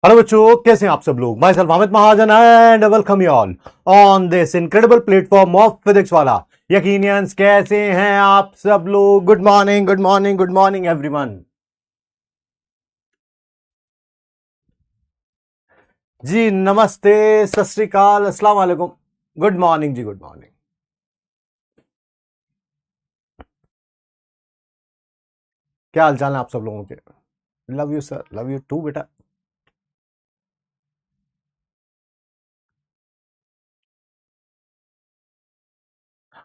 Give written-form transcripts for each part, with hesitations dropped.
Hello बच्चों, कैसे हैं आप सब लोग। Myself Amit Mahajan and welcome you all on this incredible platform of physics वाला। यकीनियंस कैसे हैं आप सब लोग। Good morning, good morning, good morning everyone. जी नमस्ते, सत श्री अकाल, अस्सलाम वालेकुम, गुड मॉर्निंग जी, गुड मॉर्निंग। क्या हाल चाल है आप सब लोगों के। Love you sir, love you too बेटा।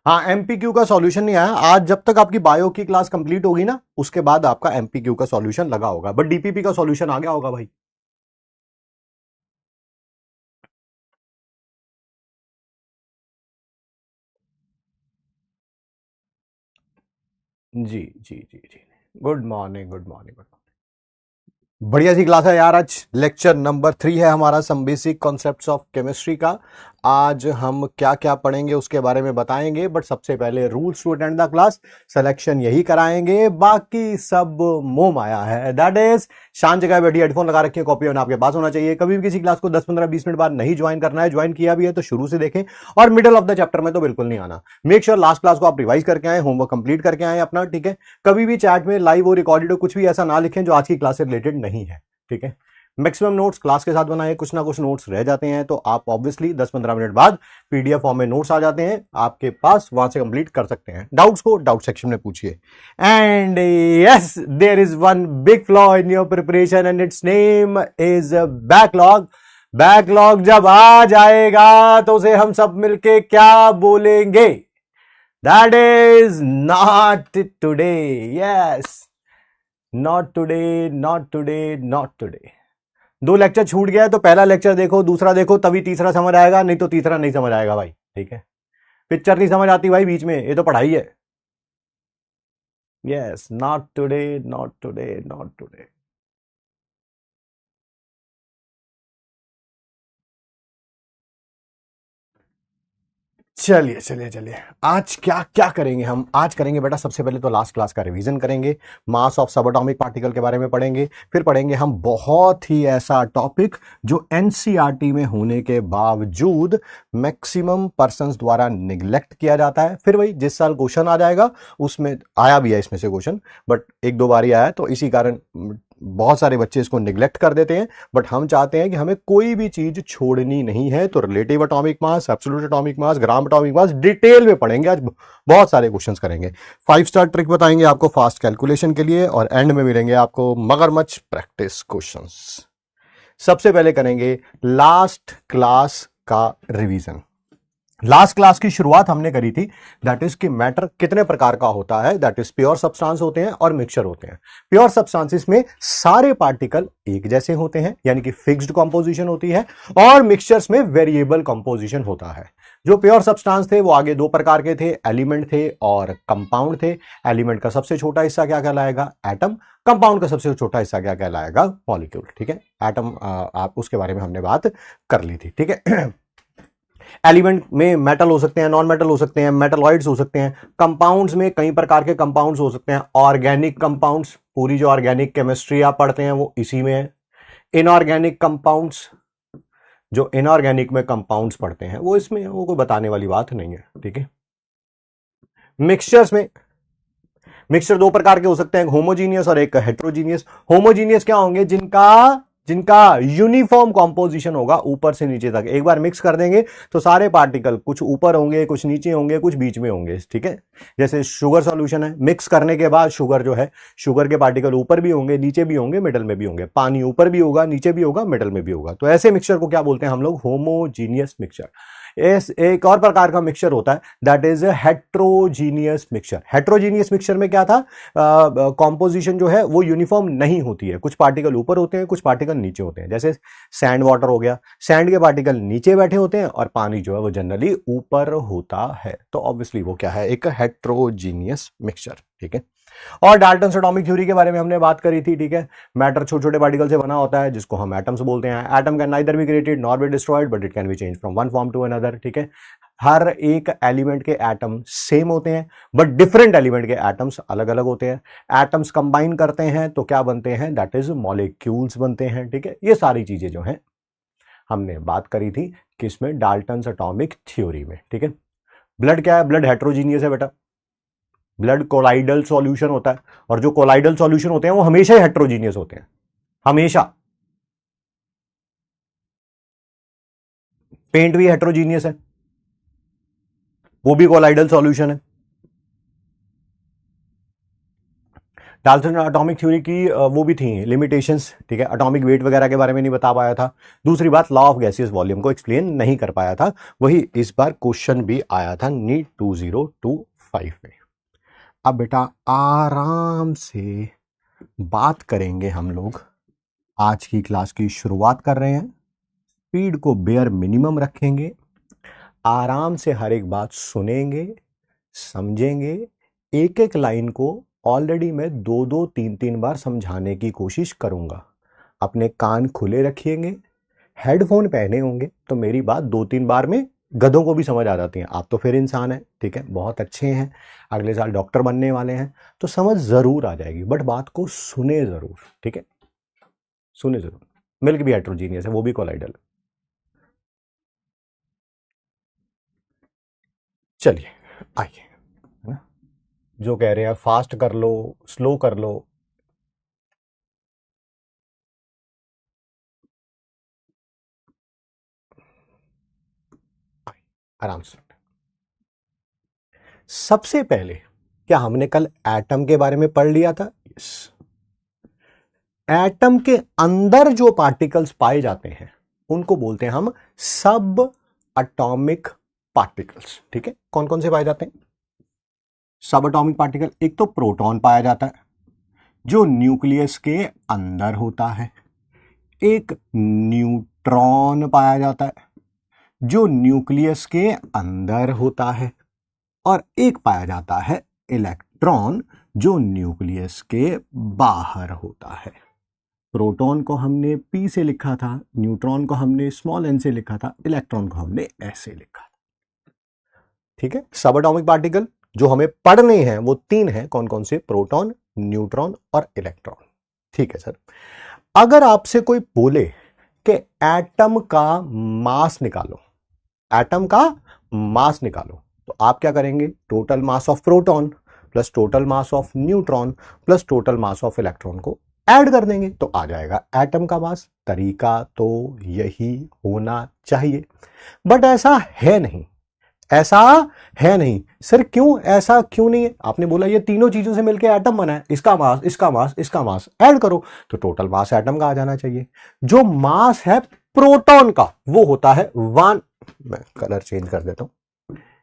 हाँ, एमपीक्यू का सॉल्यूशन नहीं आया आज। जब तक आपकी बायो की क्लास कंप्लीट होगी ना, उसके बाद आपका एमपीक्यू का सॉल्यूशन लगा होगा, बट डीपीपी का सॉल्यूशन आ गया होगा भाई। जी जी जी जी, good morning, good morning, good morning. बढ़िया सी क्लास है यार। आज लेक्चर नंबर 3 है हमारा, some basic concepts of chemistry का। आज हम क्या क्या पढ़ेंगे उसके बारे में बताएंगे, बट सबसे पहले rules to attend the class, selection यही कराएंगे, बाकी सब मोह माया है। दैट इज शांत जगह बैठी, हेडफोन लगा रखिए, कॉपी पेन आपके पास होना चाहिए। कभी भी किसी क्लास को 10 15 20 मिनट बाद नहीं ज्वाइन करना है। ज्वाइन किया भी है तो शुरू से देखें, और मिडिल ऑफ द चैप्टर में तो बिल्कुल नहीं आना। मेक श्योर लास्ट क्लास को आप रिवाइज करके आए, होमवर्क कंप्लीट करके आए अपना, ठीक है। कभी भी चैट में लाइव और रिकॉर्डेड कुछ भी ऐसा ना लिखें जो आज की क्लास से रिलेटेड नहीं है, ठीक है। मैक्सिमम नोट्स क्लास के साथ बनाए, कुछ ना कुछ नोट्स रह जाते हैं तो आप ऑब्वियसली 10-15 मिनट बाद पीडीएफ फॉर्म में नोट्स आ जाते हैं आपके पास, वहां से कंप्लीट कर सकते हैं। डाउट्स को डाउट सेक्शन में पूछिए। And yes, there is one big flaw in your preparation and its name is backlog. Backlog जब आ जाएगा तो उसे हम सब मिलके क्या बोलेंगे? That is not today. Yes, not today, not today, not today. 2 lecture छूट गया है तो पहला लेक्चर देखो, दूसरा देखो, तभी तीसरा समझ आएगा, नहीं तो तीसरा नहीं समझ आएगा भाई, ठीक है। पिक्चर नहीं समझ आती भाई बीच में, ये तो पढ़ाई है। Yes, not today, not today, not today. चलिए चलिए चलिए, आज क्या क्या करेंगे हम। आज करेंगे बेटा, सबसे पहले तो लास्ट क्लास का रिवीजन करेंगे, मास ऑफ सब एटॉमिक पार्टिकल के बारे में पढ़ेंगे। फिर पढ़ेंगे हम बहुत ही ऐसा टॉपिक जो एनसीईआरटी में होने के बावजूद मैक्सिमम पर्संस द्वारा निग्लेक्ट किया जाता है। फिर वही जिस साल क्वेश्चन आ जाएगा, उसमें आया भी है इसमें से क्वेश्चन, बट 1-2 बार ही आया है, तो इसी कारण बहुत सारे बच्चे इसको निग्लेक्ट कर देते हैं। बट हम चाहते हैं कि हमें कोई भी चीज छोड़नी नहीं है, तो relative atomic mass, absolute atomic mass, ग्राम एटॉमिक मास डिटेल में पढ़ेंगे। आज बहुत सारे क्वेश्चंस करेंगे, 5 स्टार ट्रिक बताएंगे आपको फास्ट कैलकुलेशन के लिए, और एंड में मिलेंगे आपको मगरमच्छ प्रैक्टिस क्वेश्चंस। सबसे पहले करेंगे लास्ट क्लास का रिवीजन। लास्ट क्लास की शुरुआत हमने करी थी, दैट इज कि मैटर कितने प्रकार का होता है। दैट इज प्योर सब्सटेंस होते हैं और मिक्सचर होते हैं। प्योर सब्सटेंसेस में सारे पार्टिकल एक जैसे होते हैं, यानी कि फिक्स्ड कंपोजिशन होती है, और मिक्सचर्स में वेरिएबल कंपोजिशन होता है। जो प्योर सब्सटेंस थे वो आगे 2 प्रकार के थे, एलिमेंट थे और कंपाउंड थे। एलिमेंट का सबसे छोटा हिस्सा क्या कहलाएगा? एटम। कंपाउंड का सबसे छोटा हिस्सा क्या कहलाएगा? मॉलिक्यूल, ठीक है। एटम आप उसके बारे में हमने बात कर ली थी, ठीक है। एलिमेंट में मेटल हो सकते हैं, नॉन मेटल हो सकते हैं, मेटलॉइड्स हो सकते हैं। कंपाउंड्स में कई प्रकार के कंपाउंड्स हो सकते हैं। ऑर्गेनिक कंपाउंड्स, पूरी जो ऑर्गेनिक केमिस्ट्री आप पढ़ते हैं वो इसी में है। इनऑर्गेनिक कंपाउंड्स, जो इनऑर्गेनिक में कंपाउंड्स पढ़ते हैं वो इसमें, वो कोई बताने वाली बात नहीं है, ठीक है। मिक्सचर्स में, मिक्सचर 2 प्रकार के हो सकते हैं, होमोजीनियस और एक हेट्रोजीनियस। होमोजीनियस क्या होंगे? जिनका यूनिफॉर्म कॉम्पोजिशन होगा ऊपर से नीचे तक। एक बार मिक्स कर देंगे तो सारे पार्टिकल कुछ ऊपर होंगे, कुछ नीचे होंगे, कुछ बीच में होंगे, ठीक है। जैसे शुगर सॉल्यूशन है, मिक्स करने के बाद शुगर जो है, शुगर के पार्टिकल ऊपर भी होंगे, नीचे भी होंगे, मिडल में भी होंगे। पानी ऊपर भी होगा, नीचे भी होगा, मिडल में भी होगा। तो ऐसे मिक्सचर को क्या बोलते हैं हम लोग? Homogeneous mixture. एक और प्रकार का मिक्सचर होता है, that is heterogeneous mixture. Heterogeneous mixture में क्या था? कॉम्पोजिशन जो है वो यूनिफॉर्म नहीं होती है, कुछ पार्टिकल ऊपर होते हैं, कुछ पार्टिकल नीचे होते हैं। जैसे सैंड वाटर हो गया, सैंड के पार्टिकल नीचे बैठे होते हैं और पानी जो है वो जनरली ऊपर होता है। तो ऑब्वियसली वो क्या है? एक हेट्रोजीनियस मिक्सचर, ठीक है। और डाल्टन्स एटॉमिक थ्योरी के बारे में हमने बात करी थी, ठीक है। मैटर छोटे छोटे पार्टिकल से बना होता है जिसको हम एटम्स बोलते हैं। Atom can neither be created nor be destroyed but it can be change from one form to another, ठीक है। हर एक एलिमेंट के एटम सेम होते हैं बट डिफरेंट एलिमेंट के एटम्स अलग अलग होते हैं। एटम्स कंबाइन करते हैं तो क्या बनते हैं, दैट इज मॉलिक्यूल्स बनते हैं, ठीक है। ये सारी चीजें जो हैं हमने बात करी थी किसमें, डाल्टन्स एटॉमिक थ्योरी में, ठीक है। ब्लड क्या है, ब्लड हेट्रोजीनियस है बेटा। ब्लड कोलाइडल सॉल्यूशन होता है और जो कोलाइडल सॉल्यूशन होते हैं वो हमेशा ही हेट्रोजीनियस होते हैं, हमेशा। पेंट भी हेट्रोजीनियस है, वो भी कोलाइडल सॉल्यूशन है। डाल्टन एटॉमिक थ्योरी की वो भी थी लिमिटेशंस, ठीक है। एटॉमिक वेट वगैरह के बारे में नहीं बता पाया था। दूसरी बात, लॉ ऑफ गैसियस वॉल्यूम को एक्सप्लेन नहीं कर पाया था। वही इस बार क्वेश्चन भी आया था नीट 2025 में। अब बेटा आराम से बात करेंगे हम लोग। आज की क्लास की शुरुआत कर रहे हैं, स्पीड को बेयर मिनिमम रखेंगे, आराम से हर एक बात सुनेंगे, समझेंगे। एक एक लाइन को ऑलरेडी मैं दो दो तीन तीन बार समझाने की कोशिश करूंगा। अपने कान खुले रखिएंगे, हेडफोन पहने होंगे तो मेरी बात दो तीन बार में गधों को भी समझ आ जाती है। आप तो फिर इंसान हैं, ठीक है, बहुत अच्छे हैं, अगले साल डॉक्टर बनने वाले हैं, तो समझ जरूर आ जाएगी, बट बात को सुने जरूर, ठीक है, सुने जरूर। मिल्क भी हेट्रोजीनियस है, वो भी कोलाइडल। चलिए आइए, है ना, जो कह रहे हैं फास्ट कर लो, स्लो कर लो। आराम से। सबसे पहले क्या हमने कल एटम के बारे में पढ़ लिया था? यस। एटम के अंदर जो पार्टिकल्स पाए जाते हैं उनको बोलते हैं हम सब एटॉमिक पार्टिकल्स, ठीक है। कौन कौन से पाए जाते हैं सब एटॉमिक पार्टिकल? एक तो प्रोटॉन पाया जाता है जो न्यूक्लियस के अंदर होता है, एक न्यूट्रॉन पाया जाता है जो न्यूक्लियस के अंदर होता है, और एक पाया जाता है इलेक्ट्रॉन जो न्यूक्लियस के बाहर होता है। प्रोटॉन को हमने P से लिखा था, न्यूट्रॉन को हमने स्मॉल n से लिखा था, इलेक्ट्रॉन को हमने ऐसे लिखा था, ठीक है। सब एटॉमिक पार्टिकल जो हमें पढ़ने हैं वो तीन हैं, कौन कौन से? प्रोटॉन, न्यूट्रॉन और इलेक्ट्रॉन, ठीक है सर। अगर आपसे कोई बोले कि एटम का मास निकालो, एटम का मास निकालो, तो आप क्या करेंगे? Total mass of proton plus total mass of neutron plus total mass of electron को ऐड कर देंगे तो आ जाएगा एटम का मास। तरीका तो यही होना चाहिए, बट ऐसा है नहीं, ऐसा है नहीं। सर क्यों, ऐसा क्यों नहीं है? आपने बोला ये तीनों चीजों से मिलकर एटम बना है, इसका मास, इसका मास, इसका मास ऐड करो तो टोटल मास एटम का आ जाना चाहिए। जो मास है प्रोटॉन का वो होता है वन, मैं कलर चेंज कर देता हूं,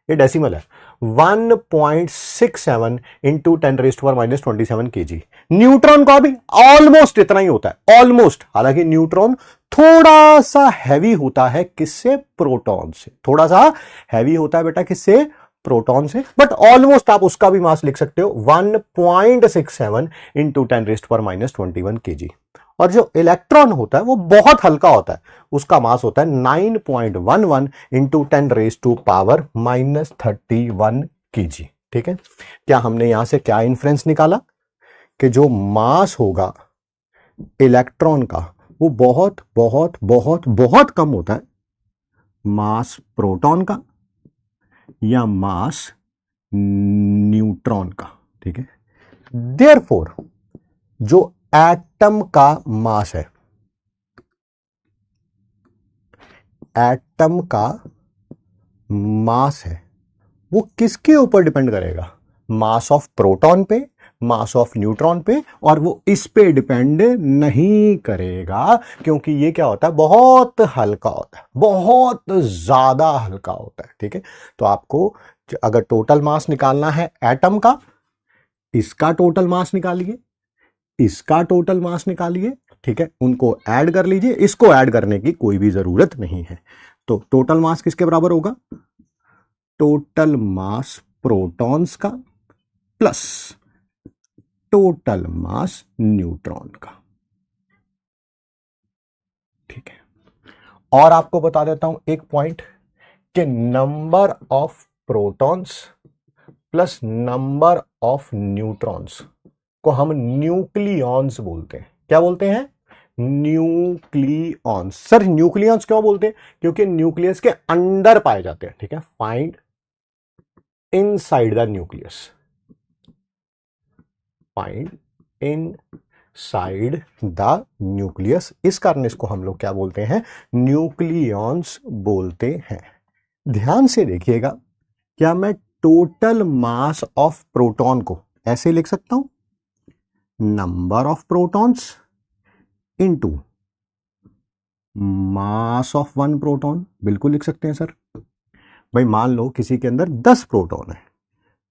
ये डेसिमल है, 1.67 इंटू 10⁻⁻27 kg। न्यूट्रॉन का भी ऑलमोस्ट इतना ही होता है, ऑलमोस्ट। हालांकि न्यूट्रॉन थोड़ा सा हैवी होता है, किससे? प्रोटॉन से। थोड़ा सा हैवी होता है बेटा, किससे? प्रोटॉन से, बट ऑलमोस्ट आप उसका भी मास लिख सकते हो 1.67 इंटू 10⁻⁻21 kg। और जो इलेक्ट्रॉन होता है वो बहुत हल्का होता है, उसका मास होता है 9.11 इंटू 10⁻⁻31 kg, ठीक है। क्या हमने यहां से क्या इन्फ्रेंस निकाला कि जो मास होगा इलेक्ट्रॉन का वो बहुत बहुत बहुत बहुत कम होता है मास प्रोटॉन का या मास न्यूट्रॉन का, ठीक है। देयरफॉर जो एटम का मास है, एटम का मास है, वो किसके ऊपर डिपेंड करेगा? मास ऑफ प्रोटॉन पे, मास ऑफ न्यूट्रॉन पे, और वो इस पे डिपेंड नहीं करेगा क्योंकि ये क्या होता है? बहुत हल्का होता है, बहुत ज्यादा हल्का होता है, ठीक है। तो आपको अगर टोटल मास निकालना है एटम का, इसका टोटल मास निकालिए, इसका टोटल मास निकालिए, ठीक है, उनको ऐड कर लीजिए, इसको ऐड करने की कोई भी जरूरत नहीं है। तो टोटल मास किसके बराबर होगा? टोटल मास प्रोटॉन्स का प्लस टोटल मास न्यूट्रॉन का। ठीक है, और आपको बता देता हूं एक पॉइंट कि number of protons plus number of neutrons को हम न्यूक्लियॉन्स बोलते हैं। क्या बोलते हैं? न्यूक्लियॉन्स। सर न्यूक्लियॉन्स क्यों बोलते हैं? क्योंकि न्यूक्लियस के अंदर पाए जाते हैं। ठीक है, find inside the nucleus, find inside the nucleus. इस कारण इसको हम लोग क्या बोलते हैं? न्यूक्लियॉन्स बोलते हैं। ध्यान से देखिएगा, क्या मैं टोटल मास ऑफ प्रोटॉन को ऐसे लिख सकता हूं? Number of protons into mass of one proton. बिल्कुल लिख सकते हैं सर। भाई मान लो किसी के अंदर 10 प्रोटॉन है,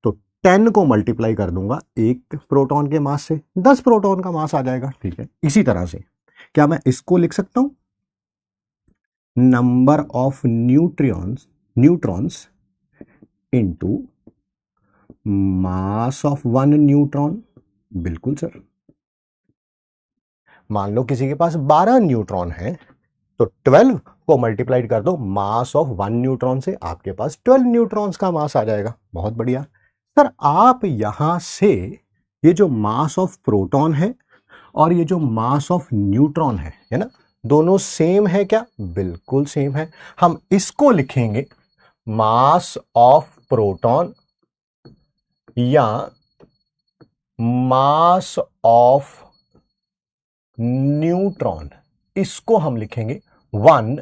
तो 10 को मल्टीप्लाई कर दूंगा एक प्रोटॉन के मास से, 10 प्रोटॉन का मास आ जाएगा। ठीक है, इसी तरह से क्या मैं इसको लिख सकता हूं? Number of neutrons into mass of one neutron. बिल्कुल सर। मान लो किसी के पास 12 न्यूट्रॉन है, तो 12 को मल्टीप्लाइड कर दो मास ऑफ वन न्यूट्रॉन से, आपके पास 12 न्यूट्रॉन्स का मास आ जाएगा। बहुत बढ़िया सर। आप यहां से ये जो मास ऑफ प्रोटॉन है और ये जो मास ऑफ न्यूट्रॉन है ना, दोनों सेम है क्या? बिल्कुल सेम है। हम इसको लिखेंगे मास ऑफ प्रोटॉन या मास ऑफ न्यूट्रॉन। इसको हम लिखेंगे 1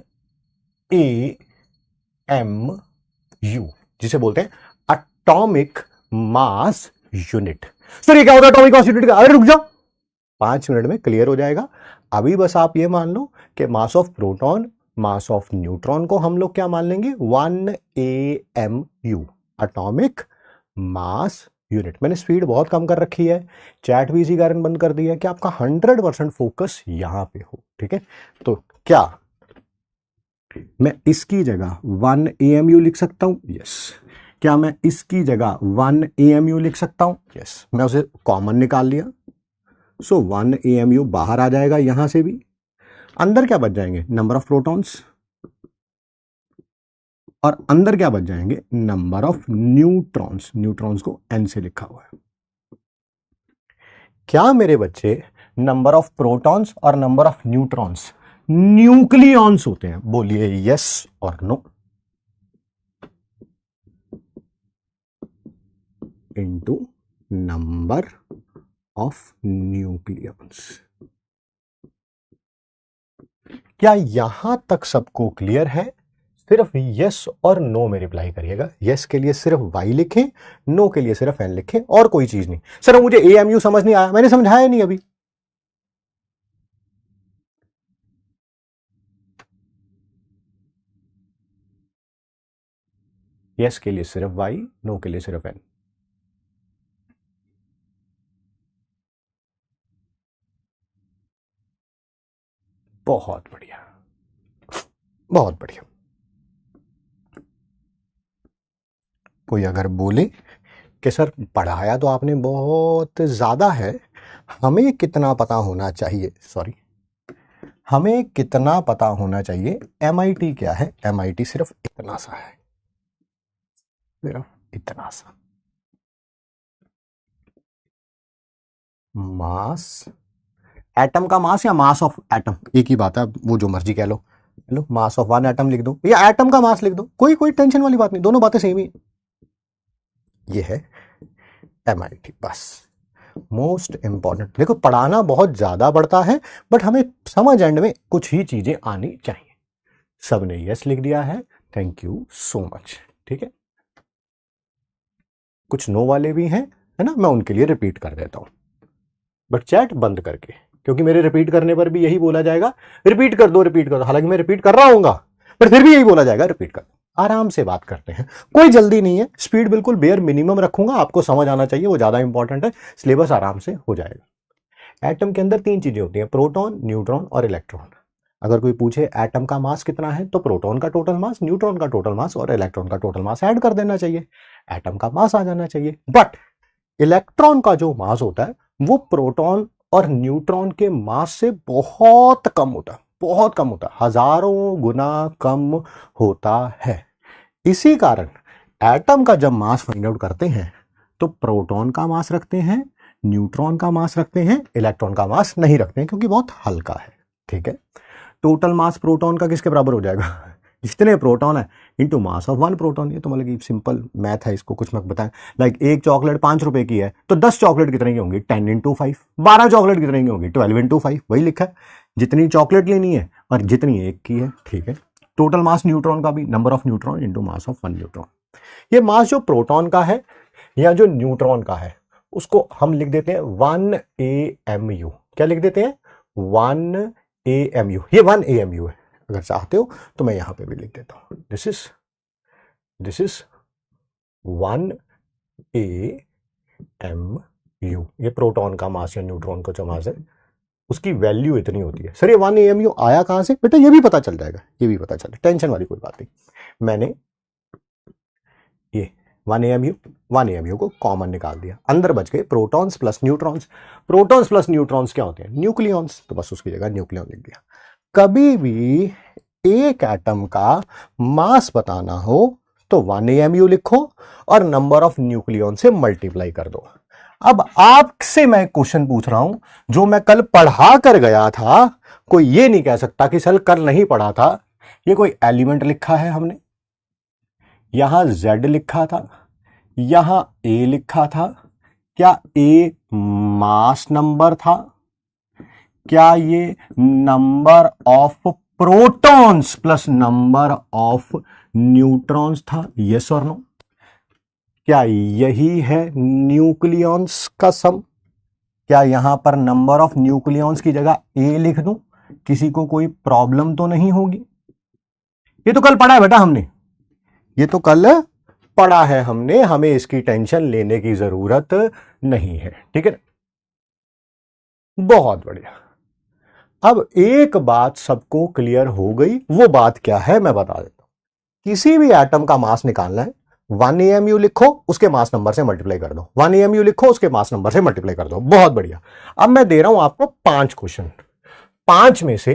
AMU, जिसे बोलते हैं एटॉमिक मास यूनिट। सर ये क्या होता है एटॉमिक मास यूनिट का? अरे रुक जाओ, 5 मिनट में क्लियर हो जाएगा। अभी बस आप ये मान लो कि mass of proton, mass of neutron को हम लोग क्या मान लेंगे? 1 AMU, एटॉमिक मास यूनिट। मैंने स्पीड बहुत कम कर रखी है, चैट भी इसी कारण बंद कर दिया है कि आपका 100% फोकस यहां पे हो। ठीक है, तो क्या मैं इसकी जगह 1 AMU लिख सकता हूं? यस। क्या मैं इसकी जगह 1 AMU लिख सकता हूं? यस। मैं उसे कॉमन निकाल लिया, सो 1 AMU बाहर आ जाएगा यहां से भी। अंदर क्या बच जाएंगे? नंबर ऑफ प्रोटॉन्स, और अंदर क्या बच जाएंगे? Number of neutrons. न्यूट्रॉन्स को N से लिखा हुआ है। क्या मेरे बच्चे नंबर ऑफ प्रोटॉन्स और नंबर ऑफ न्यूट्रॉन्स न्यूक्लियॉन्स होते हैं? बोलिए यस और no. Into number of nucleons. क्या यहां तक सबको क्लियर है? सिर्फ यस और नो में रिप्लाई करिएगा। यस के लिए सिर्फ वाई लिखें, नो के लिए सिर्फ एन लिखें, और कोई चीज नहीं। सर मुझे AMU समझ नहीं आया, मैंने समझाया नहीं अभी। यस के लिए सिर्फ वाई, नो के लिए सिर्फ एन। बहुत बढ़िया, बहुत बढ़िया। कोई अगर बोले कि सर पढ़ाया तो आपने बहुत ज्यादा है, हमें कितना पता होना चाहिए? सॉरी, हमें कितना पता होना चाहिए? MIT क्या है? MIT सिर्फ इतना सा है, सिर्फ इतना सा। मास, एटम का मास या मास ऑफ एटम, एक ही बात है, वो जो मर्जी कह लो। लो मास ऑफ वन एटम लिख दो या एटम का मास लिख दो, कोई कोई टेंशन वाली बात नहीं, दोनों बातें सेम ही। ये है MIT। बस मोस्ट इंपॉर्टेंट। देखो पढ़ाना बहुत ज्यादा पड़ता है, बट हमें समझ एंड में कुछ ही चीजें आनी चाहिए। सबने यस लिख दिया है, थैंक यू सो मच। ठीक है, कुछ नो वाले भी हैं, है ना, मैं उनके लिए रिपीट कर देता हूं, बट चैट बंद करके, क्योंकि मेरे रिपीट करने पर भी यही बोला जाएगा रिपीट कर दो, रिपीट कर दो। हालांकि मैं रिपीट कर रहा हूंगा, पर फिर भी यही बोला जाएगा रिपीट कर दो। आराम से बात करते हैं, कोई जल्दी नहीं है, स्पीड बिल्कुल बेयर मिनिमम रखूंगा, आपको समझ आना चाहिए, वो ज्यादा इंपॉर्टेंट है, सिलेबस आराम से हो जाएगा। एटम के अंदर 3 चीजें होती हैं, प्रोटॉन, न्यूट्रॉन और इलेक्ट्रॉन। अगर कोई पूछे एटम का मास कितना है, तो प्रोटॉन का टोटल मास, न्यूट्रॉन का टोटल मास और इलेक्ट्रॉन का टोटल मास ऐड कर देना चाहिए, एटम का मास आ जाना चाहिए। बट इलेक्ट्रॉन का जो मास होता है वो प्रोटॉन और न्यूट्रॉन के मास से बहुत कम होता है, बहुत कम होता है, हजारों गुना कम होता है। इसी कारण एटम का जब मास फाइंड आउट करते हैं तो प्रोटॉन का मास रखते हैं, न्यूट्रॉन का मास रखते हैं, इलेक्ट्रॉन का मास नहीं रखते हैं क्योंकि बहुत हल्का है। ठीक है, टोटल मास प्रोटॉन का किसके बराबर हो जाएगा? जितने प्रोटॉन है into mass of one proton. ये तो मतलब कि सिंपल मैथ है, इसको कुछ मत बताएं। लाइक एक चॉकलेट 5 रुपए की है तो 10 चॉकलेट कितने की होंगी? 10 इंटू 5। 12 चॉकलेट कितने की होंगी? 12 इंटू 5। वही लिखा है, जितनी चॉकलेट लेनी है और जितनी एक की है। ठीक है, टोटल मास न्यूट्रॉन का भी number of neutron into mass of one neutron. ये मास जो प्रोटॉन का है या जो न्यूट्रॉन का है उसको हम लिख देते हैं 1 AMU। क्या लिख देते हैं? 1 AMU। ये 1 AMU है, अगर चाहते हो तो मैं यहां पे भी लिख देता हूं। This is 1 AMU। ये प्रोटॉन का मास या न्यूट्रॉन का जो मास है उसकी वैल्यू इतनी होती है। सर ये 1 AMU आया कहां से? बेटा ये भी पता चल जाएगा, ये भी पता चले, टेंशन वाली कोई बात नहीं। मैंने ये 1 AMU को कॉमन निकाल दिया, अंदर बच गए protons plus neutrons. Protons plus neutrons क्या होते हैं? न्यूक्लियॉन्स। तो बस उसकी जगह न्यूक्लियॉन लिख दिया। कभी भी एक एटम का मास बताना हो तो 1 AMU लिखो और नंबर ऑफ न्यूक्लियॉन से मल्टीप्लाई कर दो। अब आपसे मैं क्वेश्चन पूछ रहा हूं जो मैं कल पढ़ा कर गया था, कोई ये नहीं कह सकता कि सर कल नहीं पढ़ा था। ये कोई एलिमेंट लिखा है हमने, यहां Z लिखा था, यहां A लिखा था। क्या A मास नंबर था? क्या ये number of protons plus number of neutrons था? यस और नो? क्या यही है न्यूक्लियॉन्स का सम? क्या यहां पर नंबर ऑफ न्यूक्लियॉन्स की जगह A लिख दूं? किसी को कोई प्रॉब्लम तो नहीं होगी? ये तो कल पढ़ा है बेटा हमने, ये तो कल पढ़ा है हमने, हमें इसकी टेंशन लेने की जरूरत नहीं है। ठीक है, बहुत बढ़िया। अब एक बात सबको क्लियर हो गई, वो बात क्या है मैं बता देता हूं। किसी भी एटम का मास निकालना है, 1 AMU लिखो, उसके मास नंबर से मल्टीप्लाई कर दो। 1 AMU लिखो, उसके मास नंबर से मल्टीप्लाई कर दो। बहुत बढ़िया। अब मैं दे रहा हूं आपको 5 क्वेश्चन। 5 में से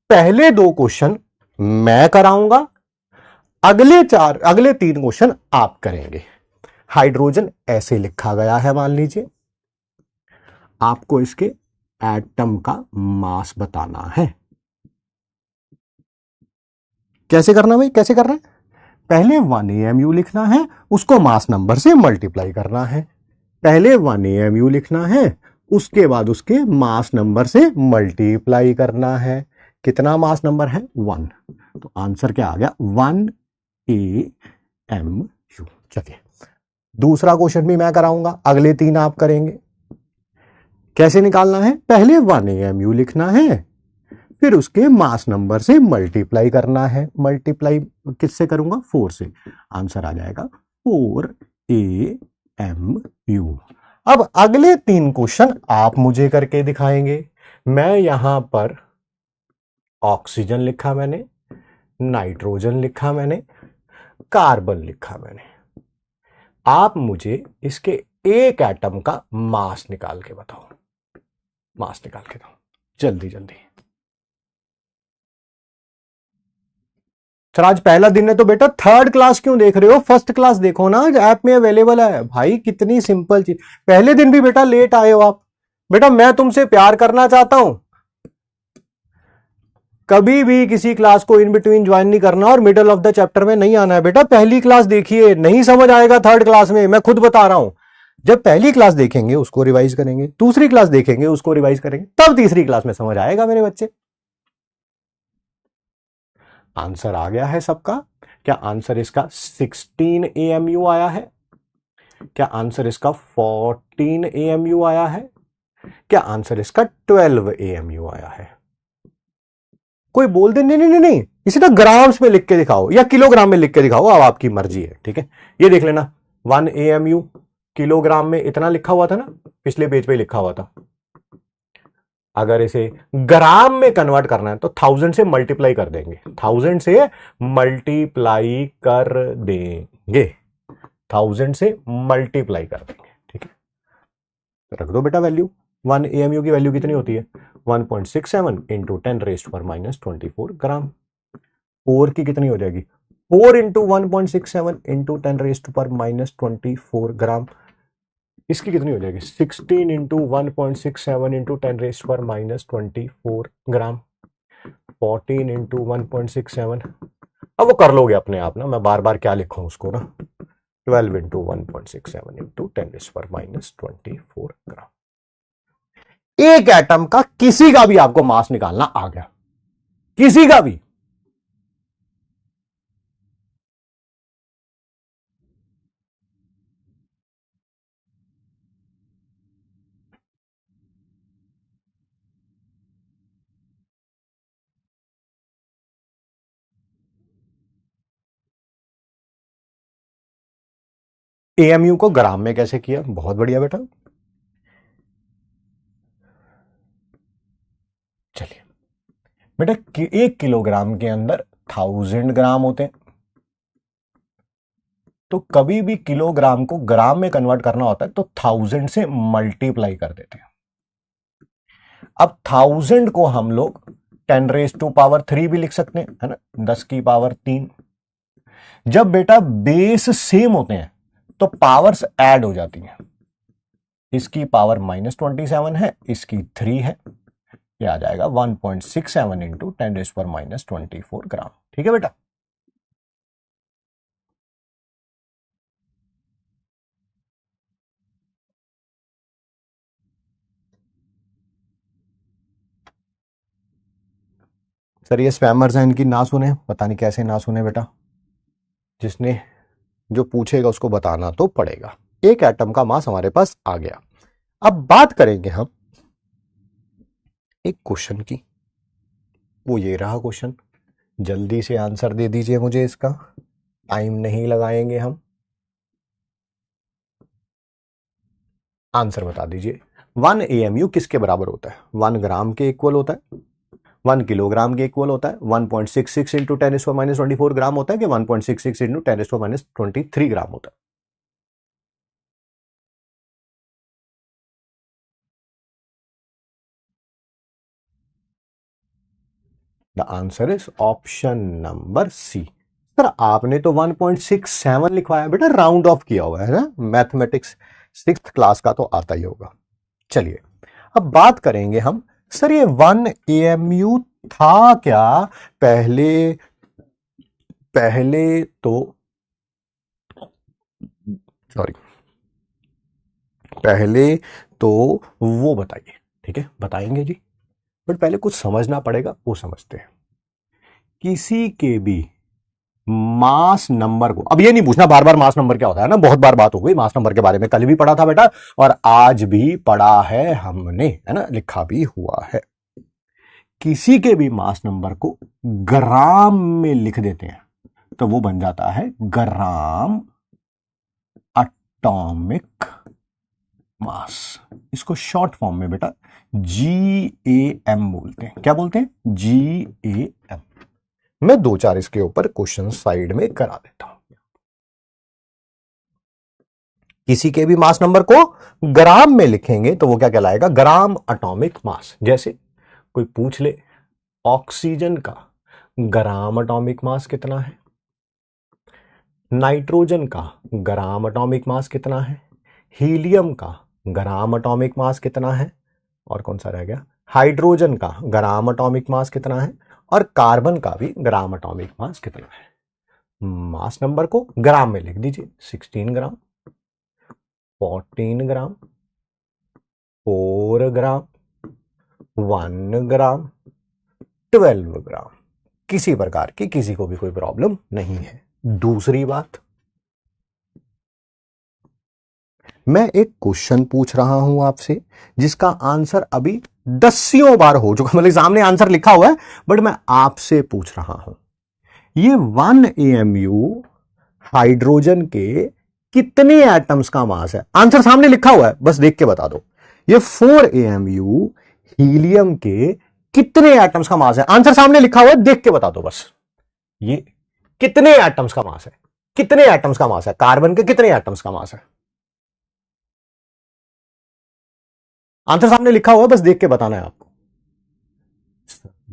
पहले 2 क्वेश्चन मैं कराऊंगा, अगले 3 क्वेश्चन आप करेंगे। हाइड्रोजन ऐसे लिखा गया है, मान लीजिए आपको इसके एटम का मास बताना है। कैसे करना भाई, कैसे करना है? पहले 1 AMU लिखना है, उसको मास नंबर से मल्टीप्लाई करना है। पहले 1 AMU लिखना है, उसके बाद उसके मास नंबर से मल्टीप्लाई करना है। कितना मास नंबर है? 1। तो आंसर क्या आ गया? 1 AMU। चलिए दूसरा क्वेश्चन भी मैं कराऊंगा, अगले 3 आप करेंगे। कैसे निकालना है? पहले 1 AMU लिखना है, फिर उसके मास नंबर से मल्टीप्लाई करना है। मल्टीप्लाई किससे करूंगा? 4 से। आंसर आ जाएगा 4 AMU। अब अगले 3 क्वेश्चन आप मुझे करके दिखाएंगे। मैं यहां पर ऑक्सीजन लिखा मैंने, नाइट्रोजन लिखा मैंने, कार्बन लिखा मैंने। आप मुझे इसके एक एटम का मास निकाल के बताओ, मास निकाल के दो जल्दी जल्दी। सर आज पहला दिन है तो बेटा 3rd क्लास क्यों देख रहे हो? 1st क्लास देखो ना, ऐप में अवेलेबल है। भाई कितनी सिंपल चीज, पहले दिन भी बेटा लेट आए हो आप। बेटा मैं तुमसे प्यार करना चाहता हूं, कभी भी किसी क्लास को इन बिटवीन ज्वाइन नहीं करना और मिडल ऑफ द चैप्टर में नहीं आना है। बेटा पहली क्लास देखिए, नहीं समझ आएगा 3rd क्लास में, मैं खुद बता रहा हूं। जब पहली क्लास देखेंगे उसको रिवाइज करेंगे, दूसरी क्लास देखेंगे उसको रिवाइज करेंगे, तब तीसरी क्लास में समझ आएगा मेरे बच्चे। आंसर आ गया है सबका? क्या आंसर इसका 16 AMU आया है? क्या आंसर इसका 14 AMU आया है? क्या आंसर इसका 12 AMU आया है? कोई बोल दे नहीं नहीं नहीं नहीं, इसे ना ग्राम्स में लिख के दिखाओ या किलोग्राम में लिख के दिखाओ, अब आपकी मर्जी है। ठीक है, ये देख लेना 1 AMU किलोग्राम में इतना लिखा हुआ था ना, पिछले पेज पे लिखा हुआ था। अगर इसे ग्राम में कन्वर्ट करना है तो 1000 से मल्टीप्लाई कर देंगे, 1000 से मल्टीप्लाई कर देंगे, 1000 से मल्टीप्लाई कर देंगे। ठीक है, रख दो बेटा वैल्यू। 1 AMU की वैल्यू कितनी होती है? 1.67 इंटू 10⁻⁻24 ग्राम। 4 की कितनी हो जाएगी? 4 इंटू 1.67 इंटू 10⁻⁻24 ग्राम। इसकी कितनी हो जाएगी? 16 इंटू 1.67 इंटू 10⁻⁻24 ग्राम। 14 इंटू 1.67, अब वो कर लोगे अपने आप ना, मैं बार बार क्या लिखूं उसको ना। 12 इंटू 1.67 इंटू 10⁻⁻24 ग्राम। एक एटम का किसी का भी आपको मास निकालना आ गया, किसी का भी। AMU को ग्राम में कैसे किया? बहुत बढ़िया बेटा। चलिए बेटा, 1 किलोग्राम के अंदर 1000 ग्राम होते हैं, तो कभी भी किलोग्राम को ग्राम में कन्वर्ट करना होता है तो 1000 से मल्टीप्लाई कर देते हैं। अब 1000 को हम लोग 10⁻³ भी लिख सकते हैं, है ना, 10⁻³ जब बेटा बेस सेम होते हैं तो पावर्स ऐड हो जाती हैं। इसकी पावर -27 है, इसकी 3 है, ये आ जाएगा 1.67 इंटू 10⁻⁻24 ग्राम। ठीक है बेटा। सर ये स्पैमर्स हैं, इनकी ना सुने, पता नहीं कैसे ना सुने बेटा। जिसने जो पूछेगा उसको बताना तो पड़ेगा। एक एटम का मास हमारे पास आ गया। अब बात करेंगे हम एक क्वेश्चन की, वो ये रहा क्वेश्चन। जल्दी से आंसर दे दीजिए मुझे इसका, टाइम नहीं लगाएंगे हम, आंसर बता दीजिए। 1 AMU किसके बराबर होता है? 1 ग्राम के इक्वल होता है, 1 किलोग्राम के इक्वल होता है, 1.66 इंटू 10⁻⁻24 ग्राम होता है कि 1.66 इंटू 10⁻⁻23 ग्राम होता है? The answer is option number C. Sir आपने तो 1.67 लिखवाया बेटा, राउंड ऑफ किया हुआ है ना, मैथमेटिक्स 6th क्लास का तो आता ही होगा। चलिए अब बात करेंगे हम, सर ये 1 AMU था क्या? पहले पहले तो सॉरी, पहले तो वो बताइए। ठीक है बताएंगे जी, बट पहले कुछ समझना पड़ेगा, वो समझते हैं। किसी के भी मास नंबर को, अब ये नहीं पूछना बार बार मास नंबर क्या होता है ना, बहुत बार बात हो गई मास नंबर के बारे में, कल भी पढ़ा था बेटा और आज भी पढ़ा है हमने, है ना, लिखा भी हुआ है। किसी के भी मास नंबर को ग्राम में लिख देते हैं तो वो बन जाता है ग्राम एटॉमिक मास। इसको शॉर्ट फॉर्म में बेटा GAM बोलते हैं। क्या बोलते हैं? GAM। मैं 2-4 इसके ऊपर क्वेश्चन साइड में करा देता हूं। किसी के भी मास नंबर को ग्राम में लिखेंगे तो वो क्या कहलाएगा? ग्राम एटॉमिक मास। जैसे कोई पूछ ले ऑक्सीजन का ग्राम एटॉमिक मास कितना है, नाइट्रोजन का ग्राम एटॉमिक मास कितना है, हीलियम का ग्राम एटॉमिक मास कितना है, और कौन सा रह गया, हाइड्रोजन का ग्राम एटॉमिक मास कितना है, और कार्बन का भी ग्राम एटॉमिक मास कितना है। मास नंबर को ग्राम में लिख दीजिए। 16 ग्राम, 14 ग्राम, 4 ग्राम, 1 ग्राम, 12 ग्राम। किसी प्रकार की किसी को भी कोई प्रॉब्लम नहीं है। दूसरी बात, मैं एक क्वेश्चन पूछ रहा हूं आपसे जिसका आंसर अभी 10 बार हो चुका, मतलब सामने आंसर लिखा हुआ है बट मैं आपसे पूछ रहा हूं। ये 1 AMU हाइड्रोजन के कितने एटम्स का मास है? आंसर सामने लिखा हुआ है, बस देख के बता दो। ये 4 AMU हीलियम के कितने एटम्स का मास है? आंसर सामने लिखा हुआ है, देख के बता दो बस। ये कितने एटम्स का मास है? कितने एटम्स का मास है? कार्बन के कितने एटम्स का मास है? आंसर सामने लिखा हुआ है, बस देख के बताना है आपको।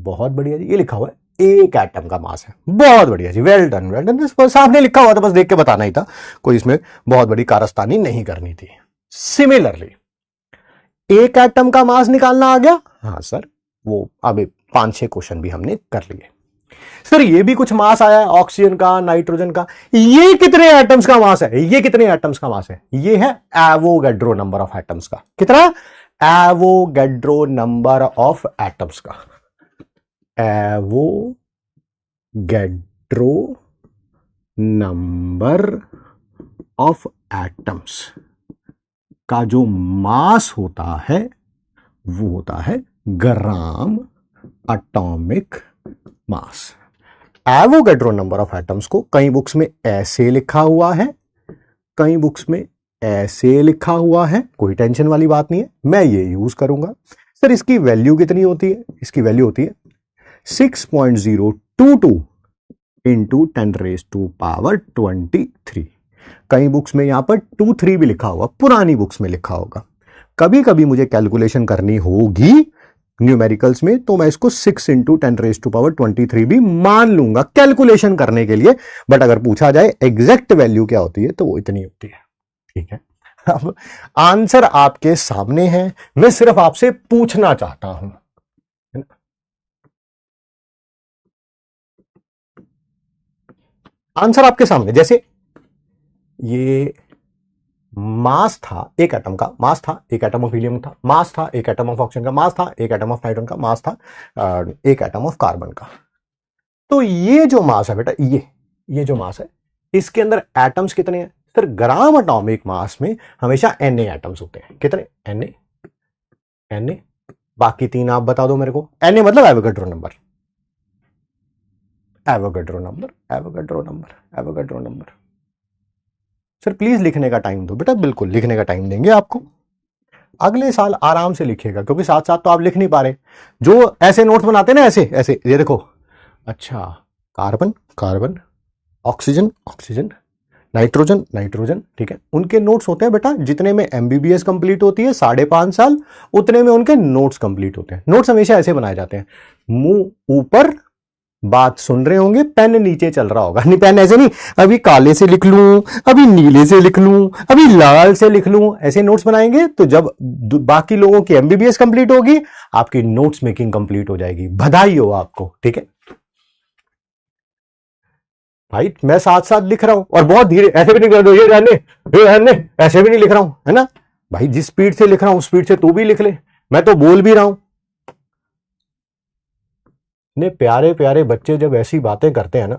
बहुत बढ़िया जी, ये लिखा हुआ है एक एटम का मास है। बहुत बढ़िया जी, वेल डन वेल डन। सामने लिखा हुआ था, बस देख के बताना ही था, कोई इसमें बहुत बड़ी कारस्तानी नहीं करनी थी। सिमिलरली एक एटम का मास निकालना आ गया। हाँ सर, वो अभी 5-6 क्वेश्चन भी हमने कर लिए। सर ये भी कुछ मास आया है, ऑक्सीजन का, नाइट्रोजन का। ये कितने एटम्स का मास है? ये कितने एटम्स का मास है? ये है एवोगैड्रो नंबर ऑफ एटम्स का। कितना? एवोगैड्रो नंबर ऑफ एटम्स का। एवोगैड्रो नंबर ऑफ एटम्स का जो मास होता है वो होता है gram atomic mass. Avogadro number of atoms को कई बुक्स में ऐसे लिखा हुआ है, कई बुक्स में ऐसे लिखा हुआ है। कोई टेंशन वाली बात नहीं है, मैं ये यूज करूंगा। सर इसकी वैल्यू कितनी होती है? इसकी वैल्यू होती है 6.022 इंटू 10⁻⁻23। कई बुक्स में यहां पर 23 भी लिखा होगा, पुरानी बुक्स में लिखा होगा। कभी कभी मुझे कैलकुलेशन करनी होगी न्यूमेरिकल्स में, तो मैं इसको 6 इंटू 10⁻23 भी मान लूंगा कैलकुलेशन करने के लिए। बट अगर पूछा जाए एग्जैक्ट वैल्यू क्या होती है, तो वो इतनी होती है। ठीक है, अब आंसर आपके सामने है, मैं सिर्फ आपसे पूछना चाहता हूं। आंसर आपके सामने। जैसे ये मास था एक एटम का, मास था एक एटम ऑफ हीलियम था, मास था एक एटम ऑफ ऑक्सीजन का, मास था एक एटम ऑफ नाइट्रोजन का, मास था एक एटम ऑफ कार्बन का। तो ये जो मास है बेटा, ये जो मास है, इसके अंदर एटम्स कितने हैं? सर ग्राम एटॉमिक मास में हमेशा Na एटम्स होते हैं। कितने? Na। बाकी 3 आप बता दो मेरे को। Na मतलब Avogadro number, Avogadro number, Avogadro number, Avogadro number. Sir please लिखने का टाइम दो बेटा, बिल्कुल लिखने का टाइम देंगे आपको। अगले साल आराम से लिखिएगा, क्योंकि साथ साथ तो आप लिख नहीं पा रहे। जो ऐसे नोट्स बनाते हैं ना, ऐसे ऐसे, ये देखो, अच्छा carbon carbon, oxygen oxygen, nitrogen nitrogen, ठीक है, उनके नोट्स होते हैं बेटा, जितने में एमबीबीएस कंप्लीट होती है 5.5 साल, उतने में उनके नोट्स कंप्लीट होते हैं। नोट्स हमेशा ऐसे बनाए जाते हैं, मुंह ऊपर, बात सुन रहे होंगे, पेन नीचे चल रहा होगा। नहीं, पेन ऐसे नहीं, अभी काले से लिख लूं, अभी नीले से लिख लूं, अभी लाल से लिख लूं, ऐसे नोट्स बनाएंगे। तो जब बाकी लोगों की एमबीबीएस कंप्लीट होगी, आपकी नोट्स मेकिंग कंप्लीट हो जाएगी। बधाई हो आपको। ठीक है भाई, मैं साथ साथ लिख रहा हूं और बहुत धीरे, ऐसे भी नहीं कर दो, ये रहने, ऐसे भी नहीं लिख रहा हूं, है ना भाई। जिस स्पीड से लिख रहा हूं उस स्पीड से तू भी लिख ले, मैं तो बोल भी रहा हूं। ने प्यारे प्यारे बच्चे जब ऐसी बातें करते हैं ना,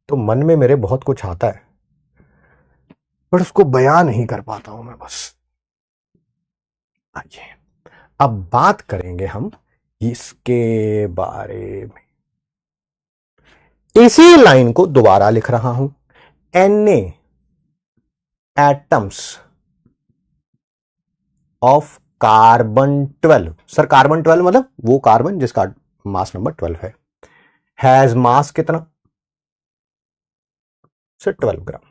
तो मन में मेरे बहुत कुछ आता है, पर उसको बयान नहीं कर पाता हूं मैं बस। आइए अब बात करेंगे हम इसके बारे में। इसी लाइन को दोबारा लिख रहा हूं, Na atoms of carbon 12। Sir carbon 12 मतलब वो कार्बन जिसका मास नंबर 12 है, हैज मास कितना? सर 12 ग्राम।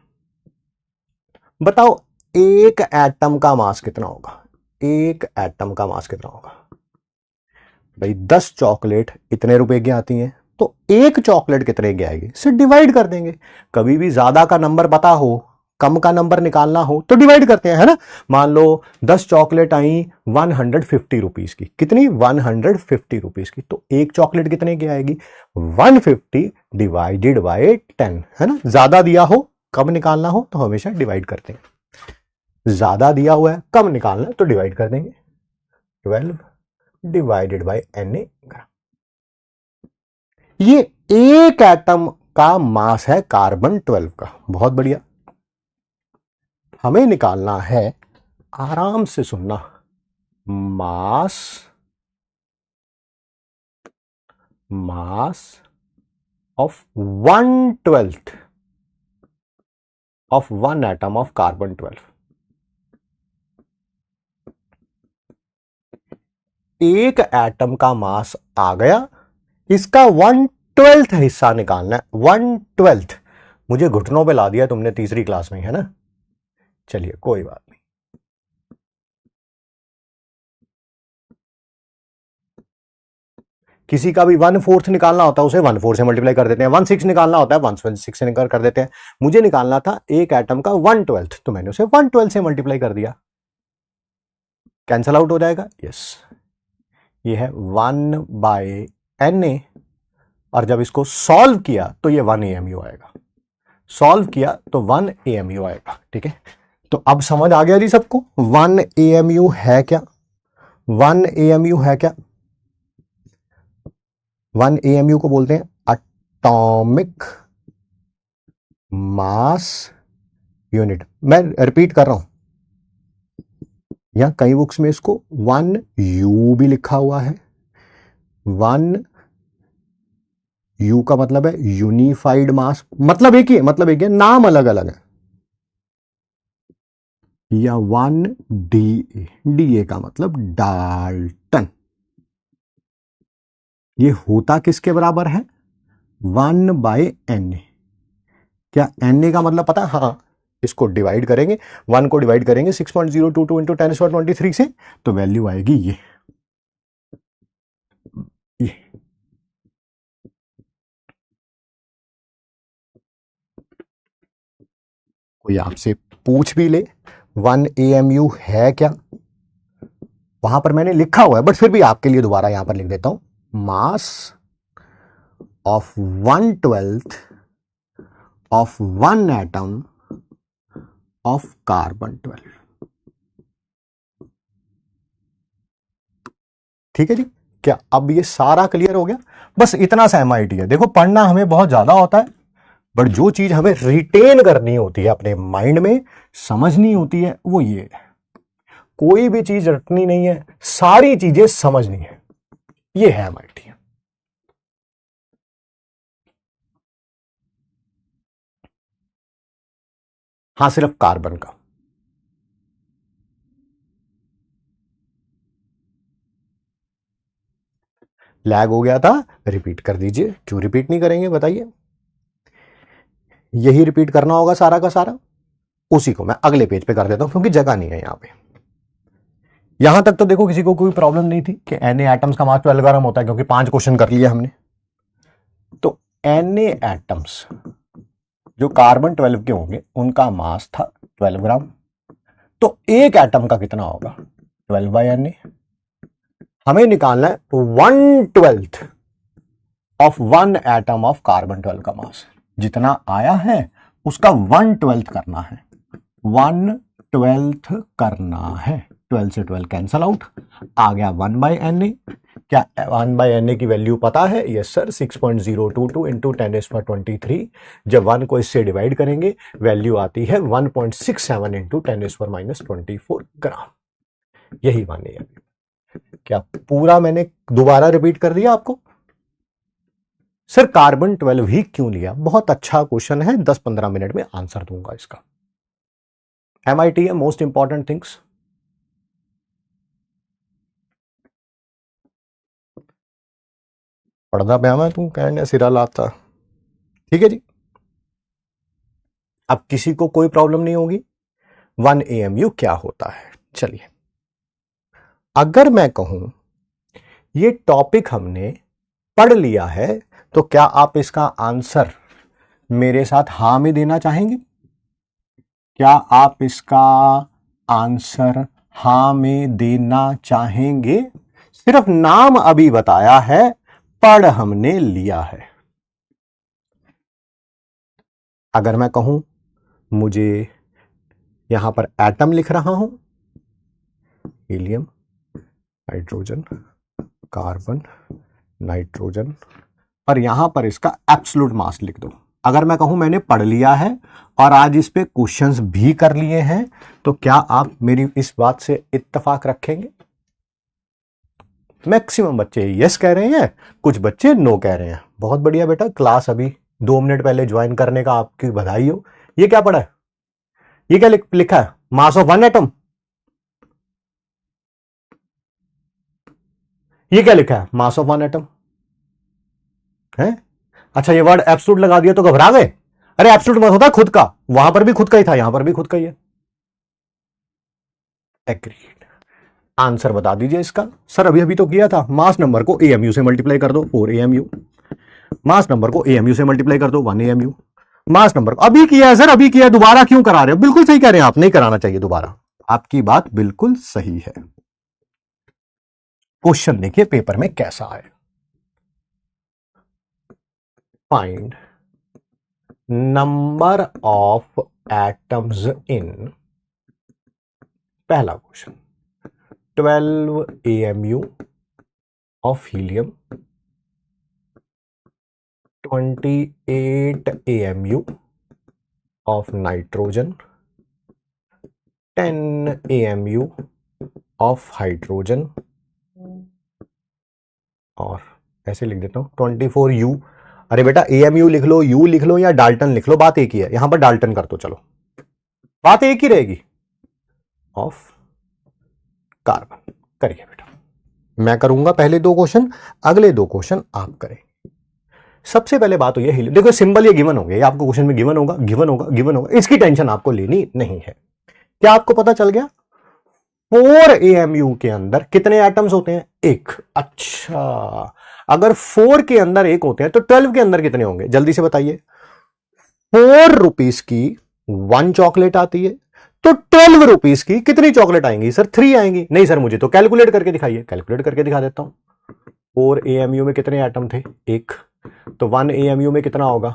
बताओ एक एटम का मास कितना होगा? एक एटम का मास कितना होगा भाई? 10 चॉकलेट इतने रुपए की आती हैं, तो एक चॉकलेट कितने की आएगी? सिर्फ डिवाइड कर देंगे। कभी भी ज्यादा का नंबर पता हो, कम का नंबर निकालना हो, तो डिवाइड करते हैं, है ना। मान लो 10 चॉकलेट आई 150 रुपीज की। कितनी? 150 रुपीज की। तो एक चॉकलेट कितने की आएगी? 150 डिवाइडेड बाय 10, है ना। ज्यादा दिया हो, कम निकालना हो, तो हमेशा डिवाइड करते हैं। ज्यादा दिया हुआ है, कम निकालना है, तो डिवाइड कर देंगे। 12 डिवाइडेड बाय Na ग्राम। ये एक एटम का मास है कार्बन 12 का। बहुत बढ़िया। हमें निकालना है, आराम से सुनना, mass of 1/12 of one atom of carbon 12। एक एटम का मास आ गया, इसका 1/12 हिस्सा निकालना है। 1/12 मुझे घुटनों पे ला दिया तुमने तीसरी क्लास में, है ना। चलिए कोई बात नहीं। किसी का भी 1/4 निकालना होता है उसे 1/4 से मल्टीप्लाई कर देते हैं, 1/6 निकालना होता है 1/6 से निकाल कर देते हैं। मुझे निकालना था एक एटम का 1/12 तो मैंने उसे 1/12 से मल्टीप्लाई कर दिया, कैंसल आउट हो जाएगा। यस, ये है 1/Na और जब इसको सॉल्व किया तो ये 1 AMU आएगा, सॉल्व किया तो 1 AMU आएगा। ठीक है, तो अब समझ आ गया जी सबको 1 AMU है क्या? 1 AMU है क्या? 1 AMU को बोलते हैं एटॉमिक मास यूनिट। मैं रिपीट कर रहा हूं, यहां कई बुक्स में इसको 1U भी लिखा हुआ है। 1U का मतलब है यूनिफाइड मास, मतलब एक ही है, मतलब एक है, नाम अलग अलग है। या 1DA, DA का मतलब डाल्टन। ये होता किसके बराबर है? 1/Na। क्या Na का मतलब पता है? हाँ, इसको डिवाइड करेंगे, 1 को डिवाइड करेंगे 6.022 इंटू 10⁻23 से, तो वैल्यू आएगी ये। कोई आपसे पूछ भी ले 1 AMU है क्या, वहां पर मैंने लिखा हुआ है बट फिर भी आपके लिए दोबारा यहां पर लिख देता हूं, mass of 1/12 of 1 atom of carbon 12। ठीक है जी, क्या अब ये सारा क्लियर हो गया? बस इतना सा MIT है। देखो पढ़ना हमें बहुत ज्यादा होता है बट जो चीज हमें रिटेन करनी होती है अपने माइंड में, समझनी होती है, वो ये है। कोई भी चीज रटनी नहीं है, सारी चीजें समझनी है, ये है MIT। हाँ, सिर्फ कार्बन का। लैग हो गया था, रिपीट कर दीजिए। क्यों रिपीट नहीं करेंगे बताइए? यही रिपीट करना होगा सारा का सारा। उसी को मैं अगले पेज पे कर देता हूं क्योंकि जगह नहीं है यहां पे। यहां तक तो देखो किसी को कोई प्रॉब्लम नहीं थी कि Na एटम्स का मास 12 ग्राम होता है, क्योंकि 5 क्वेश्चन कर लिए हमने। तो Na एटम्स जो कार्बन 12 के होंगे उनका मास था 12 ग्राम। तो एक एटम का कितना होगा? 12/Na। हमें निकालना है 1/12 ऑफ 1 एटम ऑफ कार्बन 12 का मास। जितना आया है उसका 1/12 करना है, 1/12 करना है। 12 से 12 कैंसल आउट, आ गया 1/Na। क्या 1/Na की वैल्यू पता है? Yes sir, 6.022 into 10⁻23। जब 1 को इससे डिवाइड करेंगे वैल्यू आती है 1.67 इंटू 10⁻24 ग्राम। यही मानिए। क्या पूरा मैंने दोबारा रिपीट कर दिया आपको? सर कार्बन 12 ही क्यों लिया? बहुत अच्छा क्वेश्चन है, 10-15 मिनट में आंसर दूंगा इसका। MIT है, मोस्ट इंपॉर्टेंट थिंग्स। पढ़ना पे मैं तुम कहने सिरा लाता। ठीक है जी, अब किसी को कोई प्रॉब्लम नहीं होगी 1 AMU क्या होता है। चलिए, अगर मैं कहूं ये टॉपिक हमने पढ़ लिया है तो क्या आप इसका आंसर मेरे साथ हां में देना चाहेंगे? क्या आप इसका आंसर हां में देना चाहेंगे? सिर्फ नाम अभी बताया है, पढ़ हमने लिया है। अगर मैं कहूं मुझे यहां पर एटम लिख रहा हूं, हीलियम, हाइड्रोजन, कार्बन, नाइट्रोजन, और यहां पर इसका एब्सोल्यूट मास लिख दो। अगर मैं कहूं मैंने पढ़ लिया है और आज इस पे क्वेश्चंस भी कर लिए हैं, तो क्या आप मेरी इस बात से इत्तेफाक रखेंगे? मैक्सिमम बच्चे यस कह रहे हैं, कुछ बच्चे नो कह रहे हैं। बहुत बढ़िया बेटा, क्लास अभी 2 मिनट पहले ज्वाइन करने का आपकी बधाई हो। ये क्या पढ़ा है? ये क्या लिखा है? Mass of 1 atom. ये क्या लिखा है? मास ऑफ 1 एटम है। अच्छा, ये वर्ड एब्सोल्यूट लगा दिया तो घबरा गए? अरे एब्सोल्यूट मत होता खुद का, वहां पर भी खुद का ही था, यहां पर भी खुद का ही है। एग्रीड। आंसर बता दीजिए इसका। सर अभी अभी तो किया था, मास नंबर को एएमयू से मल्टीप्लाई कर दो 4 AMU, मास नंबर को एएमयू से मल्टीप्लाई कर दो 1 AMU, मास नंबर को अभी किया है सर, अभी किया, दोबारा क्यों करा रहे हो? बिल्कुल सही कह रहे हैं आप, नहीं कराना चाहिए दोबारा, आपकी बात बिल्कुल सही है। क्वेश्चन देखिए पेपर में कैसा है। Find number of atoms in, पहला question 12 AMU of helium, 28 AMU of nitrogen, 10 AMU of hydrogen, और ऐसे लिख देता हूं 24U। अरे बेटा AMU लिख लो, U लिख लो या डाल्टन लिख लो, बात एक ही है, यहां पर डाल्टन कर दो, चलो बात एक ही रहेगी, ऑफ कार्बन। करिए बेटा, मैं करूंगा पहले 2 क्वेश्चन, अगले 2 क्वेश्चन आप करें। सबसे पहले बात तो ये, देखो सिंबल ये गिवन होंगे, ये आपको क्वेश्चन में गिवन होगा, गिवन होगा, गिवन होगा, इसकी टेंशन आपको लेनी नहीं है। क्या आपको पता चल गया 4 AMU के अंदर कितने एटम्स होते हैं? एक। अच्छा, अगर 4 के अंदर एक होते हैं तो 12 के अंदर कितने होंगे? जल्दी से बताइए। 4 रुपीज की 1 चॉकलेट आती है, तो 12 रुपीज की कितनी चॉकलेट आएंगी? सर 3 आएंगी। नहीं सर, मुझे तो कैलकुलेट करके दिखाइए। कैलकुलेट करके दिखा देता हूं। 4 AMU में कितने एटम थे? एक। तो 1 AMU में कितना होगा?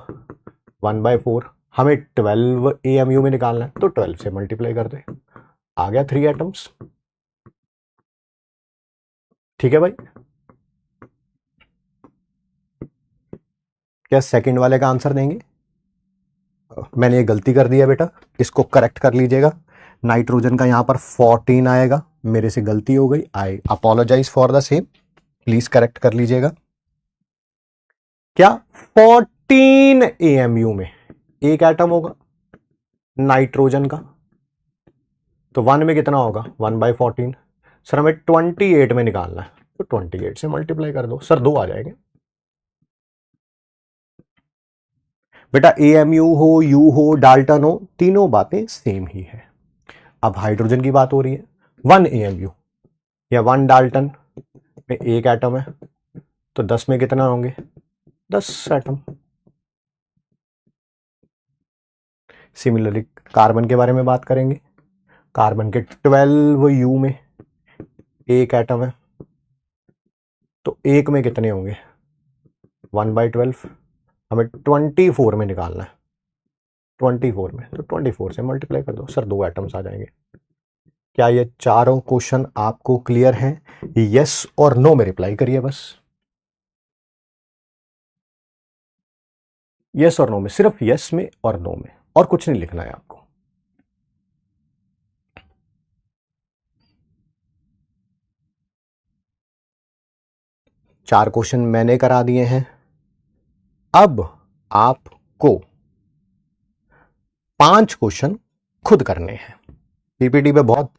1/4। हमें 12 AMU में निकालना है, तो 12 से मल्टीप्लाई कर दे, आ गया 3 एटम्स। ठीक है भाई, क्या सेकंड वाले का आंसर देंगे? मैंने ये गलती कर दिया बेटा, इसको करेक्ट कर लीजिएगा। नाइट्रोजन का यहां पर 14 आएगा, मेरे से गलती हो गई, I apologise for the same, please correct कर लीजिएगा। क्या 14 AMU में एक एटम होगा नाइट्रोजन का, तो 1 में कितना होगा? 1/14। सर हमें 28 में निकालना है, तो 28 से मल्टीप्लाई कर दो, सर 2 आ जाएंगे बेटा। AMU हो, यू हो, डाल्टन हो, तीनों बातें सेम ही है। अब हाइड्रोजन की बात हो रही है, 1 AMU या 1 डाल्टन में एक एटम है, तो 10 में कितना होंगे? 10 एटम। सिमिलरली कार्बन के बारे में बात करेंगे, कार्बन के 12U में एक एटम है, तो एक में कितने होंगे? 1/12। हमें 24 में निकालना है, 24 में, तो 24 से मल्टीप्लाई कर दो, सर 2 एटम्स आ जाएंगे। क्या ये चारों क्वेश्चन आपको क्लियर हैं? यस और नो में रिप्लाई करिए बस। यस और नो में, सिर्फ यस में और नो में, और कुछ नहीं लिखना है आपको। चार क्वेश्चन मैंने करा दिए हैं, अब आपको 5 क्वेश्चन खुद करने हैं। पीपीटी पे बहुत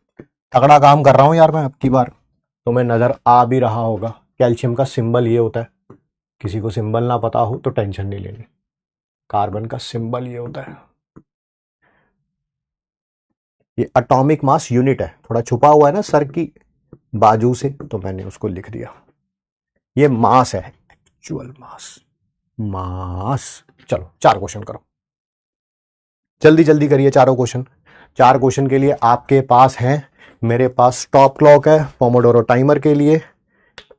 तगड़ा काम कर रहा हूं यार मैं, अब की बार तुम्हें नजर आ भी रहा होगा। कैल्शियम का सिंबल ये होता है, किसी को सिंबल ना पता हो तो टेंशन नहीं लेनी। कार्बन का सिंबल ये होता है, ये एटॉमिक मास यूनिट है, थोड़ा छुपा हुआ है ना सर की बाजू से, तो मैंने उसको लिख दिया। ये मास है, एक्चुअल मास, मास। चलो 4 क्वेश्चन करो, जल्दी जल्दी करिए चारों क्वेश्चन। 4 क्वेश्चन के लिए आपके पास है, मेरे पास स्टॉप क्लॉक है पोमोडोरो टाइमर के लिए,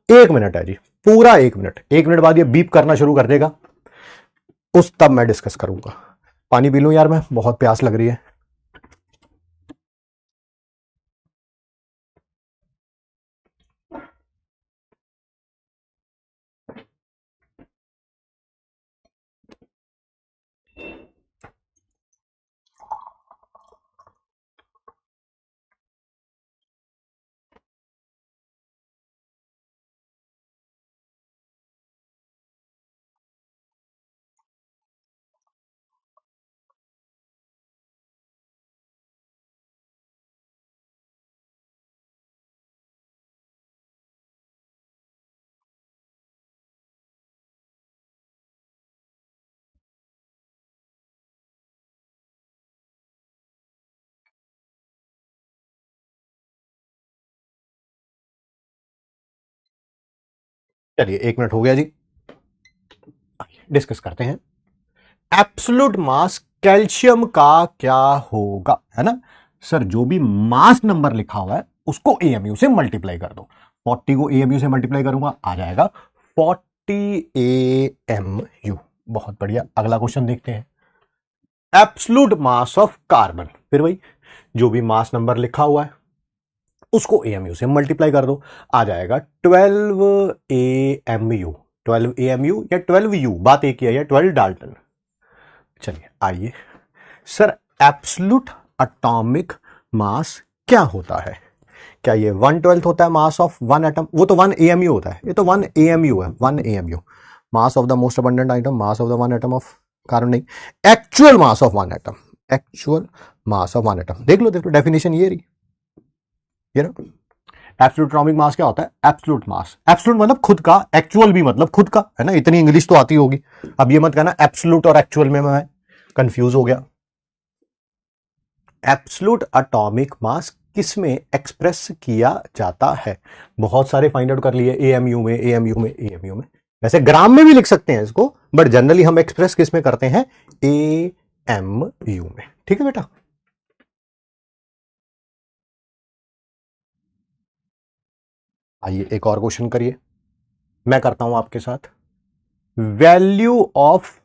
1 मिनट है जी, पूरा 1 मिनट। 1 मिनट बाद ये बीप करना शुरू कर देगा, उस तब मैं डिस्कस करूंगा। पानी पी लूं यार, मैं बहुत प्यास लग रही है। चलिए 1 मिनट हो गया जी, डिस्कस करते हैं। एब्सोल्यूट मास कैल्शियम का क्या होगा, है ना सर? जो भी मास नंबर लिखा हुआ है उसको एएमयू से मल्टीप्लाई कर दो। 40 को एएमयू से मल्टीप्लाई करूंगा, आ जाएगा 40 एएमयू। बहुत बढ़िया, अगला क्वेश्चन देखते हैं। एब्सोल्यूट मास ऑफ कार्बन, फिर वही जो भी मास नंबर लिखा हुआ है उसको एएमयू से मल्टीप्लाई कर दो, आ जाएगा 12 एएमयू। 12 एएमयू या 12 यू, बात एक ही है, या 12 डाल्टन। चलिए आइए सर, एब्सोल्यूट एटॉमिक मास क्या होता है? क्या ये 1/12 होता है मास ऑफ वन एटम? वो तो 1 एएमयू होता है, ये तो 1 एएमयू है। 1 AMU mass of the most abundant item, mass of the one atom of carbon, नहीं, actual mass of one atom. Actual mass of one atom, देख लो डेफिनेशन ये रही, ये ना। एब्सोल्यूट एटॉमिक मास क्या होता है? एब्सोल्यूट मास, एब्सोल्यूट मतलब खुद का, एक्चुअल भी मतलब खुद का, है ना। इतनी इंग्लिश तो आती होगी, अब ये मत कहना एब्सोल्यूट और एक्चुअल में मैं कंफ्यूज हो गया। एब्सोल्यूट एटॉमिक मास किसमें एक्सप्रेस किया जाता है? बहुत सारे फाइंड आउट कर लिए, एएमयू में, एएमयू में, एएमयू में। वैसे ग्राम में भी लिख सकते हैं इसको, बट जनरली हम एक्सप्रेस किस में करते हैं? एएमयू में। ठीक है बेटा, आइए एक और क्वेश्चन करिए, मैं करता हूं आपके साथ। Value of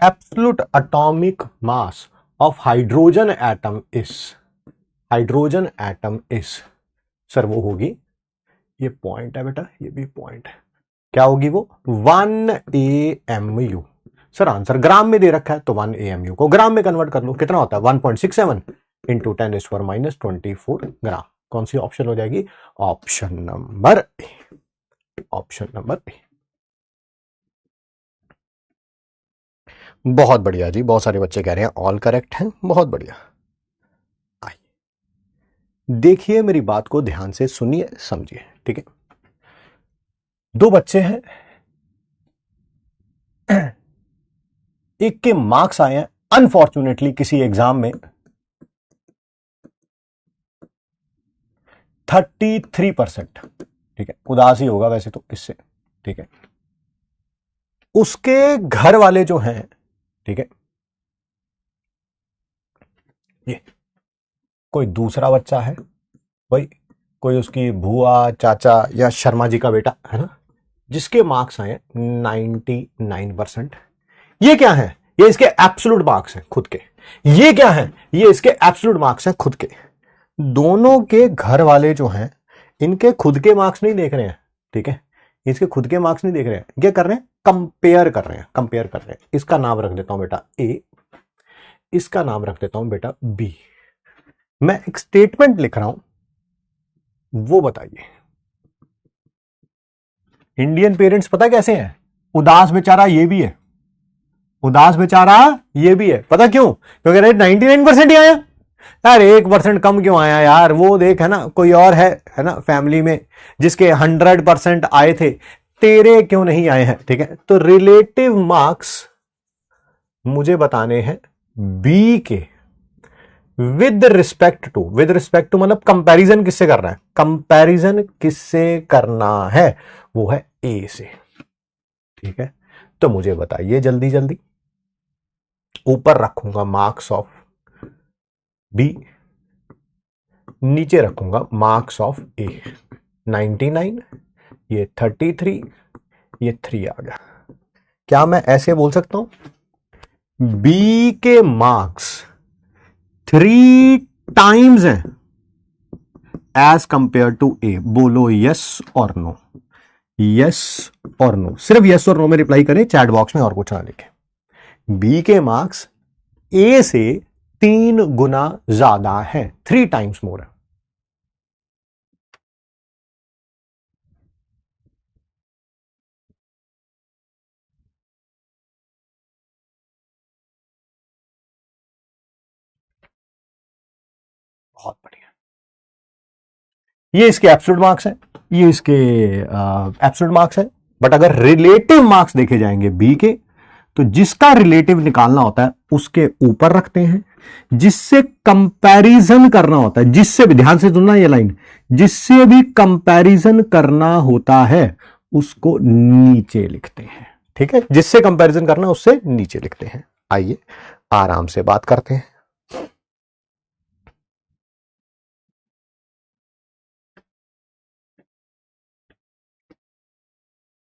absolute atomic mass of hydrogen atom is, hydrogen atom is, sir वो होगी, ये पॉइंट है बेटा, ये भी पॉइंट है, क्या होगी वो? 1 एएमयू। सर आंसर ग्राम में दे रखा है तो 1 एएमयू को ग्राम में कन्वर्ट कर लो, कितना होता है? 1.67 इंटू 10⁻⁻24 ग्राम। कौन सी ऑप्शन हो जाएगी? Option number A, option number A. बहुत बढ़िया जी, बहुत सारे बच्चे कह रहे हैं ऑल करेक्ट है, बहुत बढ़िया। आइए देखिए, मेरी बात को ध्यान से सुनिए, समझिए, ठीक है। 2 बच्चे हैं, एक के मार्क्स आए हैं अनफॉर्चुनेटली किसी एग्जाम में 33%, ठीक है, उदास ही होगा वैसे तो इससे, ठीक है। उसके घर वाले जो हैं, ठीक है, ये कोई दूसरा बच्चा है, भाई कोई उसकी बुआ, चाचा या शर्मा जी का बेटा है ना, जिसके मार्क्स आए 99%। ये क्या है? ये इसके एब्सोल्यूट मार्क्स हैं खुद के। ये क्या है? ये इसके एब्सोल्यूट मार्क्स हैं खुद के। दोनों के घर वाले जो हैं, इनके खुद के मार्क्स नहीं देख रहे हैं, ठीक है, इसके खुद के मार्क्स नहीं देख रहे हैं, क्या कर रहे हैं? कंपेयर कर रहे हैं, कंपेयर कर रहे हैं। इसका नाम रख देता हूं बेटा ए, इसका नाम रख देता हूं बेटा बी। मैं एक स्टेटमेंट लिख रहा हूं, वो बताइए। इंडियन पेरेंट्स पता कैसे हैं? उदास बेचारा ये भी है, उदास बेचारा ये भी है। पता क्यों? क्योंकि 99% ही आया यार, 1% कम क्यों आया यार? वो देख, है ना, कोई और है ना फैमिली में जिसके 100% आए थे, तेरे क्यों नहीं आए हैं? ठीक है, तो रिलेटिव मार्क्स मुझे बताने हैं बी के with respect to, with respect to मतलब कंपैरिजन किससे कर रहा है? कंपैरिजन किससे करना है? वो है ए से, ठीक है। तो मुझे बताइए जल्दी जल्दी, ऊपर रखूंगा मार्क्स ऑफ बी, नीचे रखूंगा मार्क्स ऑफ ए। 99, ये 33, ये 3 आ गया। क्या मैं ऐसे बोल सकता हूं? बी के मार्क्स 3 टाइम्स हैं एज कंपेयर टू ए। बोलो यस और नो, यस और नो, सिर्फ यस और नो में रिप्लाई करें, चैट बॉक्स में और कुछ ना लिखें। बी के मार्क्स ए से 3 गुना ज्यादा है, 3 टाइम्स मोर है। बहुत बढ़िया, ये इसके एब्सोल्यूट मार्क्स है, ये इसके एब्सोल्यूट मार्क्स है। बट अगर रिलेटिव मार्क्स देखे जाएंगे बी के, तो जिसका रिलेटिव निकालना होता है उसके ऊपर रखते हैं, जिससे कंपैरिजन करना होता है, जिससे भी, ध्यान से सुनना ये लाइन, जिससे भी कंपैरिजन करना होता है उसको नीचे लिखते हैं। ठीक है, जिससे कंपैरिजन करना उससे नीचे लिखते हैं। आइए आराम से बात करते हैं।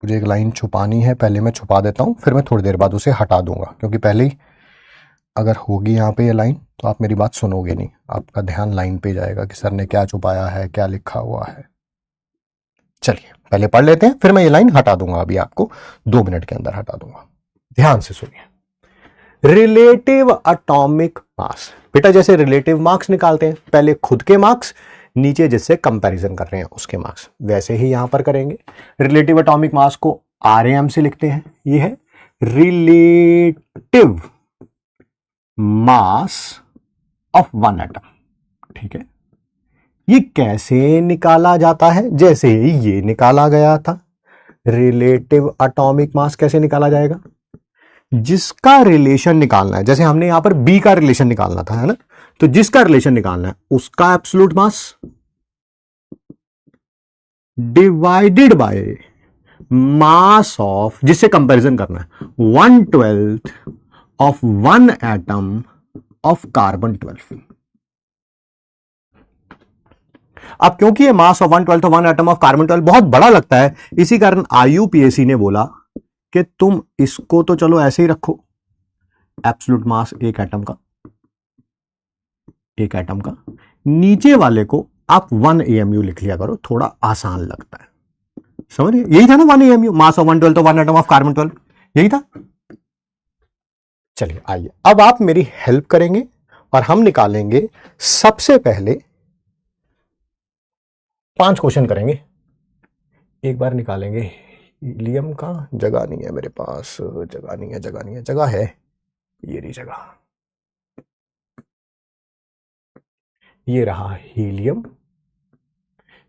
मुझे एक लाइन छुपानी है, पहले मैं छुपा देता हूं, फिर मैं थोड़ी देर बाद उसे हटा दूंगा, क्योंकि पहले ही अगर होगी यहां पे ये लाइन तो आप मेरी बात सुनोगे नहीं, आपका ध्यान लाइन पे जाएगा कि सर ने क्या छुपाया है, क्या लिखा हुआ है। चलिए पहले पढ़ लेते हैं, फिर मैं ये लाइन हटा दूंगा, अभी आपको 2 मिनट के अंदर हटा दूंगा। ध्यान से सुनिए। रिलेटिव एटॉमिक मास, बेटा जैसे रिलेटिव मार्क्स निकालते हैं, पहले खुद के मार्क्स, नीचे जिससे कंपैरिजन कर रहे हैं उसके मार्क्स, वैसे ही यहां पर करेंगे। रिलेटिव एटॉमिक मास को आरएम से लिखते हैं, ये है relative mass of one atom. ठीक है, ये कैसे निकाला जाता है, जैसे ये निकाला गया था। रिलेटिव एटॉमिक मास कैसे निकाला जाएगा, जिसका रिलेशन निकालना है, जैसे हमने यहां पर बी का रिलेशन निकालना था, है ना, तो जिसका रिलेशन निकालना है उसका absolute mass divided by mass of, जिससे कंपैरिजन करना है, 1/12 of one atom of carbon 12। अब क्योंकि ये mass of 1/12 of one atom of carbon 12 बहुत बड़ा लगता है, इसी कारण आईयूपीएसी ने बोला कि तुम इसको तो चलो ऐसे ही रखो, एब्सोल्यूट मास एक एटम का, नीचे वाले को आप 1 AMU लिख लिया करो, थोड़ा आसान लगता है। समझिए, यही था ना 1 AMU, mass of 1/12 of one atom of carbon 12, यही था। चलिए आइए अब आप मेरी हेल्प करेंगे और हम निकालेंगे, सबसे पहले 5 क्वेश्चन करेंगे। एक बार निकालेंगे हीलियम का, जगह नहीं है मेरे पास, जगह है, ये रही जगह। ये रहा हीलियम,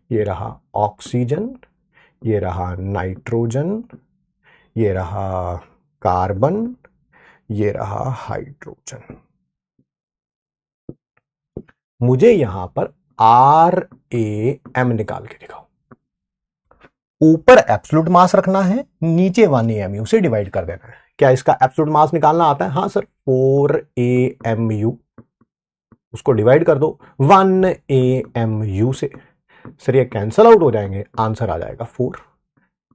ये रहा ऑक्सीजन, ये रहा नाइट्रोजन, ये रहा कार्बन, ये रहा हाइड्रोजन। मुझे यहां पर RAM निकाल के दिखाओ। ऊपर एब्सोल्यूट मास रखना है, नीचे 1 AMU से डिवाइड कर देना है। क्या इसका एब्सोल्यूट मास निकालना आता है? हाँ सर, 4 AMU, उसको डिवाइड कर दो 1 AMU से। सर ये कैंसल आउट हो जाएंगे, आंसर आ जाएगा 4।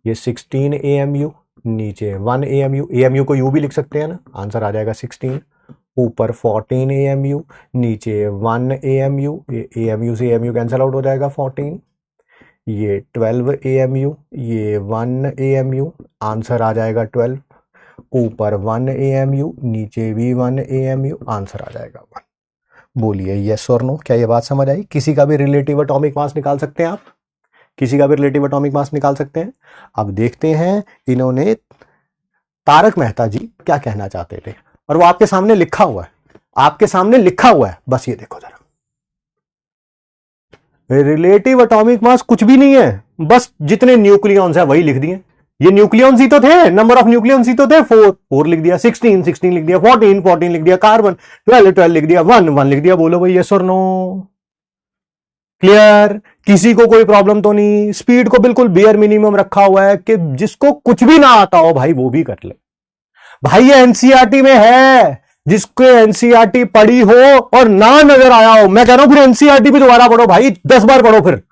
ये 16 AMU, नीचे 1 AMU, AMU को U भी लिख सकते हैं ना, आंसर आ जाएगा 16। ऊपर 14 AMU, नीचे 1 AMU, ये AMU से AMU कैंसल आउट हो जाएगा 14। ये 12 AMU, ये 1 AMU, आंसर आ जाएगा 12। ऊपर 1 AMU, नीचे भी 1 AMU, आंसर आ जाएगा 1। बोलिए यस और नो, क्या ये बात समझ आई? किसी का भी रिलेटिव एटॉमिक मास निकाल सकते हैं आप, किसी का भी रिलेटिव एटॉमिक मास निकाल सकते हैं। अब देखते हैं इन्होंने, तारक मेहता जी क्या कहना चाहते थे, और वो आपके सामने लिखा हुआ है, आपके सामने लिखा हुआ है, बस ये देखो जरा। रिलेटिव एटॉमिक मास कुछ भी नहीं है, बस जितने न्यूक्लियॉन्स है वही लिख दिए। ये न्यूक्लियॉन्स ही तो थे, नंबर ऑफ न्यूक्लियॉन्स ही तो थे, 4 लिख दिया, 16 लिख दिया, 14 लिख दिया, कार्बन 12 लिख दिया, 1 लिख दिया। बोलो भाई यस और नो, क्लियर? किसी को कोई प्रॉब्लम तो नहीं? स्पीड को बिल्कुल बेयर मिनिमम रखा हुआ है कि जिसको कुछ भी ना आता हो भाई वो भी कर ले। भाई ये एनसीईआरटी में है, जिसको एनसीईआरटी पढ़ी हो और ना नजर आया हो, मैं कह रहा हूं फिर एनसीईआरटी भी दोबारा पढ़ो भाई, 10 बार पढ़ो। फिर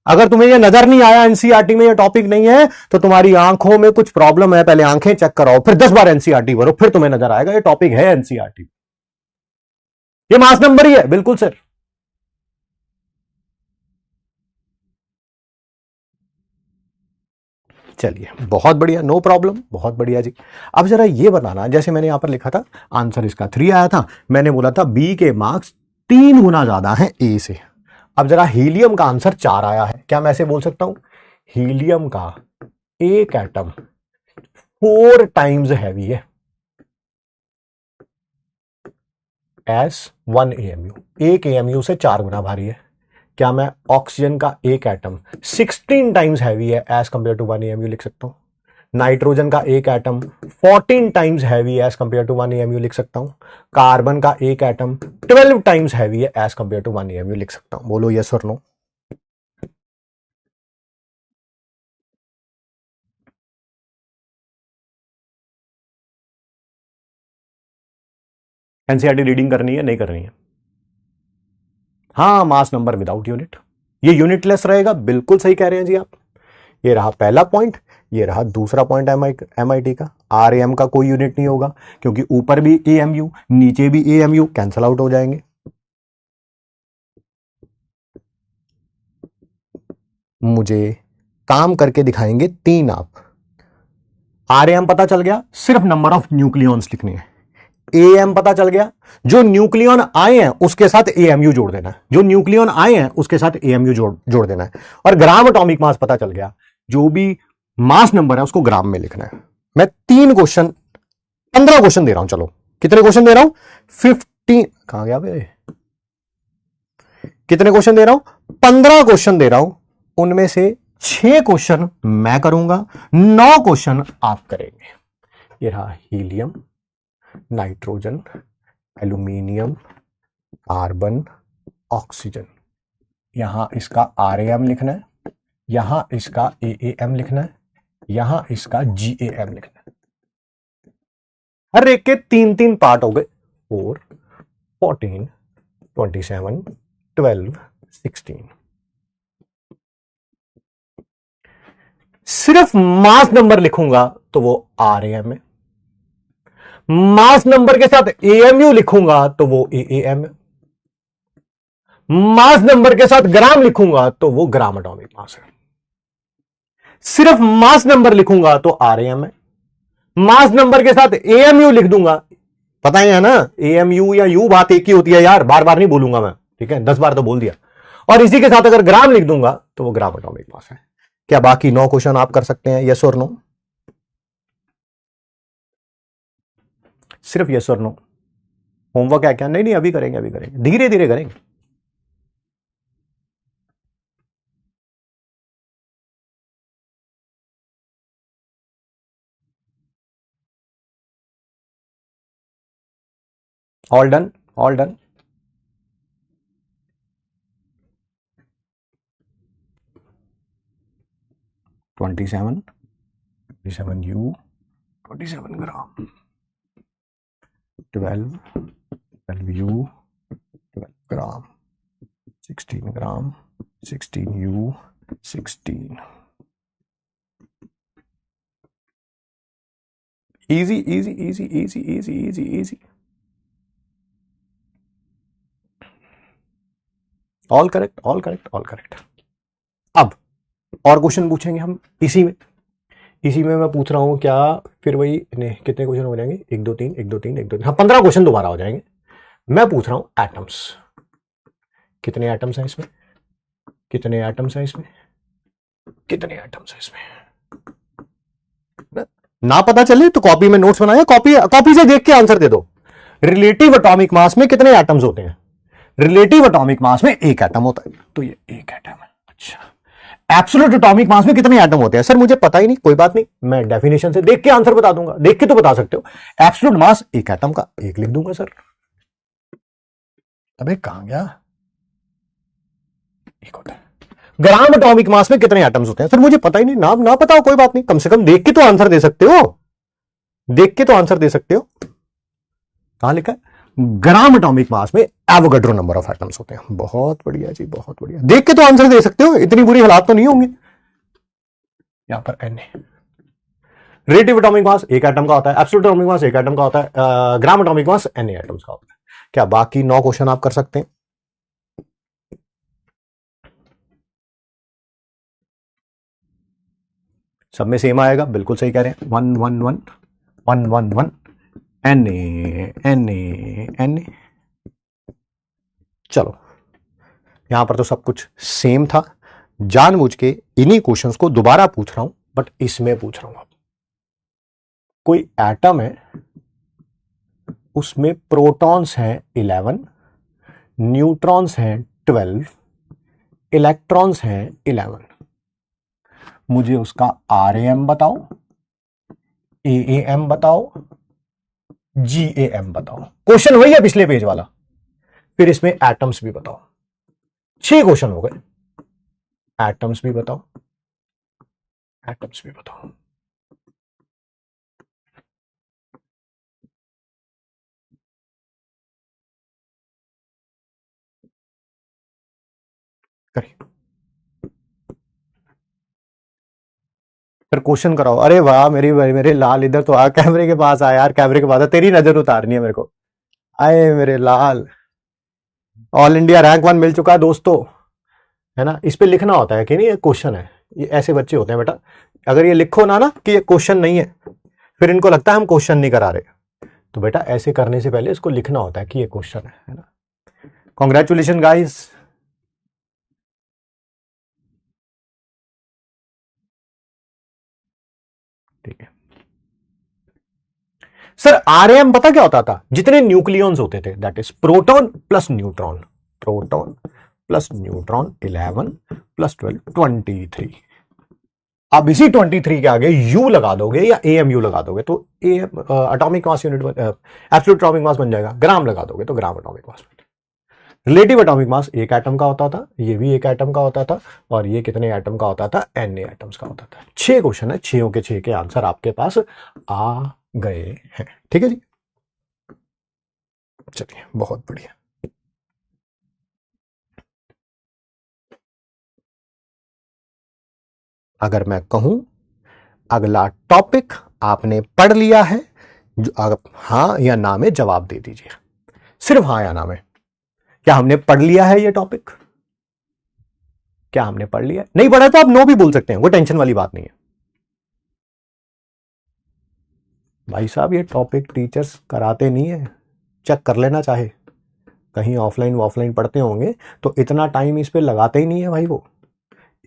अगर तुम्हें ये नजर नहीं आया एनसीईआरटी में ये टॉपिक नहीं है, तो तुम्हारी आंखों में कुछ प्रॉब्लम है, पहले आंखें चेक कराओ, फिर 10 बार एनसीईआरटी पढ़ो, फिर तुम्हें नजर आएगा ये टॉपिक है एनसीईआरटी। ये मास नंबर ही है, बिल्कुल सर। चलिए बहुत बढ़िया, नो प्रॉब्लम, बहुत बढ़िया जी। अब जरा ये बताना, जैसे मैंने यहां पर लिखा था आंसर इसका 3 आया था, मैंने बोला था बी के मार्क्स 3 गुना ज्यादा हैं ए से। अब जरा हीलियम का आंसर 4 आया है, क्या मैं ऐसे बोल सकता हूं हीलियम का एक एटम 4 टाइम्स हैवी है एस 1 AMU, एक AMU से 4 गुना भारी है। क्या मैं ऑक्सीजन का एक एटम 16 टाइम्स हैवी है एज कंपेयर टू 1 AMU लिख सकता हूं? नाइट्रोजन का एक atom 14 times heavy as compare to 1 AMU लिख सकता हूं? कार्बन का एक एटम 12 टाइम्स हैवी है एज कंपेयर टू 1 AMU लिख सकता हूं? बोलो यस और नो। एनसीईआरटी रीडिंग करनी है नहीं करनी है? हाँ, मास नंबर विदाउट यूनिट, ये यूनिटलेस रहेगा, बिल्कुल सही कह रहे हैं जी आप। ये रहा पहला पॉइंट, ये रहा दूसरा पॉइंट एमआईटी का। आरएएम का कोई यूनिट नहीं होगा क्योंकि ऊपर भी एएमयू नीचे भी एएमयू, कैंसल आउट हो जाएंगे। मुझे काम करके दिखाएंगे 3 आप। आरएएम पता चल गया, सिर्फ नंबर ऑफ न्यूक्लियॉन्स लिखने हैं। एएम पता चल गया, जो न्यूक्लियॉन आए हैं उसके साथ एएमयू जोड़ देना है, जो न्यूक्लियॉन आए हैं उसके साथ एएमयू जोड़ देना है। और ग्राम एटॉमिक मास पता चल गया, जो भी मास नंबर है उसको ग्राम में लिखना है। मैं 15 क्वेश्चन दे रहा हूं। चलो कितने क्वेश्चन दे रहा हूं? 15। कहां गया बे? कितने क्वेश्चन दे रहा हूं? 15 क्वेश्चन दे रहा हूं। उनमें से 6 क्वेश्चन मैं करूंगा, 9 क्वेश्चन आप करेंगे। ये रहा helium, nitrogen, aluminium, carbon, oxygen. यहां इसका आरएएम लिखना है, यहां इसका एएएम लिखना है, यहां इसका जीएएम लिखना है। हर एक के 3 पार्ट हो गए। 4, 14, 27, 12, 16। सिर्फ मास नंबर लिखूंगा तो वो आरएएम है, मास नंबर के साथ एएमयू लिखूंगा तो वो एएएम है, मास नंबर के साथ ग्राम लिखूंगा तो वो ग्राम एटॉमिक मास है। सिर्फ मास नंबर लिखूंगा तो आरएएम है, मास नंबर के साथ एएमयू लिख दूंगा, पता ही है ना, एएमयू या यू बात एक ही होती है यार, बार बार नहीं बोलूंगा मैं, ठीक है, 10 बार तो बोल दिया। और इसी के साथ अगर ग्राम लिख दूंगा तो वो ग्राम एटॉमिक मास है। क्या बाकी 9 क्वेश्चन आप कर सकते हैं? यस और नो? सिर्फ यस और नो। होमवर्क है क्या? नहीं नहीं, अभी करेंगे, अभी करेंगे, धीरे धीरे करेंगे। All done, all done. Twenty seven you, 27 gram, 12 you, 12 gram, 16 gram, 16 you, 16। Easy easy easy easy easy easy easy. All correct, all correct, all correct. अब और क्वेश्चन पूछेंगे हम इसी में मैं पूछ रहा हूं क्या, फिर वही नहीं, कितने क्वेश्चन हो जाएंगे? 1 2 3 1 2 3 1 2 3, हाँ 15 क्वेश्चन दोबारा हो जाएंगे। मैं पूछ रहा हूं एटम्स, कितने एटम्स हैं इसमें, कितने एटम्स हैं इसमें, कितने एटम्स हैं इसमें? ना पता चले तो कॉपी में नोट्स बनाया, कॉपी से देख के आंसर दे दो। रिलेटिव एटॉमिक मास में कितने एटम्स होते हैं? रिलेटिव एटॉमिक मास में 1 एटम होता है, तो ये 1 एटम है। अच्छा, एब्सोल्यूट एटॉमिक मास में कितने एटम होते हैं? सर मुझे पता ही नहीं, कोई बात नहीं, मैं डेफिनेशन से देख के आंसर बता दूंगा, देख के तो बता सकते हो। एब्सोल्यूट मास 1 एटम का 1 लिख दूंगा सर। अबे कहां गया? 1 होता है। ग्राम एटॉमिक मास में कितने एटम्स होते हैं? सर मुझे पता ही नहीं, नाम ना पता हो कोई बात नहीं, कम से कम देख के तो आंसर दे सकते हो, देख के तो आंसर दे सकते हो। कहां लिखा है? ग्राम एटॉमिक मास में एवोगाड्रो नंबर ऑफ एटम्स होते हैं। बहुत बढ़िया जी, बहुत बढ़िया, देख के तो आंसर दे सकते हो, इतनी बुरी हालात तो नहीं होंगे। यहां पर एन है। रिलेटिव एटॉमिक मास 1 एटम का होता है, एब्सोल्यूट एटॉमिक मास 1 एटम का होता है, gram atomic mass N atoms का होता है। क्या बाकी 9 क्वेश्चन आप कर सकते हैं? सब में सेम आएगा, बिल्कुल सही कह रहे हैं। 1 1 1 1 1 1 एन एन एन। चलो यहां पर तो सब कुछ सेम था, जानबूझ के इन्हीं क्वेश्चंस को दोबारा पूछ रहा हूं, बट इसमें पूछ रहा हूं। अब कोई एटम है, उसमें प्रोटॉन्स हैं 11, न्यूट्रॉन्स हैं 12, इलेक्ट्रॉन्स हैं 11। मुझे उसका आरएएम बताओ, एएएम बताओ, जीएएम बताओ। क्वेश्चन वही है पिछले पेज वाला, फिर इसमें एटम्स भी बताओ। 6 क्वेश्चन हो गए। एटम्स भी बताओ, एटम्स भी बताओ। करिए, फिर क्वेश्चन कराओ। अरे वाह मेरी मेरे लाल, इधर तो आ, कैमरे के पास आ यार, कैमरे के पास आ, तेरी नजर उतारनी है मेरे को। आए मेरे लाल, ऑल इंडिया रैंक 1 मिल चुका है दोस्तों, है ना। इस पे लिखना होता है कि नहीं ये क्वेश्चन है, ये ऐसे बच्चे होते हैं बेटा, अगर ये लिखो ना कि ये क्वेश्चन नहीं है, फिर इनको लगता है हम क्वेश्चन नहीं करा रहे। तो बेटा ऐसे करने से पहले इसको लिखना होता है कि ये क्वेश्चन है ना। Congratulation guys. ठीक है सर, आरएम पता क्या होता था, जितने न्यूक्लियॉन्स होते थे, that is proton plus neutron, proton plus neutron 11 plus 12 23। अब इसी 23 के आगे यू लगा दोगे या एएमयू लगा दोगे तो ए atomic mass unit, absolute atomic mass बन जाएगा। ग्राम लगा दोगे तो ग्राम एटॉमिक मास। रिलेटिव एटॉमिक मास एक एटम का होता था, ये भी एक एटम का होता था, और ये कितने एटम का होता था, एन एटम्स का होता था। 6 क्वेश्चन है, 6 के 6 के आंसर आपके पास आ गए हैं। ठीक है जी, चलिए बहुत बढ़िया। अगर मैं कहूं अगला टॉपिक आपने पढ़ लिया है, जो आप हाँ या ना में जवाब दे दीजिए, सिर्फ हाँ या ना में। क्या हमने पढ़ लिया है ये टॉपिक? क्या हमने पढ़ लिया? नहीं पढ़ा तो आप नो भी बोल सकते हैं, वो टेंशन वाली बात नहीं है भाई साहब। ये टॉपिक टीचर्स कराते नहीं है, चेक कर लेना, चाहे कहीं ऑफलाइन पढ़ते होंगे तो इतना टाइम इस पे लगाते ही नहीं है भाई। वो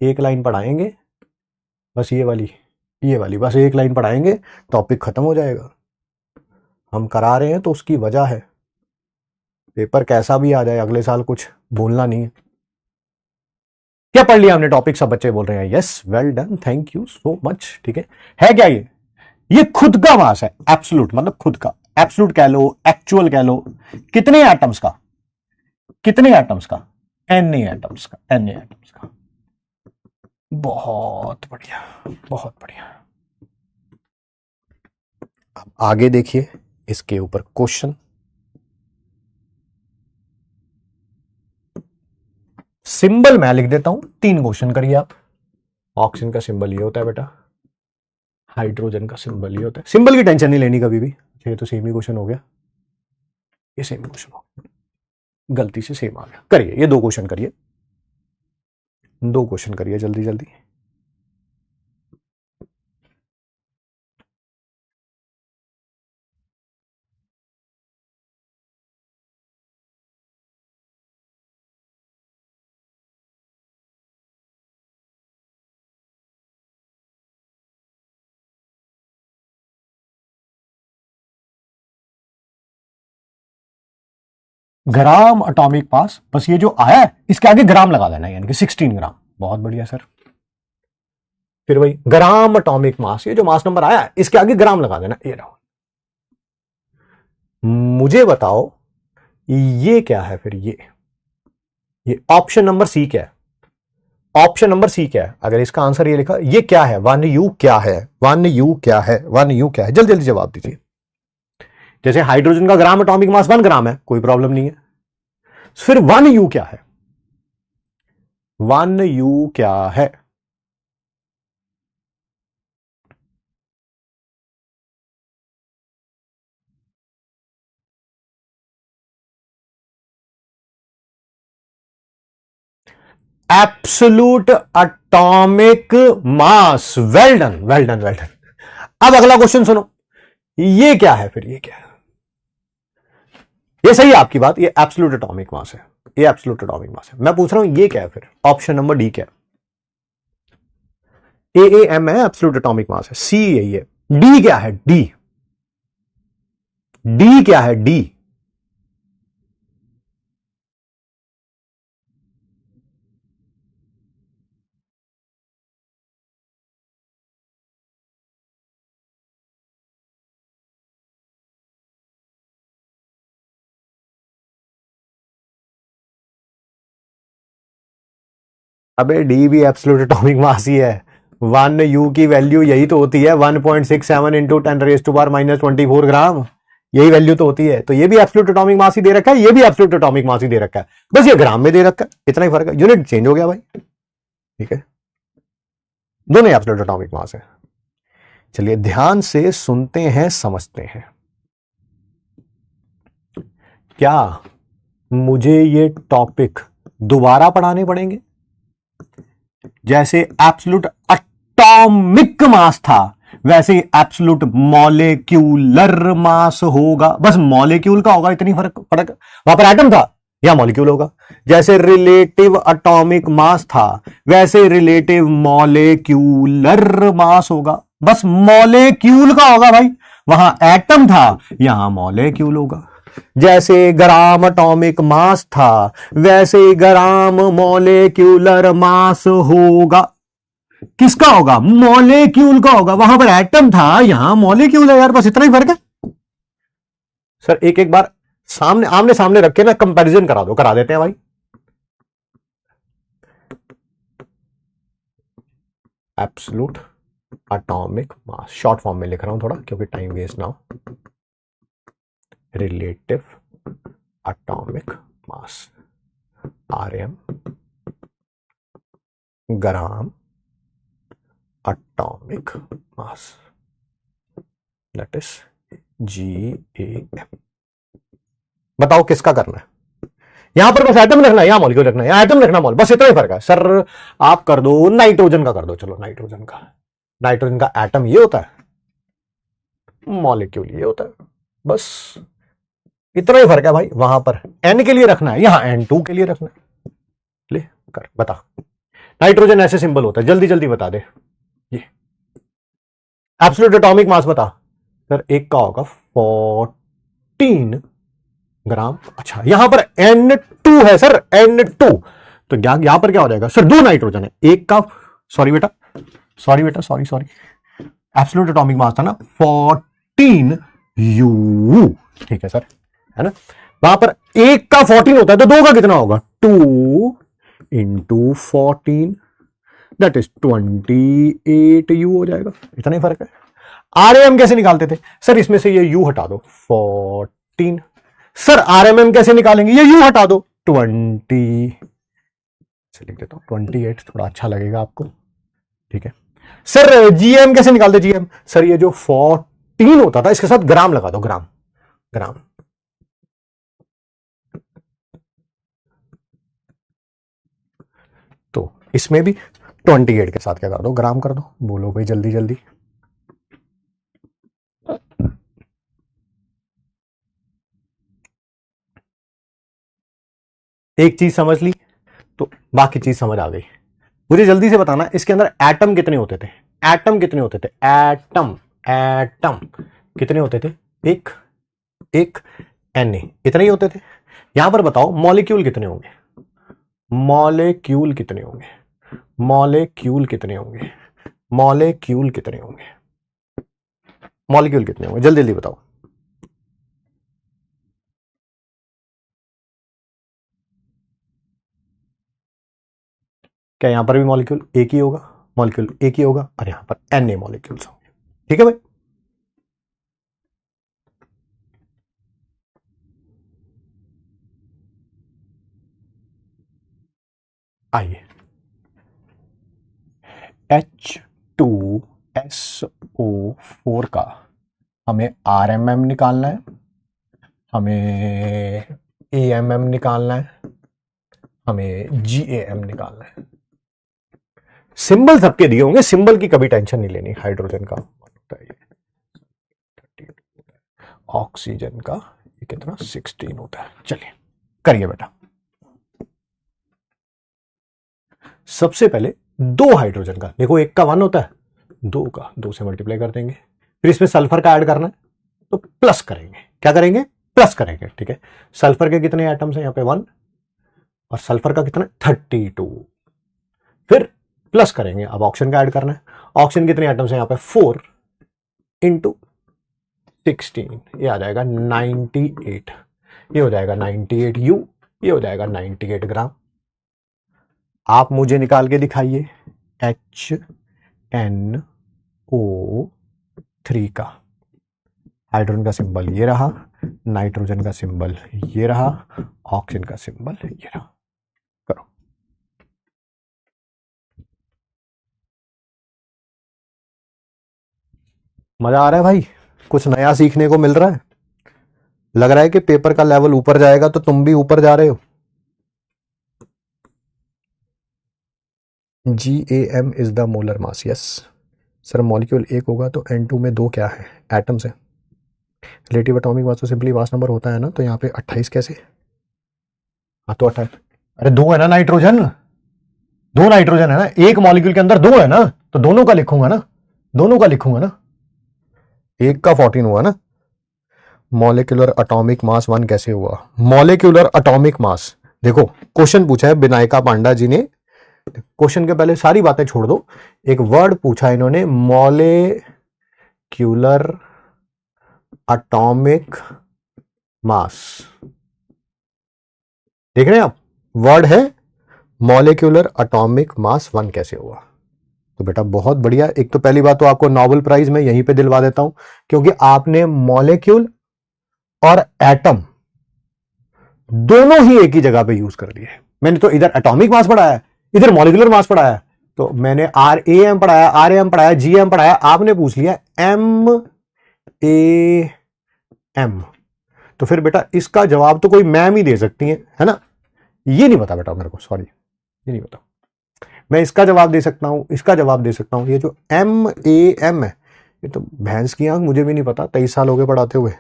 एक लाइन पढ़ाएंगे बस, ये वाली बस एक लाइन पढ़ाएंगे, टॉपिक खत्म हो जाएगा। हम करा रहे हैं तो उसकी वजह है, पेपर कैसा भी आ जाए अगले साल कुछ बोलना नहीं है। क्या पढ़ लिया हमने टॉपिक? सब बच्चे बोल रहे हैं yes, well done, thank you so much. ठीक है क्या ये खुद का मास है, एब्सोल्यूट मतलब खुद का, एब्सोल्यूट कह लो, एक्चुअल कह लो। कितने एटम्स का? कितने एटम्स का? एन एटम्स का, एन एटम्स का। बहुत बढ़िया, बहुत बढ़िया। अब आगे देखिए इसके ऊपर क्वेश्चन। सिंबल मैं लिख देता हूं, 3 क्वेश्चन करिए आप। ऑक्सीजन का सिंबल ये होता है बेटा, हाइड्रोजन का सिंबल ये होता है। सिंबल की टेंशन नहीं लेनी कभी भी, ये तो सेम ही क्वेश्चन हो गया, ये सेम क्वेश्चन हो गया, गलती से सेम आ गया। करिए ये 2 क्वेश्चन करिए, 2 क्वेश्चन करिए जल्दी जल्दी। ग्राम एटॉमिक मास, बस ये जो आया है इसके आगे ग्राम लगा देना, यानी कि 16 ग्राम। बहुत बढ़िया सर। फिर वही ग्राम एटॉमिक मास, ये जो मास नंबर आया है इसके आगे ग्राम लगा देना, ये रहो। मुझे बताओ ये क्या है फिर? ये ऑप्शन नंबर सी क्या है? ऑप्शन नंबर सी क्या है? अगर इसका आंसर ये लिखा, ये क्या है? 1U क्या है? 1U क्या है? 1U क्या है? जल्दी जल्दी जवाब दीजिए। जैसे हाइड्रोजन का ग्राम एटॉमिक मास 1 ग्राम है, कोई प्रॉब्लम नहीं है। फिर 1U क्या है? 1U क्या है? Absolute atomic mass. Well done, well done, well done. अब अगला क्वेश्चन सुनो, ये क्या है फिर? ये क्या है? ये सही है आपकी बात, ये एब्सोल्यूट एटॉमिक मास है, ये एब्सोल्यूट एटॉमिक मास है। मैं पूछ रहा हूं ये क्या है फिर? ऑप्शन नंबर डी क्या है? AAM है, एब्सोल्यूट एटॉमिक मास है। सी यही है। डी क्या है? डी, डी क्या है? डी अबे डी भी एब्सोल्यूट एटॉमिक मास ही है। 1U की वैल्यू यही तो होती है, 1.67 इंटू 10 रेज टू पावर -24 ग्राम। यही वैल्यू तो होती है। तो ये भी एब्सोल्यूट एटॉमिक मास ही दे रखा है, ये भी एब्सोल्यूट एटॉमिक मास ही दे रखा है, बस ये ग्राम में दे रखा है, इतना ही फर्क है, यूनिट चेंज हो गया भाई। ठीक है, दोनों एब्सोल्यूट एटॉमिक मास है। चलिए ध्यान से सुनते हैं, समझते हैं। क्या मुझे ये टॉपिक दोबारा पढ़ाने पड़ेंगे? जैसे एब्सोल्यूट एटॉमिक मास था वैसे ही एब्सोल्यूट मॉलिक्यूलर मास होगा, बस मॉलिक्यूल का होगा, इतनी फर्क फर्क। वहां पर एटम था, या मॉलिक्यूल होगा। जैसे रिलेटिव एटॉमिक मास था वैसे रिलेटिव मॉलिक्यूलर मास होगा, बस मॉलिक्यूल का होगा भाई। वहां एटम था, यहां मॉलिक्यूल होगा। जैसे ग्राम एटॉमिक मास था वैसे ग्राम मॉलिक्यूलर मास होगा। किसका होगा? मॉलिक्यूल का होगा। वहां पर एटम था, यहां मॉलिक्यूल है यार, बस इतना ही फर्क है। सर एक एक बार सामने आमने सामने रख के ना कंपैरिजन करा दो, करा देते हैं भाई। Absolute atomic mass, short form में लिख रहा हूं थोड़ा क्योंकि टाइम वेस्ट ना हो। Relative atomic mass, RM, gram atomic mass, that is GAM। बताओ किसका करना है? यहां पर बस एटम रखना है, यहां मॉलिक्यूल रखना है, यहां एटम रखना मॉल, बस इतना ही फर्क है। सर आप कर दो नाइट्रोजन का, कर दो चलो नाइट्रोजन का। नाइट्रोजन का एटम ये होता है, मॉलिक्यूल ये होता है, बस इतना ही फर्क है भाई। वहां पर N के लिए रखना है, यहां N2 के लिए रखना है। ले कर बता। नाइट्रोजन ऐसे सिंबल होता है, जल्दी जल्दी बता दे। ये एब्सोल्यूट एटॉमिक मास बता। सर एक का होगा 14 ग्राम। अच्छा यहां पर N2 है सर, N2, तो यहां पर क्या हो जाएगा? सर दो नाइट्रोजन है, एक का, सॉरी बेटा, सॉरी एब्सोल्यूट एटॉमिक मास था ना 14U, ठीक है सर, है ना। वहां पर एक का 14 होता है तो दो का कितना होगा? 2 इंटू 14, दैट इज 28U हो जाएगा, इतना ही फर्क है। आरएम कैसे निकालते थे? सर इसमें से ये यू हटा दो, 14। सर आरएमएम कैसे निकालेंगे? ये यू हटा दो, 20 से लिख देता हूं, 28 थोड़ा अच्छा लगेगा आपको, ठीक है। सर जीएम कैसे निकालते? जीएम सर ये जो 14 होता था इसके साथ ग्राम लगा दो, ग्राम ग्राम। तो इसमें भी 28 के साथ क्या कर दो? ग्राम कर दो। बोलो भाई जल्दी जल्दी। एक चीज समझ ली तो बाकी चीज समझ आ गई। मुझे जल्दी से बताना इसके अंदर एटम कितने होते थे? एटम कितने होते थे? एटम एटम कितने होते थे? एक एक Na, इतने ही होते थे। यहां पर बताओ मॉलिक्यूल कितने होंगे? मॉलिक्यूल कितने होंगे? मॉलिक्यूल कितने होंगे? मॉलिक्यूल कितने होंगे? मॉलिक्यूल कितने होंगे? जल्दी जल्दी बताओ। क्या यहां पर भी मॉलिक्यूल एक ही होगा? मॉलिक्यूल एक ही होगा और यहां पर Na मॉलिक्यूल्स होंगे, ठीक है भाई। आइए H2SO4 का हमें RMM निकालना है, हमें AMM निकालना है, हमें GAM निकालना है। सिंबल सबके दिए होंगे, सिंबल की कभी टेंशन नहीं लेनी। हाइड्रोजन का ऑक्सीजन का ये कितना? 16 होता है। चलिए करिए बेटा। सबसे पहले दो हाइड्रोजन का, देखो एक का 1 होता है, दो का 2 से मल्टीप्लाई कर देंगे। फिर इसमें सल्फर का ऐड करना है तो प्लस करेंगे। क्या करेंगे? प्लस करेंगे, ठीक है। सल्फर के कितने एटम्स हैं? यहां पे 1, और सल्फर का कितना? 32। फिर प्लस करेंगे, अब ऑक्सीजन का ऐड करना है। ऑक्सीजन कितने एटम्स हैं? यहां पे 4 इंटू 16, ये आ जाएगा 98। ये हो जाएगा 98U, ये हो जाएगा 98 ग्राम। आप मुझे निकाल के दिखाइए HNO3 का हाइड्रोजन का सिंबल ये रहा, नाइट्रोजन का सिंबल ये रहा, ऑक्सीजन का सिंबल ये रहा। करो। मजा आ रहा है भाई? कुछ नया सीखने को मिल रहा है? लग रहा है कि पेपर का लेवल ऊपर जाएगा तो तुम भी ऊपर जा रहे हो। GAM is the molar mass. Yes sir, molecule एक होगा तो N2 में 2 क्या है? एटम्स है। रिलेटिव एटॉमिक मास तो सिंपली मास नंबर होता है ना, तो यहाँ पे 28 कैसे? हाँ तो 28, अरे 2 है ना नाइट्रोजन, 2 नाइट्रोजन है ना, एक मॉलिक्यूल के अंदर 2 है ना, तो दोनों का लिखूंगा ना, दोनों का लिखूंगा ना। एक का 14 हुआ ना। मॉलिक्यूलर एटॉमिक मास 1 कैसे हुआ? मॉलिक्यूलर एटॉमिक मास, देखो क्वेश्चन पूछा है विनायका पांडा जी ने। क्वेश्चन के पहले सारी बातें छोड़ दो, एक वर्ड पूछा इन्होंने, मॉलिक्यूलर एटॉमिक मास। देख रहे हैं आप, वर्ड है मॉलिक्यूलर एटॉमिक मास 1 कैसे हुआ। तो बेटा बहुत बढ़िया। एक तो पहली बात तो आपको नोबेल प्राइज में यहीं पे दिलवा देता हूं, क्योंकि आपने मॉलिक्यूल और एटम दोनों ही एक ही जगह पे यूज कर लिए। मैंने तो इधर एटॉमिक मास पढ़ाया है, इधर मॉलिक्यूलर मास पढ़ाया है, तो मैंने RAM पढ़ाया, RAM पढ़ाया, GM पढ़ाया, आपने पूछ लिया MAM। तो फिर बेटा इसका जवाब तो कोई मैम ही दे सकती है ना? ये नहीं पता बेटा मेरे को, सॉरी ये नहीं पता। मैं इसका जवाब दे सकता हूं, इसका जवाब दे सकता हूं, ये जो MAM है ये तो भैंस की आंख, मुझे भी नहीं पता, 23 साल हो गए पढ़ाते हुए।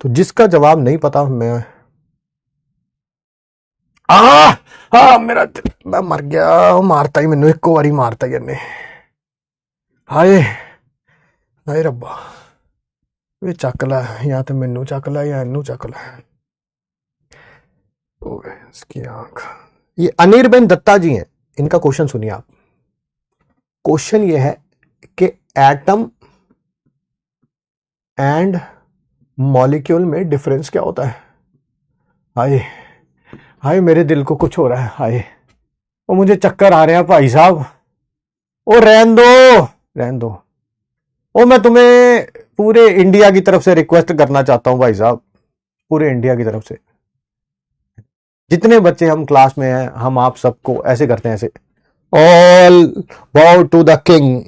तो जिसका जवाब नहीं पता मैं मेरा मैं मर गया, मारता ही मैनू एक बारी मारता ही इन्हें। हाय हाय रब्बा, वे चक ला, या तो मैनू चक ला या इनू चक ला। इसकी आंख। ये अनिर्बेन दत्ता जी हैं, इनका क्वेश्चन सुनिए आप। क्वेश्चन ये है कि एटम एंड मॉलिक्यूल में डिफरेंस क्या होता है? हाय हाय मेरे दिल को कुछ हो रहा है, हाय वो मुझे चक्कर आ रहे हैं भाई साहब। ओ रहन दो, रहन दो। ओ मैं तुम्हें पूरे इंडिया की तरफ से रिक्वेस्ट करना चाहता हूं भाई साहब, पूरे इंडिया की तरफ से जितने बच्चे हम क्लास में हैं, हम आप सबको ऐसे करते हैं, ऐसे ऑल बाउ टू द किंग,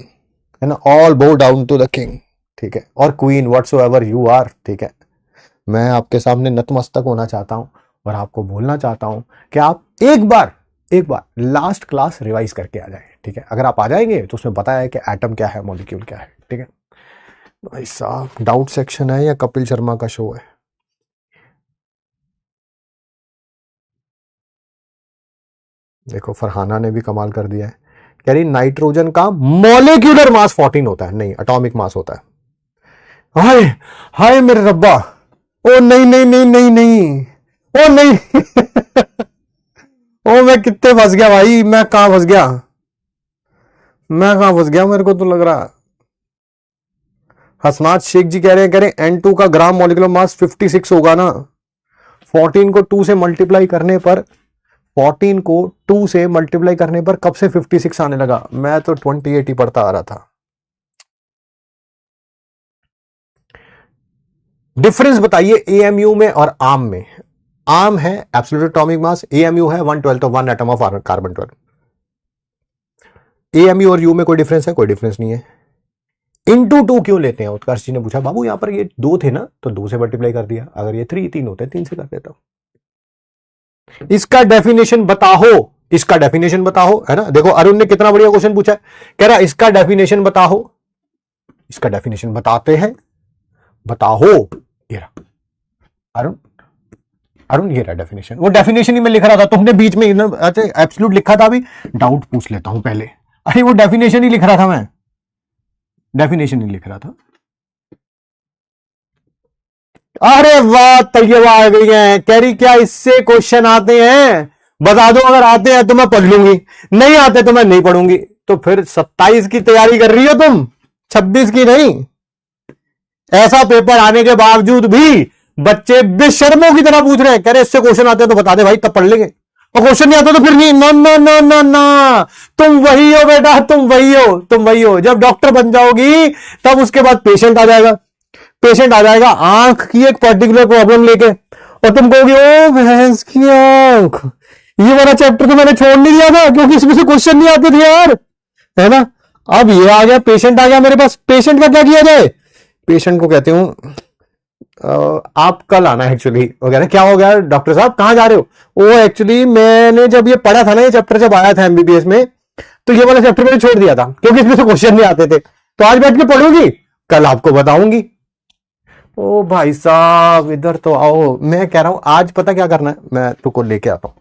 है ना, ऑल बाउ डाउन टू द किंग, ठीक है, और क्वीन व्हाटसोएवर यू आर, ठीक है। मैं आपके सामने नतमस्तक होना चाहता हूं और आपको बोलना चाहता हूं कि आप एक बार लास्ट क्लास रिवाइज करके आ जाए, ठीक है। अगर आप आ जाएंगे तो उसमें बताया है कि एटम क्या है, मॉलिक्यूल क्या है, ठीक है। भाई साहब डाउट सेक्शन है या कपिल शर्मा का शो है? देखो फरहाना ने भी कमाल कर दिया है, कह रही नाइट्रोजन का मॉलिक्यूलर मास 14 होता है, नहीं एटॉमिक मास होता है। हाय हाय मेरे रब्बा, ओ नहीं नहीं नहीं नहीं नहीं, ओ नहीं ओ मैं कितने फंस गया भाई, मैं कहां फंस गया, मेरे को तो लग रहा। हसनात शेख जी कह रहे हैं N2 का ग्राम मॉलिक्यूलर मास 56 होगा ना। 14 को 2 से मल्टीप्लाई करने पर, 14 को 2 से मल्टीप्लाई करने पर कब से 56 आने लगा? मैं तो 28 ही पढ़ता आ रहा था। डिफरेंस बताइए AMU में और आर्म में। आर्म है एब्सोल्यूट एटॉमिक मास, AMU है 1/12 of 1 atom of carbon 12। AMU और U में कोई डिफरेंस है? कोई डिफरेंस नहीं है। इंटू 2 क्यों लेते हैं? उत्कर्ष जी ने पूछा, बाबू यहां पर ये 2 थे ना तो 2 से मल्टीप्लाई कर दिया, अगर ये 3 होते 3 से कर देता हूं। इसका डेफिनेशन बताओ, इसका डेफिनेशन बताओ, है ना। देखो अरुण ने कितना बढ़िया क्वेश्चन पूछा है, कह रहा इसका डेफिनेशन बताओ। इसका डेफिनेशन बताते हैं, बताओ। ये रहा अरुण ये रहा डेफिनेशन। वो डेफिनेशन ही मैं लिख रहा था, तुमने बीच में एब्सोल्यूट लिखा था, अभी डाउट पूछ लेता हूं पहले। अरे वो डेफिनेशन ही लिख रहा था, मैं डेफिनेशन ही लिख रहा था। अरे वाह तैयबा आ गई है, कह रही क्या इससे क्वेश्चन आते हैं? बता दो, अगर आते हैं तो मैं पढ़ लूंगी, नहीं आते तो मैं नहीं पढ़ूंगी। तो फिर 27 की तैयारी कर रही हो तुम, 26 की नहीं। ऐसा पेपर आने के बावजूद भी बच्चे बेशर्मों की तरह पूछ रहे हैं, कह रहे इससे क्वेश्चन आते हैं तो बता दे भाई, तब पढ़ लेंगे। और क्वेश्चन नहीं आता तो फिर नहीं। No no no no no, तुम वही हो बेटा, तुम वही हो, तुम वही हो। जब डॉक्टर बन जाओगी तब उसके बाद पेशेंट आ जाएगा। पेशेंट आ जाएगा आंख की एक पर्टिकुलर प्रॉब्लम लेके, और तुम कहोगे ओ भैंस की आंख, ये वाला चैप्टर तो मैंने छोड़ नहीं दिया था क्योंकि इसमें से क्वेश्चन नहीं आते थे यार, है ना। अब ये आ गया, पेशेंट आ गया मेरे पास, पेशेंट का क्या किया जाए? पेशेंट को कहते हूं आप कल आना है एक्चुअली। वो कह रहे क्या हो गया डॉक्टर साहब, कहां जा रहे हो? वो एक्चुअली मैंने जब ये पढ़ा था ना, ये चैप्टर जब आया था एमबीबीएस में, तो ये वाला चैप्टर मैंने छोड़ दिया था क्योंकि इसमें से क्वेश्चन नहीं आते थे, तो आज बैठ के पढ़ूंगी, कल आपको बताऊंगी। ओ भाई साहब इधर तो आओ, मैं कह रहा हूं आज पता क्या करना है, मैं तुमको लेके आता हूं,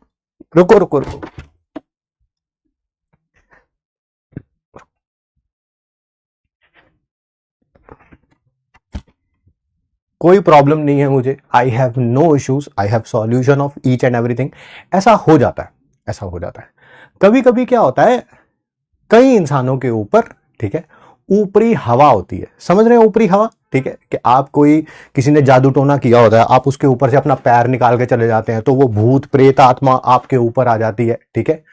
रुको रुको रुको। कोई प्रॉब्लम नहीं है मुझे, I have no issues, I have solution of each and everything. ऐसा हो जाता है, ऐसा हो जाता है। कभी कभी क्या होता है, कई इंसानों के ऊपर, ठीक है, ऊपरी हवा होती है, समझ रहे हैं ऊपरी हवा, ठीक है, कि आप कोई, किसी ने जादू टोना किया होता है, आप उसके ऊपर से अपना पैर निकाल के चले जाते हैं, तो वो भूत प्रेत आत्मा आपके ऊपर आ जाती है, ठीक है।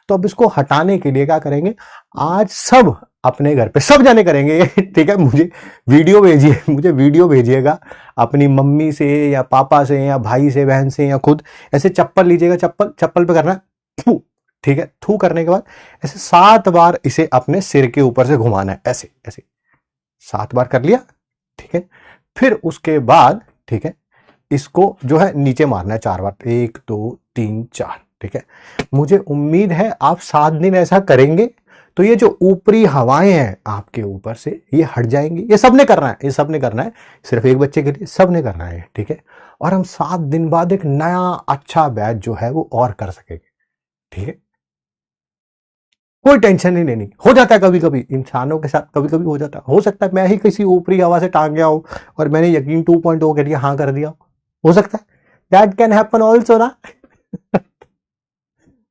तो अब इसको हटाने के लिए क्या करेंगे, आज सब अपने घर पे सब जाने करेंगे ठीक है। मुझे वीडियो भेजिए, मुझे वीडियो भेजिएगा अपनी मम्मी से या पापा से या भाई से, बहन से, या खुद ऐसे चप्पल लीजिएगा, चप्पल चप्पल पे करना है थू, ठीक है। थू करने के बाद ऐसे 7 बार इसे अपने सिर के ऊपर से घुमाना है, ऐसे ऐसे 7 बार कर लिया, ठीक है। फिर उसके बाद, ठीक है, इसको जो है नीचे मारना है 4 बार, 1 2 3 4, ठीक है। मुझे उम्मीद है आप 7 दिन ऐसा करेंगे तो ये जो ऊपरी हवाएं हैं आपके ऊपर से ये हट जाएंगी। ये सबने करना है, ये सबने करना है, सिर्फ एक बच्चे के लिए सबने करना है, ठीक है। और हम 7 दिन बाद एक नया अच्छा बैच जो है वो और कर सकेंगे, ठीक है। कोई टेंशन नहीं लेनी, हो जाता है कभी कभी इंसानों के साथ, कभी कभी हो जाता है, हो सकता है मैं ही किसी ऊपरी हवा से टांग गया हूं और मैंने यकीन 2.0 के लिए हाँ कर दिया, हो सकता है, दैट कैन हैपन ऑल्सो ना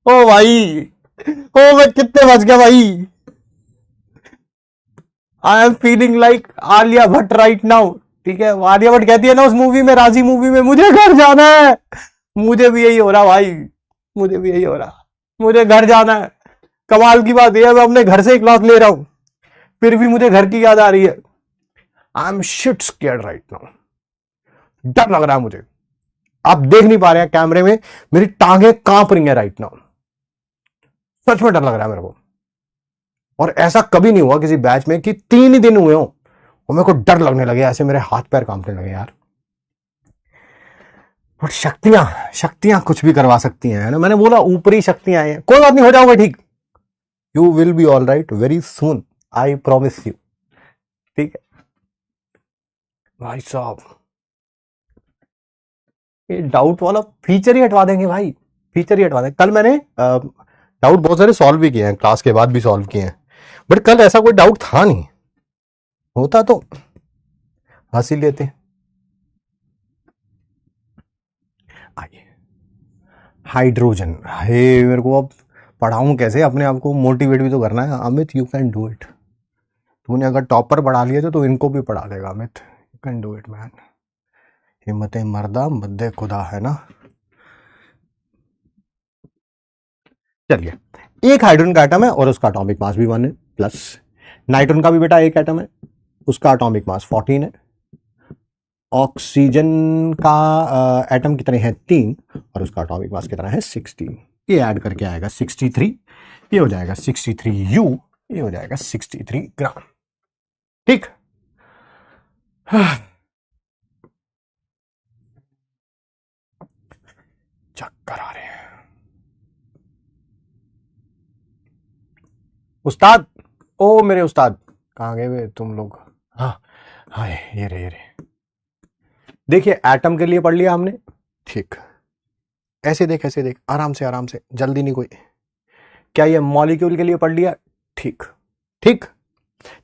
ओ भाई, ओ मैं कितने बच गया भाई। I am feeling like Alia Bhatt right now, ठीक है। आलिया भट्ट कहती है ना उस मूवी में, राजी मूवी में, मुझे घर जाना है, मुझे भी यही हो रहा भाई, मुझे भी यही हो रहा, मुझे घर जाना है। कमाल की बात यह है मैं अपने घर से ही क्लास ले रहा हूं, फिर भी मुझे घर की याद आ रही है। I am shit scared right now, डर लग रहा है मुझे। आप देख नहीं पा रहे हैं कैमरे में, मेरी टांगे कांप रही हैं राइट नाउ, सच में डर लग रहा है मेरे को। और ऐसा कभी नहीं हुआ किसी बैच में कि 3 ही दिन हुए हो और मेरे को डर लगने लगे, ऐसे मेरे हाथ पैर कांपने लगे यार। बट शक्तियां, शक्तियां कुछ भी करवा सकती हैं, है ना। मैंने बोला ऊपरी शक्तियां हैं, कोई बात नहीं, हो जाओगे ठीक, you will be all right very soon, I promise you, ठीक है भाई साहब। ये डाउट वाला फीचर ही हटवा देंगे भाई, फीचर ही हटवा देंगे। कल मैंने डाउट बहुत सारे सॉल्व भी किए हैं, क्लास के बाद भी सॉल्व किए हैं, बट कल ऐसा कोई डाउट था नहीं, होता तो हंस ही लेते। आइए, हाइड्रोजन, हे मेरे को अब पढ़ाऊं कैसे, अपने आप को मोटिवेट भी तो करना है। Amit you can do it, तूने अगर टॉपर पढ़ा लिया तो इनको भी पढ़ा देगा Amit, you can do it man. हिम्मत मर्दा मद्दे खुदा, है ना। चलिए, एक हाइड्रोजन का एटम है और उसका एटॉमिक मास भी 1 है, प्लस नाइट्रोजन का भी बेटा एक एटम है, उसका एटॉमिक मास 14 है। ऑक्सीजन का एटम कितने हैं 3 और उसका एटॉमिक मास कितना है 16। ये ऐड करके आएगा 63, ये हो जाएगा 63U, ये हो जाएगा 63 ग्राम, ठीक। चक्कर आ रहे हैं उस्ताद, ओ मेरे उस्ताद कहां गए वे तुम लोग। हाँ हाँ, ये रे, ये रे। देखिए एटम के लिए पढ़ लिया हमने, ठीक। ऐसे देख, ऐसे देख, आराम से आराम से, जल्दी नहीं कोई। क्या ये मॉलिक्यूल के लिए पढ़ लिया, ठीक ठीक।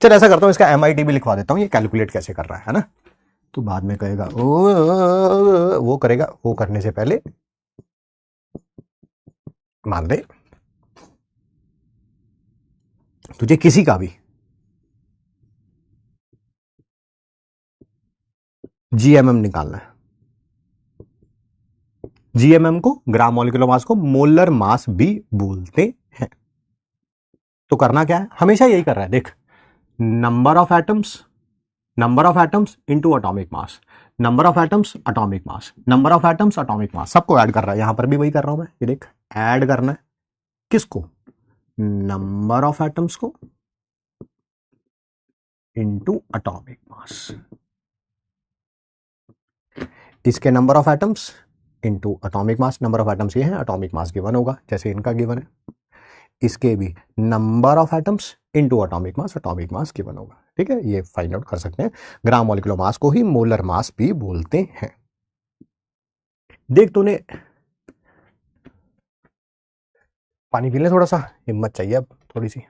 चल ऐसा करता हूं, इसका MIT भी लिखवा देता हूं, ये कैलकुलेट कैसे कर रहा है ना। तो बाद में कहेगा वो करेगा, वो करने से पहले मान दे तुझे किसी का भी GMM निकालना है। GMM को, ग्राम मॉलिक्यूलर मास को, मोलर मास भी बोलते हैं। तो करना क्या है, हमेशा यही कर रहा है, देख, number of atoms number of atoms into atomic mass, number of atoms atomic mass, number of atoms atomic mass, सबको ऐड कर रहा है। यहां पर भी वही कर रहा हूं मैं, ये देख, ऐड करना है किसको, नंबर ऑफ एटम्स को इंटू एटॉमिक मास, इसके number of atoms into atomic mass, number of atoms ये है, एटॉमिक मास गिवन होगा जैसे इनका गिवन है, इसके भी number of atoms into atomic mass given होगा। ठीक है, ये फाइंड आउट कर सकते हैं। ग्राम मॉलिक्यूलर मास को ही मोलर मास भी बोलते हैं। देख तूने, पानी पी ले थोड़ा सा, हिम्मत चाहिए अब थोड़ी सी।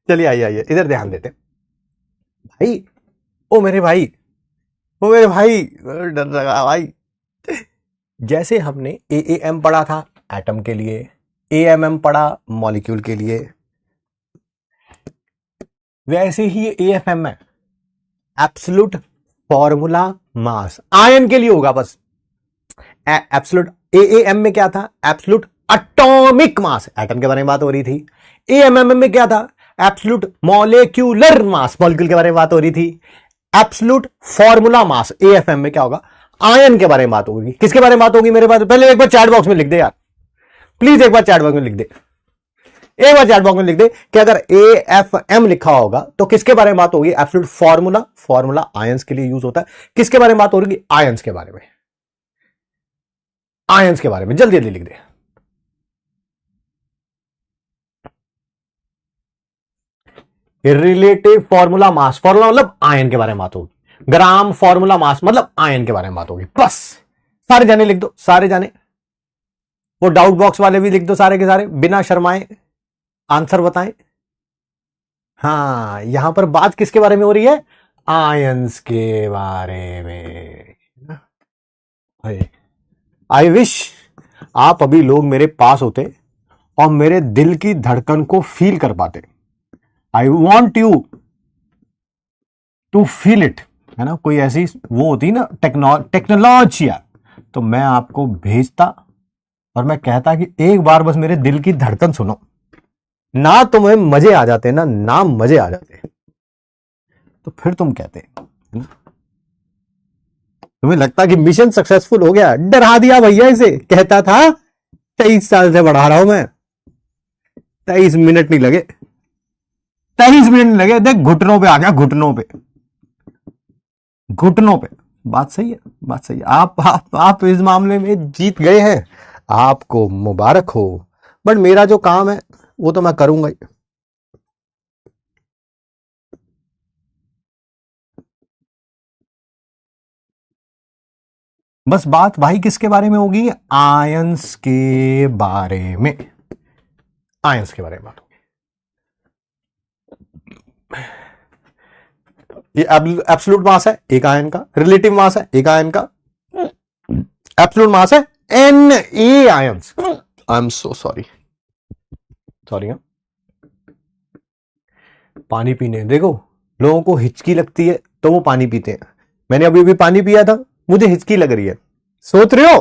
चलिए आइए आइए, इधर ध्यान देते भाई। ओ मेरे भाई, ओ मेरे भाई, डर लगा भाई। जैसे हमने एएम पढ़ा था एटम के लिए, एएमएम पढ़ा मॉलिक्यूल के लिए, वैसे ही एएफएम है, एब्सोल्यूट फॉर्मूला मास, आयन के लिए होगा बस। एब्सोल्यूट एएम में क्या था, एब्सोल्यूट एटॉमिक मास, एटम के बारे में बात हो रही थी। एएमएम में क्या था, एब्सोल्यूट मॉलिक्यूलर मास, मॉलिक्यूल के बारे में बात हो रही थी। एब्सोल्यूट फॉर्मूला मास एएफएम में क्या होगा, आयन के बारे में बात होगी। किसके बारे में बात होगी मेरे पास, पहले एक बार चैट बॉक्स में लिख दे यार, प्लीज एक बार चैट बॉक्स में लिख दे, एक बार चैट बॉक्स में लिख दे कि अगर एएफएम लिखा होगा तो किसके बारे में बात होगी, एब्सोल्यूट फॉर्मूला, फॉर्मूला आयंस के लिए यूज होता है। किसके बारे में बात होगी, आयंस के बारे में, आयंस के बारे में, जल्दी जल्दी लिख दे। रिलेटिव फॉर्मूला मास, फॉर्मूला मतलब आयन के बारे में बात होगी। ग्राम फॉर्मूला मास मतलब आयन के बारे में बात होगी, बस। सारे जाने लिख दो, सारे जाने, वो डाउट बॉक्स वाले भी लिख दो सारे के सारे, बिना शर्माए आंसर बताएं। हाँ, यहां पर बात किसके बारे में हो रही है, आयंस के बारे में। आई विश आप अभी लोग मेरे पास होते और मेरे दिल की धड़कन को फील कर पाते। I want you to feel it, है ना, कोई ऐसी वो होती ना टेक्नोलॉजी, तो मैं आपको भेजता और मैं कहता कि एक बार बस मेरे दिल की धड़कन सुनो, ना तुम्हें मजे आ जाते ना, ना मजे आ जाते, तो फिर तुम कहते, तुम्हें लगता कि मिशन सक्सेसफुल हो गया, डरा दिया भैया इसे, कहता था 23 साल से बढ़ा रहा हूं मैं, 23 मिनट नहीं लगे, 23 मिनट नहीं लगे, देख घुटनों पे आ गया, घुटनों पे, घुटनों पे। बात सही है, बात सही है। आप इस मामले में जीत गए हैं, आपको मुबारक हो, बट मेरा जो काम है वो तो मैं करूंगा ही। बस बात भाई किसके बारे में होगी, आयंस के बारे में, आयंस के बारे में बात होगी। ये एब्सोल्यूट मास है एक आयन का, रिलेटिव मास है एक आयन का, एब्सोल्यूट मास है N A ions. I am so sorry, sorry. पानी पीने देखो, लोगों को हिचकी लगती है तो वो पानी पीते हैं। मैंने अभी अभी पानी पिया था, मुझे हिचकी लग रही है। सोच रहे हो,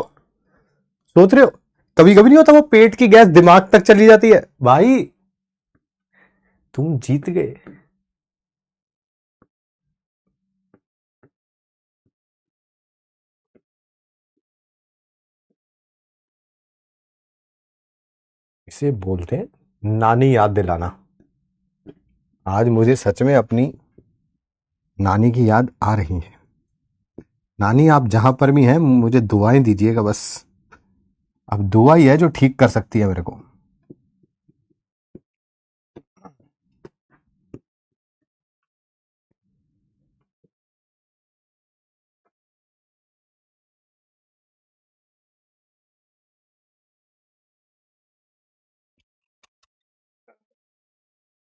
सोच रहे हो, कभी कभी नहीं होता वो पेट की गैस दिमाग तक चली जाती है। भाई तुम जीत गए। इसे बोलते हैं नानी याद दिलाना। आज मुझे सच में अपनी नानी की याद आ रही है। नानी आप जहां पर भी हैं मुझे दुआएं दीजिएगा बस, अब दुआ ही है जो ठीक कर सकती है मेरे को।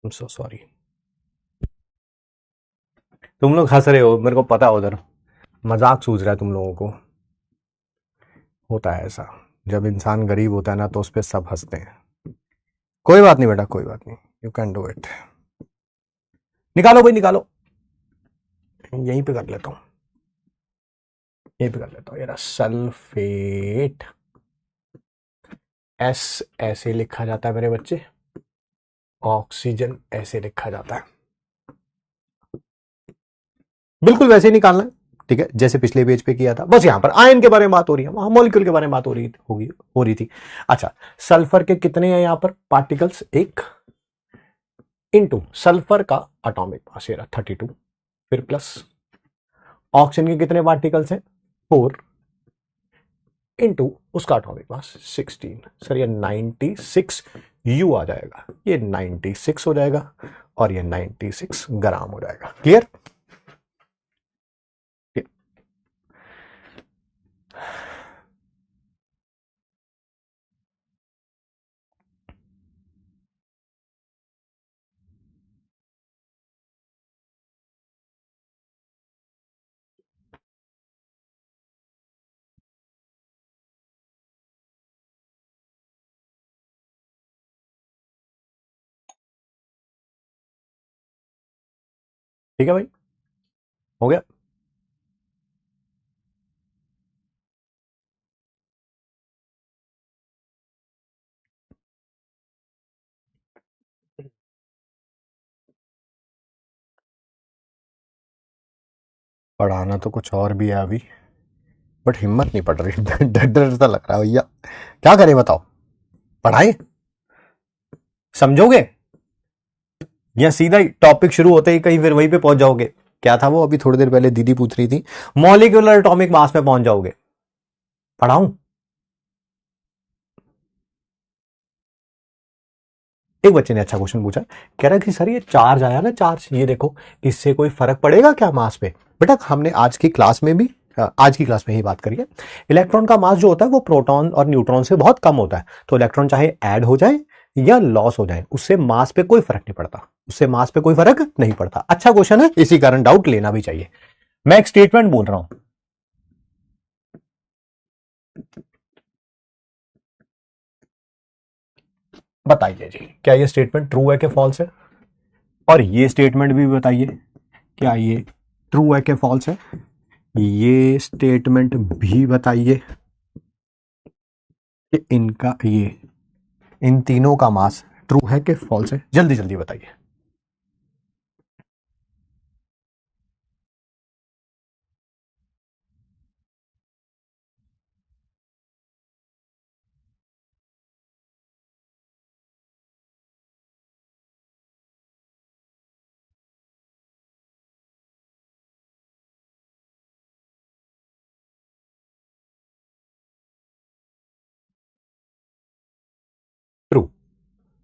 I'm so sorry। तुम लोग हंस रहे हो, मेरे को पता है, उधर मजाक सूझ रहा है तुम लोगों को। होता है ऐसा, जब इंसान गरीब होता है ना तो उस पर सब हंसते हैं। कोई बात नहीं बेटा, कोई बात नहीं, यू कैन डू इट। निकालो भाई निकालो, यहीं पे कर लेता हूं, यहीं पे कर लेता हूं। ये रहा सल्फेट, एस ऐसे लिखा जाता है मेरे बच्चे, ऑक्सीजन ऐसे लिखा जाता है, बिल्कुल वैसे ही निकालना है। ठीक है, जैसे पिछले पेज पे किया था, बस यहां पर आयन के बारे में बात हो रही है, वहां मॉलिक्यूल के बारे में बात हो रही थी। अच्छा, सल्फर के कितने हैं यहां पर पार्टिकल्स, एक, इनटू सल्फर का एटॉमिक मास ये रहा 32, फिर प्लस ऑक्सीजन के कितने पार्टिकल्स हैं, 4, इनटू उसका एटॉमिक मास 16। सर ये 96 यू आ जाएगा, ये 96 हो जाएगा और ये 96 ग्राम हो जाएगा। क्लियर? ठीक है भाई, हो गया। पढ़ाना तो कुछ और भी है अभी, बट हिम्मत नहीं पड़ रही डर डर सा लग रहा है भैया। क्या करें बताओ, पढ़ाएं, समझोगे, या सीधा ही टॉपिक शुरू होते ही कहीं फिर वहीं पे पहुंच जाओगे? क्या था वो अभी थोड़ी देर पहले दीदी पूछ रही थी, मॉलिक्यूलर एटॉमिक मास में पहुंच जाओगे? पढ़ाऊं? एक बच्चे ने अच्छा क्वेश्चन पूछा, कह रहा है कि सर ये चार्ज आया ना, चार्ज ये देखो, इससे कोई फर्क पड़ेगा क्या मास पे? बेटा हमने आज की क्लास में भी आज की क्लास में ही बात करिए, इलेक्ट्रॉन का मास जो होता है वो प्रोटॉन और न्यूट्रॉन से बहुत कम होता है, तो इलेक्ट्रॉन चाहे ऐड हो जाए या लॉस हो जाए उससे मास पे कोई फर्क नहीं पड़ता, उससे मास पे कोई फर्क नहीं पड़ता। अच्छा क्वेश्चन है, इसी कारण डाउट लेना भी चाहिए। मैं एक स्टेटमेंट बोल रहा हूं, बताइए जी क्या ये स्टेटमेंट ट्रू है कि फॉल्स है, और ये स्टेटमेंट भी बताइए क्या ये ट्रू है कि फॉल्स है, ये स्टेटमेंट भी बताइए कि इनका ये इन तीनों का मास ट्रू है कि फॉल्स है, जल्दी जल्दी बताइए। ट्रू।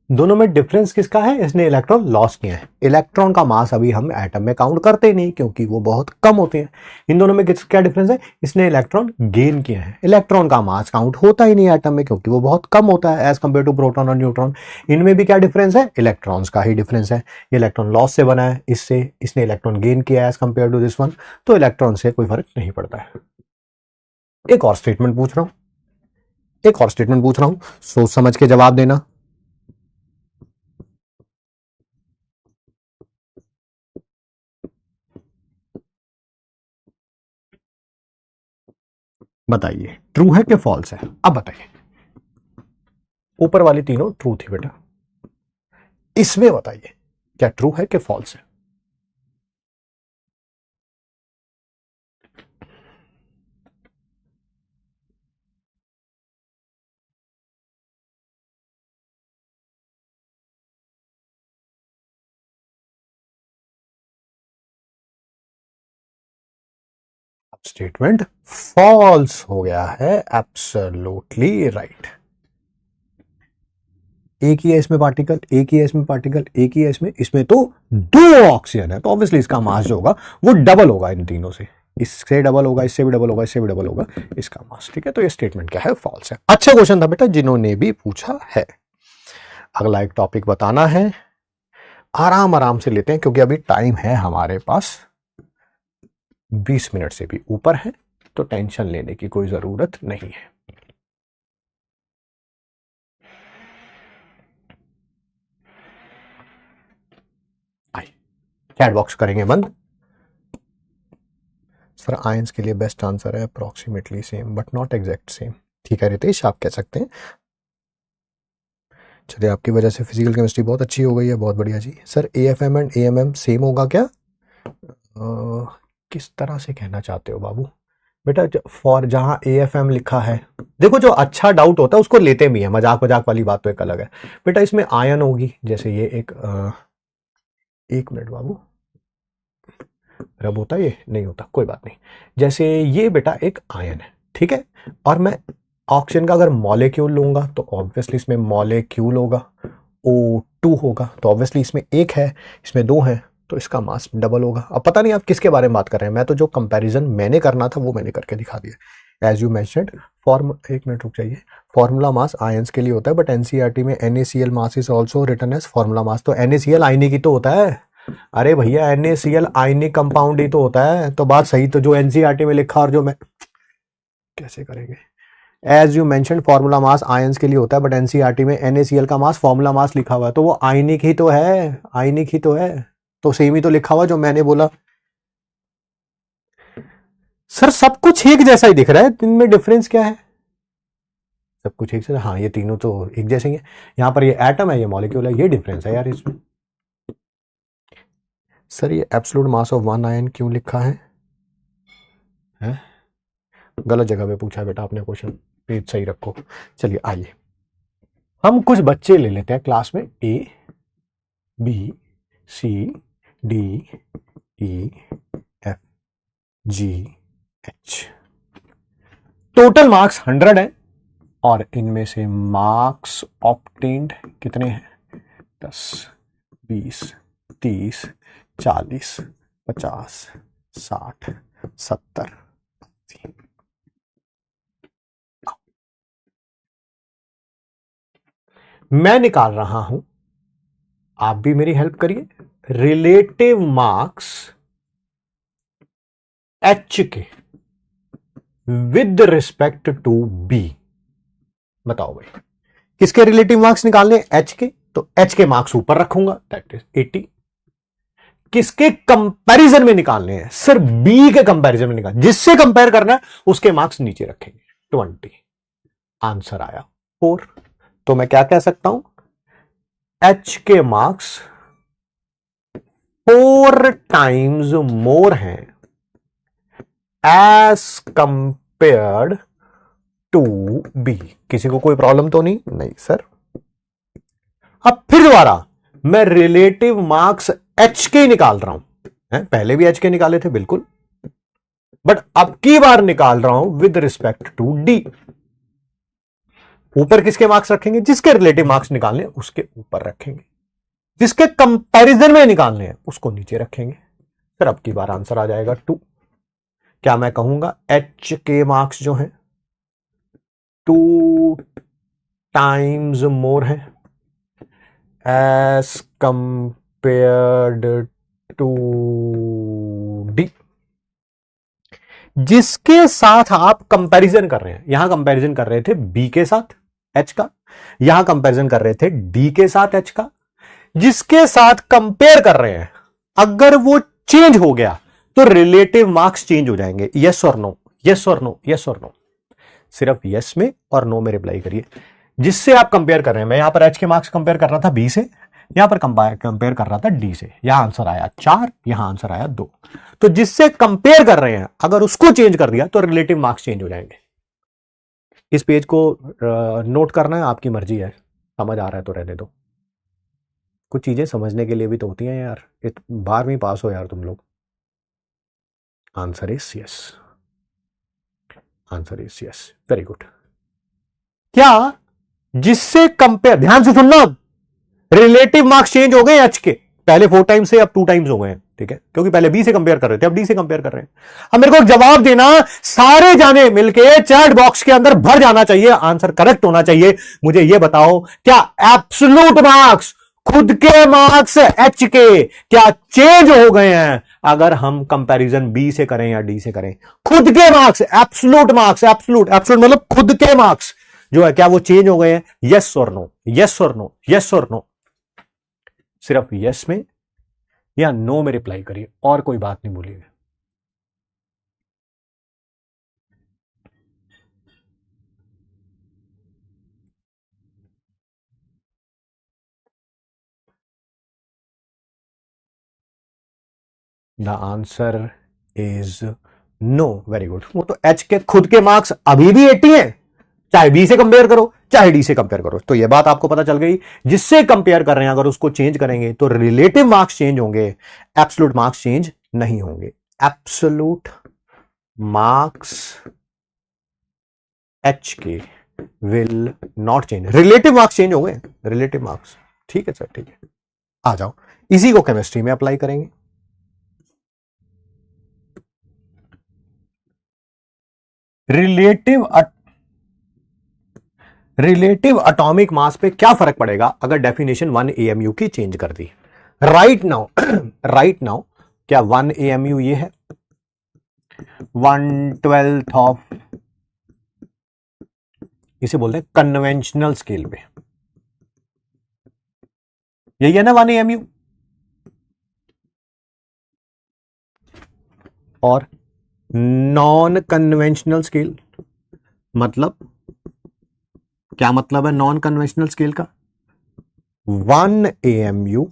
दोनों में डिफरेंस किसका है, इसने इलेक्ट्रॉन लॉस किया है, इलेक्ट्रॉन का मास अभी हम एटम में काउंट करते ही नहीं क्योंकि वो बहुत कम होते हैं। इन दोनों में क्या डिफरेंस है, इसने इलेक्ट्रॉन गेन किया है, इलेक्ट्रॉन का मास काउंट होता ही नहीं एटम में क्योंकि वो बहुत कम होता है एज कंपेयर टू प्रोटॉन और न्यूट्रॉन। इनमें भी क्या डिफरेंस है, इलेक्ट्रॉन्स का ही डिफरेंस है, ये इलेक्ट्रॉन लॉस से बना है, इससे इसने इलेक्ट्रॉन गेन किया है as compare to this one, तो इलेक्ट्रॉन से कोई फर्क नहीं पड़ता है। एक और स्टेटमेंट पूछ रहा हूं, एक और स्टेटमेंट पूछ रहा हूं, सोच समझ के जवाब देना। बताइए ट्रू है कि फॉल्स है, अब बताइए। ऊपर वाली तीनों ट्रू थी बेटा, इसमें बताइए क्या ट्रू है कि फॉल्स है। स्टेटमेंट फॉल्स हो गया है, एब्सोल्युटली राइट। एक ही है इसमें पार्टिकल, एक ही है इसमें पार्टिकल, एक ही है इसमें, इसमें तो दो ऑक्सीजन है, तो ऑब्वियसली इसका मास जो होगा वो डबल होगा इन तीनों से, इससे डबल होगा, इससे भी डबल होगा, इससे भी डबल होगा इसका मास। ठीक है, तो ये स्टेटमेंट क्या है, फॉल्स है। अच्छा क्वेश्चन था बेटा जिन्होंने भी पूछा है। अगला एक टॉपिक बताना है, आराम आराम से लेते हैं क्योंकि अभी टाइम है हमारे पास 20 मिनट से भी ऊपर है, तो टेंशन लेने की कोई जरूरत नहीं है। आइए चैट बॉक्स करेंगे बंद, सर आयंस के लिए बेस्ट आंसर है approximately same but not exact same. ठीक है रितेश, आप कह सकते हैं। चलिए, आपकी वजह से फिजिकल केमिस्ट्री बहुत अच्छी हो गई है, बहुत बढ़िया जी। Sir AFM and AMM same होगा क्या? किस तरह से कहना चाहते हो बाबू? बेटा फॉर जहां AFM लिखा है, देखो जो अच्छा डाउट होता है उसको लेते भी है, मजाक मजाक वाली बात तो एक अलग है। बेटा इसमें आयन होगी, जैसे ये एक मिनट बाबू, रब होता ये नहीं होता, कोई बात नहीं। जैसे ये बेटा एक आयन है, ठीक है, और मैं ऑक्सीजन का अगर मॉलिक्यूल लूंगा तो ऑब्वियसली इसमें मॉलिक्यूल होगा, O2 होगा, तो ऑब्वियसली इसमें एक है, इसमें दो है, तो इसका मास डबल होगा। अब पता नहीं आप किसके बारे में बात कर रहे हैं, मैं तो जो कंपैरिजन मैंने करना था वो मैंने करके दिखा दिया। एज यू मेंशन्ड एक मिनट रुक जाइए। फॉर्मूला मास आयंस के लिए होता है, बट एनसीईआरटी में NaCl mass is also written as formula mass. तो NaCl आयनिक ही तो होता है। अरे भैया NaCl आयनिक कंपाउंड ही तो होता है, तो बात सही, तो जो एनसीईआरटी में लिखा और जो मैं कैसे करेंगे। As you mention formula mass ions के लिए होता है, बट एनसीईआरटी में NaCl का मास फॉर्मूला मास लिखा हुआ है, तो वो आयनिक ही तो है, आयनिक ही तो है, तो सेम ही तो लिखा हुआ जो मैंने बोला। सर सब कुछ एक जैसा ही दिख रहा है, इनमें डिफरेंस क्या है? सब कुछ एक जैसा, हाँ ये तीनों तो एक जैसे ही है। यहां पर ये एटम है, ये मॉलिक्यूल है, ये डिफरेंस है यार इसमें। सर ये absolute mass of one ion क्यों लिखा है? गलत जगह पे पूछा है बेटा आपने क्वेश्चन, पेज सही रखो। चलिए आइए हम कुछ बच्चे ले लेते हैं क्लास में, ABCDEFGH। टोटल मार्क्स 100 है, और इनमें से मार्क्स ऑब्टेन्ड कितने हैं? 10, 20, 30, 40, 50, 60, 70, 80। मैं निकाल रहा हूं, आप भी मेरी हेल्प करिए। रिलेटिव मार्क्स H के विद रिस्पेक्ट टू B। बताओ भाई, किसके रिलेटिव मार्क्स निकालने? H के, तो H के मार्क्स ऊपर रखूंगा, दैट इज 80। किसके कंपैरिजन में निकालने हैं? सिर्फ B के कंपैरिजन में निकाल, जिससे कंपेयर करना है उसके मार्क्स नीचे रखेंगे, 20। आंसर आया 4। तो मैं क्या कह सकता हूं? H के मार्क्स 4 टाइम्स मोर हैं एज कंपेयर्ड टू B। किसी को कोई प्रॉब्लम तो नहीं सर। अब फिर दोबारा मैं रिलेटिव मार्क्स H के निकाल रहा हूं, पहले भी H के निकाले थे बिल्कुल, बट अब की बार निकाल रहा हूं विद रिस्पेक्ट टू D। ऊपर किसके मार्क्स रखेंगे? जिसके रिलेटिव मार्क्स निकालने उसके ऊपर रखेंगे, जिसके कंपैरिजन में निकालने हैं उसको नीचे रखेंगे। फिर अब की बार आंसर आ जाएगा 2। क्या मैं कहूंगा H के मार्क्स जो हैं 2 टाइम्स मोर है एज कंपेयर्ड टू D। जिसके साथ आप कंपैरिजन कर रहे हैं, यहां कंपैरिजन कर रहे थे B के साथ H का, यहां कंपैरिजन कर रहे थे D के साथ H का, जिसके साथ कंपेयर कर रहे हैं अगर वो चेंज हो गया तो रिलेटिव मार्क्स चेंज हो जाएंगे। यस और नो, यस और नो, यस और नो, सिर्फ यस में और नो में रिप्लाई करिए। जिससे आप कंपेयर कर रहे हैं, मैं यहां पर H के मार्क्स कंपेयर कर रहा था B से, यहां पर कंपेयर कर रहा था D से, यहां आंसर आया 4, यहां आंसर आया 2। तो जिससे कंपेयर कर रहे हैं अगर उसको चेंज कर दिया तो रिलेटिव मार्क्स चेंज हो जाएंगे। इस पेज को नोट करना है, आपकी मर्जी है, समझ आ रहा है तो रहने दो। कुछ चीजें समझने के लिए भी तो होती हैं यार, 12वीं पास हो यार तुम लोग। Answer is yes, answer is yes, very good. क्या जिससे कंपेयर, ध्यान से सुनना, रिलेटिव मार्क्स चेंज हो गए H के, पहले 4 टाइम्स से अब 2 टाइम्स हो गए हैं, ठीक है, क्योंकि पहले B से कंपेयर कर रहे थे, अब D से कंपेयर कर रहे हैं। अब मेरे को एक जवाब देना, सारे जाने मिलके चैट बॉक्स के अंदर भर जाना चाहिए, आंसर करेक्ट होना चाहिए। मुझे यह बताओ, क्या एब्सोल्यूट मार्क्स, खुद के मार्क्स H के, क्या चेंज हो गए हैं अगर हम कंपैरिजन B से करें या D से करें? खुद के marks, absolute marks, absolute absolute मतलब खुद के मार्क्स जो है, क्या वो चेंज हो गए हैं? यस और नो, यस और नो, यस और नो। सिर्फ यस में या नो में रिप्लाई करिए, और कोई बात नहीं बोलिएगा। The answer is no. Very good. वो तो एच के खुद के मार्क्स अभी भी 80 हैं, चाहे बी से कंपेयर करो चाहे डी से कंपेयर करो। तो ये बात आपको पता चल गई, जिससे कंपेयर कर रहे हैं अगर उसको चेंज करेंगे तो रिलेटिव मार्क्स चेंज होंगे, एब्सोल्यूट मार्क्स चेंज नहीं होंगे। एब्सोल्यूट मार्क्स एच के will not change, relative marks change होंगे, रिलेटिव मार्क्स। ठीक है सर, ठीक है। आ जाओ, इसी को केमिस्ट्री में अप्लाई करेंगे। रिलेटिव रिलेटिव एटॉमिक मास पे क्या फर्क पड़ेगा अगर डेफिनेशन 1 एएमयू की चेंज कर दी। राइट नाउ राइट नाउ क्या 1 एएमयू ये है, 1/12 ऑफ, इसे बोलते हैं कन्वेंशनल स्केल पे, यही है ना 1 एएमयू। और नॉन कन्वेंशनल स्केल मतलब क्या मतलब है नॉन कन्वेंशनल स्केल का, 1 एएमयू,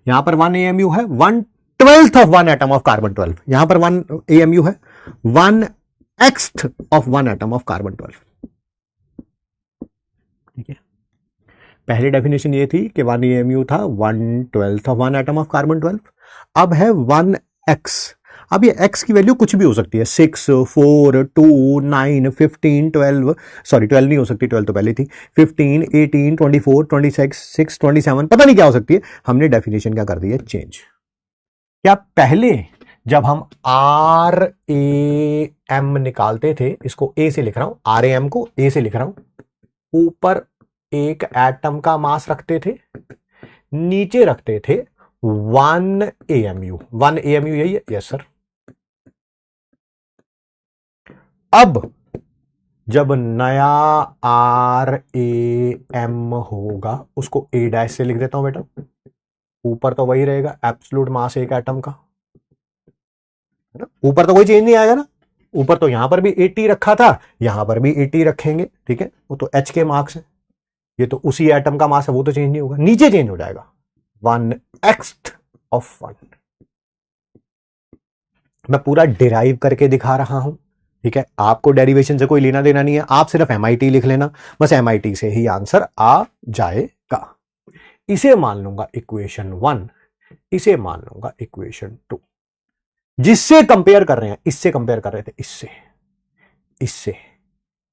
यहां पर 1 एएमयू है 1/12 ऑफ 1 एटम ऑफ कार्बन 12, यहां पर 1 एएमयू है 1/x of 1 atom of carbon 12। ठीक है, पहली डेफिनेशन ये थी कि 1 एएमयू था 1/12 ऑफ 1 एटम ऑफ कार्बन 12, अब है 1x। अब ये x की वैल्यू कुछ भी हो सकती है, 6, 4, 2, 9, 15, 12, सॉरी 12 नहीं हो सकती, 12 तो पहले थी, 15, 18, 24, 26, 6, 27, पता नहीं क्या हो सकती है। हमने डेफिनेशन क्या कर दी है, चेंज। क्या पहले जब हम आर ए एम निकालते थे, इसको ए से लिख रहा हूं, आर ए एम को ए से लिख रहा हूं, ऊपर एक एटम का मास रखते थे, नीचे रखते थे 1 एएमयू, 1 एएमयू यही है, यस सर। अब जब नया आर ए एम होगा उसको ए डैश से लिख देता हूं बेटा, ऊपर तो वही रहेगा एब्सोल्यूट मास एक एटम का, है ना, ऊपर तो कोई चेंज नहीं आएगा ना, ऊपर तो यहां पर भी 80 रखा था, यहां पर भी 80 रखेंगे, ठीक है, वो तो एच के मार्क्स है, ये तो उसी एटम का मास है, वो तो चेंज नहीं होगा, नीचे चेंज हो जाएगा 1x ऑफ 1। मैं पूरा डिराइव करके दिखा रहा हूं, ठीक है, आपको डेरिवेशन से कोई लेना देना नहीं है, आप सिर्फ MIT लिख लेना, बस MIT से ही आंसर आ जाएगा। इसे मान लूंगा इक्वेशन 1, इसे मान लूंगा इक्वेशन 2। जिससे कंपेयर कर रहे हैं, इससे कंपेयर कर रहे थे, इससे इससे,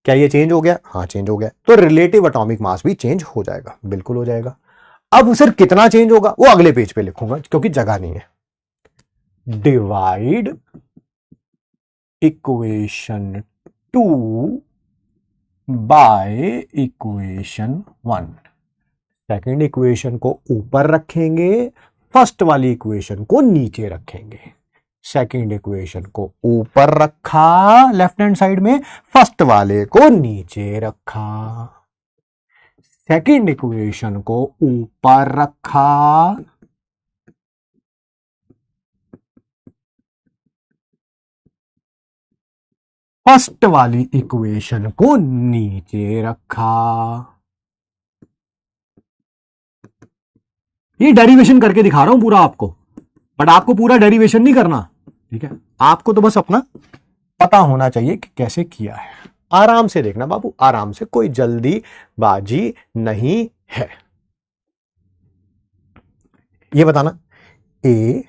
क्या ये चेंज हो गया, हाँ चेंज हो गया, तो रिलेटिव एटॉमिक मास भी चेंज हो जाएगा, बिल्कुल हो जाएगा। अब सिर्फ कितना चेंज होगा वो अगले पेज पे लिखूंगा क्योंकि जगह नहीं है। Divide equation 2 by equation 1। Second equation को ऊपर रखेंगे, फर्स्ट वाली इक्वेशन को नीचे रखेंगे। सेकेंड इक्वेशन को ऊपर रखा लेफ्ट हैंड साइड में, फर्स्ट वाले को नीचे रखा। सेकेंड इक्वेशन को ऊपर रखा, फर्स्ट वाली इक्वेशन को नीचे रखा। ये डेरिवेशन करके दिखा रहा हूं पूरा आपको, बट आपको पूरा डेरिवेशन नहीं करना, ठीक है, आपको तो बस अपना पता होना चाहिए कि कैसे किया है। आराम से देखना बाबू, आराम से, कोई जल्दीबाजी नहीं है। ये बताना A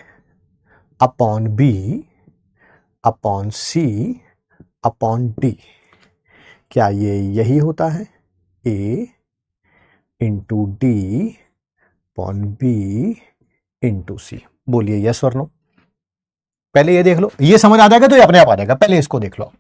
upon B upon C upon D, क्या ये यही होता है, A into D upon B into C? बोलिए यस और नो। पहले ये देख लो, ये समझ आ जाएगा तो ये अपने आप आ जाएगा, पहले इसको देख लो।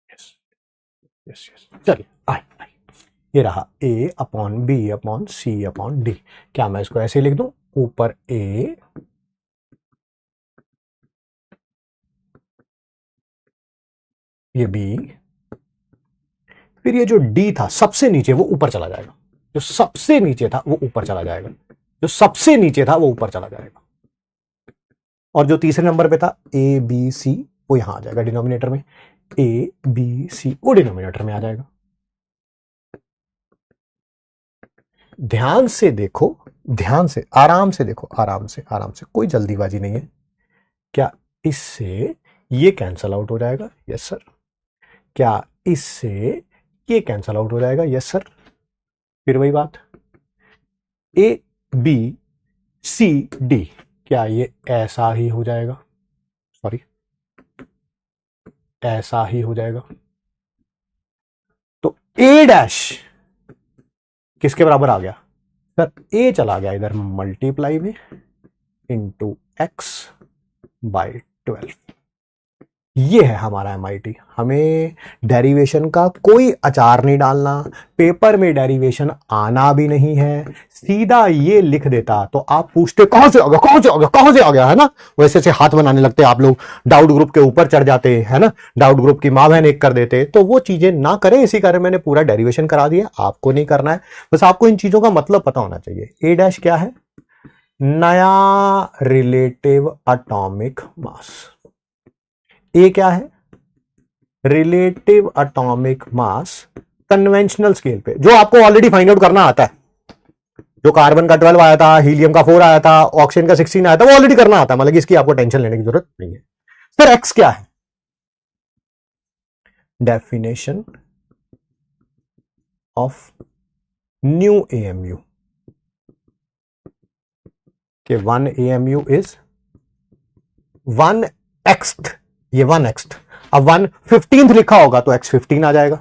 यस यस यस, चलिए आए आए। ये रहा A upon B upon C upon D। क्या मैं इसको ऐसे लिख दूं, ऊपर A ये बी, फिर ये जो डी था सबसे नीचे वो ऊपर चला जाएगा, जो सबसे नीचे था वो ऊपर चला जाएगा, जो सबसे नीचे था वो ऊपर चला जाएगा, और जो तीसरे नंबर पे था ए बी सी वो यहां आ जाएगा डिनोमिनेटर में, ए बी सी वो डिनोमिनेटर में आ जाएगा। ध्यान से देखो, ध्यान से, आराम से देखो, आराम से, आराम से, कोई जल्दीबाजी नहीं है। क्या इससे ये कैंसल आउट हो जाएगा? Yes sir. क्या इससे ये कैंसल आउट हो जाएगा? Yes sir. फिर वही बात, ए बी सी डी, क्या ये ऐसा ही हो जाएगा? सॉरी, ऐसा ही हो जाएगा। तो ए डैश किसके बराबर आ गया सर? ए चला गया इधर मल्टीप्लाई में इंटू एक्स बाई 12। ये है हमारा MIT। हमें डेरिवेशन का कोई अचार नहीं डालना, पेपर में डेरिवेशन आना भी नहीं है, सीधा ये लिख देता तो आप पूछते कहां से आ गया, कहां से आ गया, कहां से आ गया, है ना? वैसे से हाथ बनाने लगते आप लोग, डाउट ग्रुप के ऊपर चढ़ जाते, है ना, डाउट ग्रुप की मां बहन एक कर देते। तो वो चीजें ना करें, इसी कारण मैंने पूरा डेरिवेशन करा दिया, आपको नहीं करना है। बस आपको इन चीजों का मतलब पता होना चाहिए। ए डैश क्या है? नया रिलेटिव एटॉमिक मास। ए क्या है? Relative atomic mass conventional scale पे, जो आपको ऑलरेडी फाइंड आउट करना आता है। जो कार्बन का 12 आया था, हीलियम का 4 आया था, ऑक्सीजन का 16 आया था, वो ऑलरेडी करना आता है, मतलब इसकी आपको टेंशन लेने की जरूरत नहीं है। सर एक्स क्या है? डेफिनेशन ऑफ न्यू AMU के 1 AMU इज 1x, ये 1x। अब 1/15 लिखा होगा तो x15 आ जाएगा,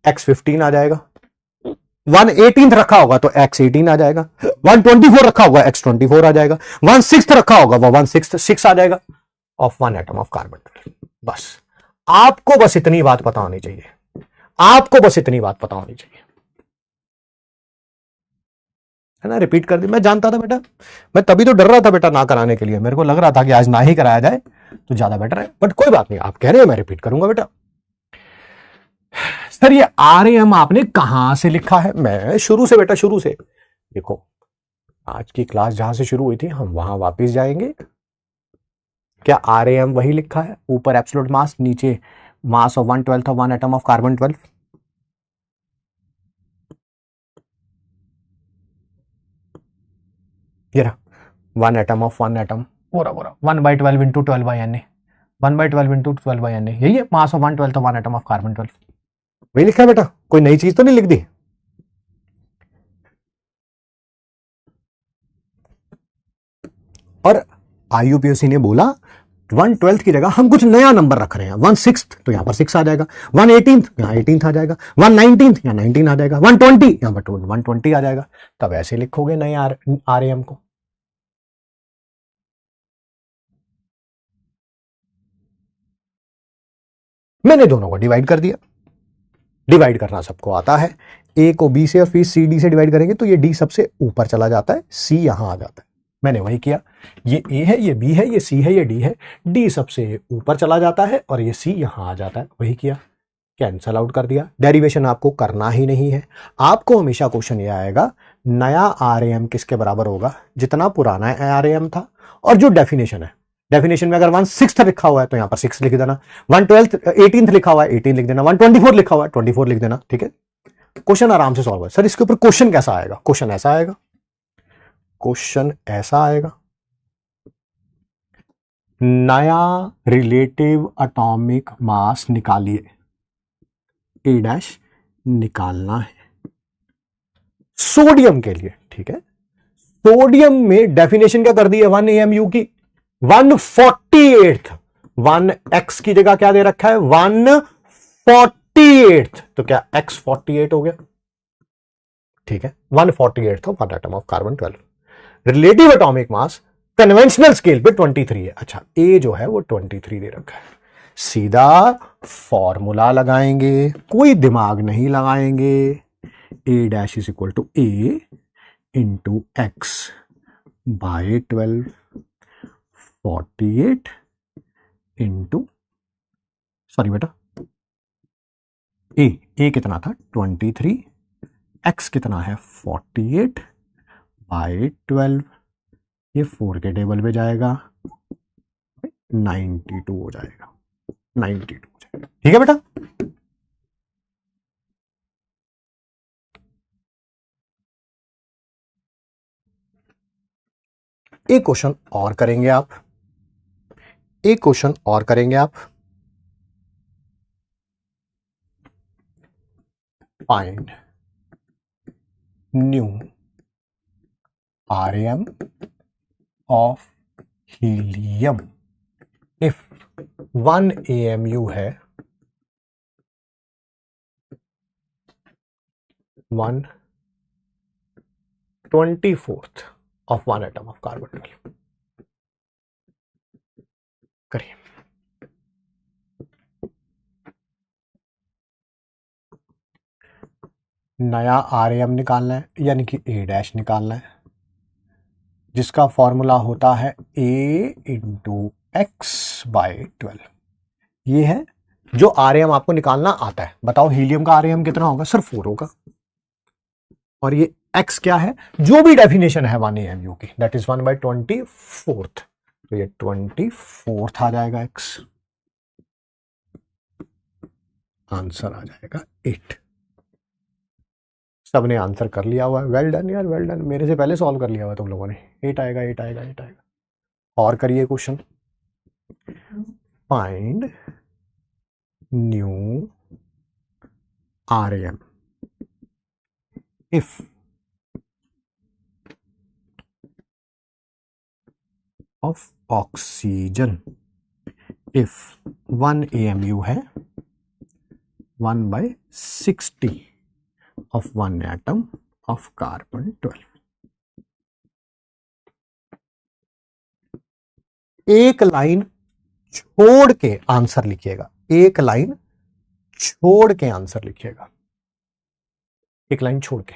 x15 आ जाएगा। 1/18 रखा होगा तो x18 आ जाएगा, 124 रखा होगा x24 आ जाएगा, 1/6 रखा होगा वो 1/6 आ जाएगा ऑफ 1 एटम ऑफ कार्बन। बस आपको बस इतनी बात पता होनी चाहिए, आपको बस इतनी बात पता होनी चाहिए, है ना? रिपीट कर दी, मैं जानता था बेटा, मैं तभी तो डर रहा था बेटा ना कराने के लिए, मेरे को लग रहा था कि आज ना ही कराया जाए तो ज्यादा बेटर है, बट कोई बात नहीं, आप कह रहे हो मैं रिपीट करूंगा बेटा। सर ये RAM आपने कहां से लिखा है? मैं शुरू से बेटा, शुरू से देखो, आज की क्लास जहां से शुरू हुई थी हम वहां वापस जाएंगे। क्या RAM वही लिखा है? ऊपर एब्सोल्यूट मास, नीचे mass of 1/12 of 1 atom of carbon 12। ये रहा 1 एटम ऑफ 1 एटम, पूरा पूरा 1/12 इंटू 12/Na, 1/12 इंटू 12/Na, यही है mass of 1/12 of 1 atom of carbon 12। वही लिखा है बेटा, कोई नई चीज तो नहीं लिख दी। और IUPAC ने बोला 1/12 की जगह हम कुछ नया नंबर रख रहे हैं, 1/6 तो यहां पर 6 आ जाएगा, 1/18 यहां 18 आ जाएगा, 1/19 यहां 19 आ जाएगा, 1/20 यहां पर 1/20 आ जाएगा। तब ऐसे लिखोगे नए RAM को। मैंने दोनों को डिवाइड कर दिया, डिवाइड करना सबको आता है। ए को बी से और फिर सी डी से डिवाइड करेंगे तो ये डी सबसे ऊपर चला जाता है, सी यहां आ जाता है। मैंने वही किया, ये ए है, ये बी है, ये सी है, ये डी है, डी सबसे ऊपर चला जाता है और ये सी यहां आ जाता है, वही किया, कैंसल आउट कर दिया। डेरिवेशन आपको करना ही नहीं है। आपको हमेशा क्वेश्चन ये आएगा नया RAM किसके बराबर होगा? जितना पुराना RAM था, और जो डेफिनेशन है, डेफिनेशन में अगर 1/6 लिखा हुआ है तो यहां पर 6 लिख देना, 1/12 18 लिखा हुआ है 18 लिख देना, 1/24 लिखा हुआ है 24 लिख देना, ठीक है? क्वेश्चन आराम से सॉल्व है। सर इसके ऊपर क्वेश्चन कैसा आएगा? क्वेश्चन ऐसा आएगा, क्वेश्चन ऐसा आएगा, नया रिलेटिव एटॉमिक मास निकालिए, ए डैश निकालना है सोडियम के लिए, ठीक है? सोडियम में डेफिनेशन क्या कर दी है 1 AMU की? 1/48, 1x की जगह क्या दे रखा है? 1/48, तो क्या x 48 हो गया, ठीक है? 1/48 of 1 atom of carbon 12। Relative atomic mass conventional scale पे 23 है। अच्छा, ए जो है वो 23 दे रखा है। सीधा फॉर्मूला लगाएंगे, कोई दिमाग नहीं लगाएंगे। A dash is equal to A into X by 12, 48 into, sorry बेटा ए कितना था 23, एक्स कितना है 48 बाई 12, ये 4 के टेबल पे जाएगा 92 हो जाएगा, 92 हो जाएगा। ठीक है बेटा, एक क्वेश्चन और करेंगे आप, एक क्वेश्चन और करेंगे आप। Find new RM of helium if 1 AMU है 1/24 of 1 atom of carbon 12। करिए। नया आरएम निकालना है यानी कि ए डैश निकालना है, जिसका फॉर्मूला होता है A इंटू एक्स बाई 12। ये है जो आरएम आपको निकालना आता है। बताओ हीलियम का आरएम कितना होगा? सर 4 होगा। और ये एक्स क्या है? जो भी डेफिनेशन है 1 AMU की, दैट इज 1/24। तो ये 24 आ जाएगा एक्स, आंसर आ जाएगा 8। सबने आंसर कर लिया हुआ है, वेल डन यार, वेल डन। मेरे से पहले सॉल्व कर लिया हुआ तुम लोगों ने। 8 आएगा, 8 आएगा, 8 आएगा। और करिए question, find new RM if of oxygen if 1 AMU है 1/60 of 1 atom of carbon 12। एक लाइन छोड़ के आंसर लिखिएगा, एक लाइन छोड़ के आंसर लिखिएगा, एक लाइन छोड़ के।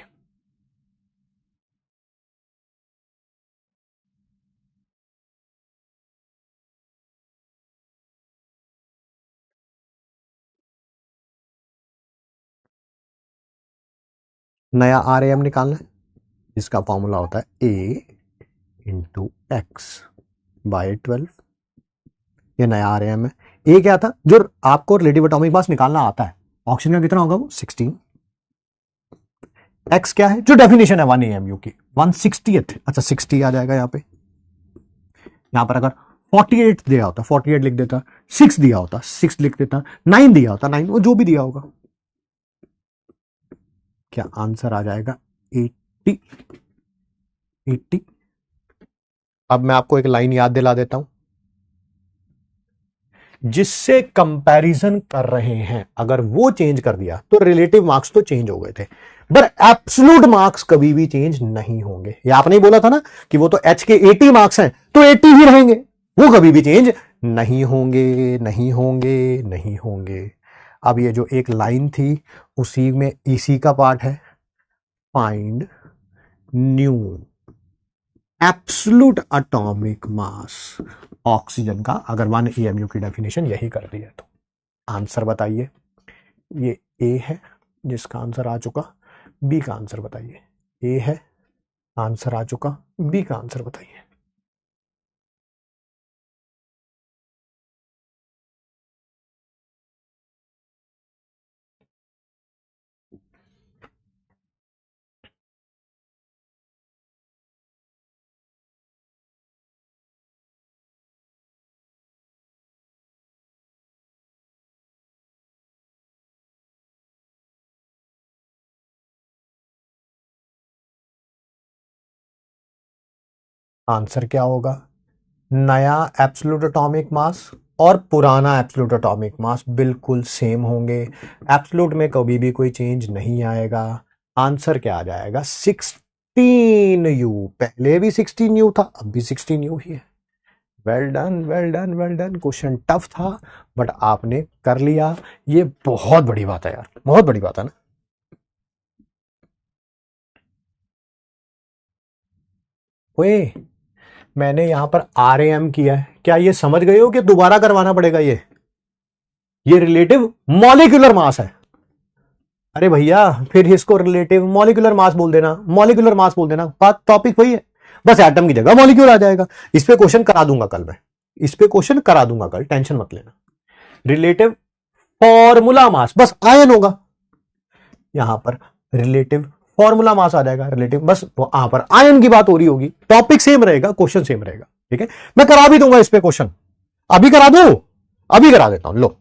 नया आरएम निकालना है जिसका फॉर्मूला होता है A इंटू एक्स बाई 12। ये नया आरएम है। ए क्या था? जो आपको रिलेटिव एटॉमिक मास निकालना आता है। ऑक्सीजन का कितना होगा? वो 16। एक्स क्या है? जो डेफिनेशन है 1 AMU की, 1/60। अच्छा 60 आ जाएगा यहाँ पे। यहां पर अगर 48 दिया होता 48 लिख देता, 6 दिया होता 6 लिख देता, 9 दिया होता 9, वो जो भी दिया होगा। क्या आंसर आ जाएगा? 80। 80। अब मैं आपको एक लाइन याद दिला देता हूं, जिससे कंपैरिजन कर रहे हैं, अगर वो चेंज कर दिया तो रिलेटिव मार्क्स तो चेंज हो गए थे, पर एब्सोल्यूट मार्क्स कभी भी चेंज नहीं होंगे। ये आपने बोला था ना कि वो तो एच के 80 मार्क्स हैं तो 80 ही रहेंगे, वो कभी भी चेंज नहीं होंगे, नहीं होंगे, नहीं होंगे। अब ये जो एक लाइन थी उसी में इसी का पार्ट है, find new absolute atomic mass oxygen का। अगर 1 AMU की डेफिनेशन यही कर दी है तो आंसर बताइए। ये ए है जिसका आंसर आ चुका, बी का आंसर बताइए। ए है, आंसर आ चुका, बी का आंसर बताइए। आंसर क्या होगा? नया एब्सोल्यूट एटॉमिक मास और पुराना एब्सोल्यूट एटॉमिक मास बिल्कुल सेम होंगे, एब्सोल्यूट में कभी भी कोई चेंज नहीं आएगा। आंसर क्या आ जाएगा? 16U। पहले भी 16U था, अब भी 16U ही है। Well done, well done, well done. Question tough था बट आपने कर लिया, ये बहुत बड़ी बात है यार, बहुत बड़ी बात है ना। ओए, मैंने यहां पर आरएम किया है, क्या ये समझ गए हो कि दोबारा करवाना पड़ेगा? ये रिलेटिव मॉलिक्यूलर मास है। अरे भैया फिर इसको रिलेटिव मॉलिक्यूलर मास बोल देना, मॉलिक्यूलर मास बोल देना, बात टॉपिक वही है, बस एटम की जगह मॉलिक्यूल आ जाएगा। इस पे क्वेश्चन करा दूंगा कल मैं, इस पे क्वेश्चन करा दूंगा कल, टेंशन मत लेना। रिलेटिव फॉर्मूला मास, बस आयन होगा यहां पर, रिलेटिव फॉर्मूला मास आ जाएगा, रिलेटिव, बस वहां पर आयन की बात हो रही होगी, टॉपिक सेम रहेगा, क्वेश्चन सेम रहेगा। ठीक है, मैं करा भी दूंगा इस पे क्वेश्चन, अभी करा दू, अभी करा देता हूं, लो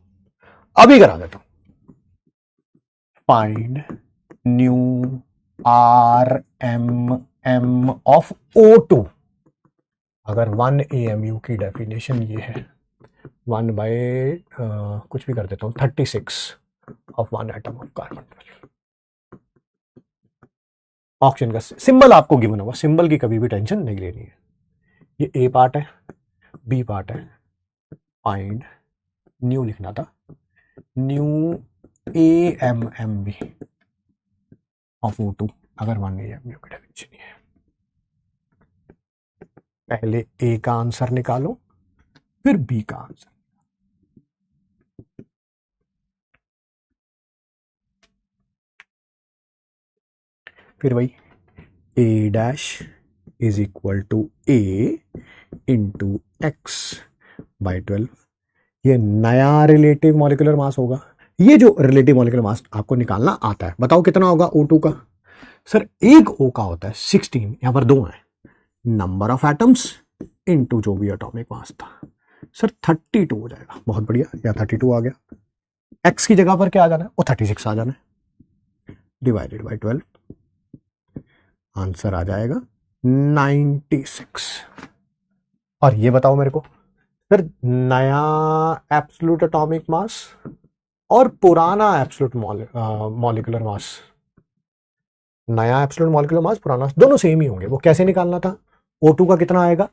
अभी करा देता हूं। Find new R M M of O2। अगर 1 AMU की डेफिनेशन ये है, 1 बाय कुछ भी कर देता हूं 36 of 1 atom of carbon. Oxygen का सिंबल आपको गिवन होगा, सिंबल की कभी भी टेंशन नहीं लेनी है। ये ए पार्ट है, बी पार्ट है, फाइंड न्यू लिखना था, न्यू AMMB ऑफ O2 अगर 1 AMU की डेफिनेशन है। पहले ए का आंसर निकालो, फिर बी का आंसर। फिर वही A dash is equal to A into X by 12। ये नया रिलेटिव मॉलिक्यूलर मास होगा। ये जो रिलेटिव मॉलिक्यूलर मास आपको निकालना आता है, बताओ कितना होगा O2 का? सर एक O का होता है 16, यहां पर 2 है, नंबर ऑफ एटम्स इनटू जो भी एटॉमिक मास था, सर 32 हो जाएगा। बहुत बढ़िया, या 32 आ गया। एक्स की जगह पर क्या आ जाना है? वो 36 आ जाना है, डिवाइडेड बाई 12, आंसर आ जाएगा 96। और ये बताओ मेरे को, फिर नया एब्सोल्यूट एटॉमिक मास और पुराना एब्सोल्यूट मॉलिक्यूलर मास, नया एब्सोल्यूट मॉलिक्यूलर मास, पुराना, दोनों सेम ही होंगे। वो कैसे निकालना था? O2 का कितना आएगा?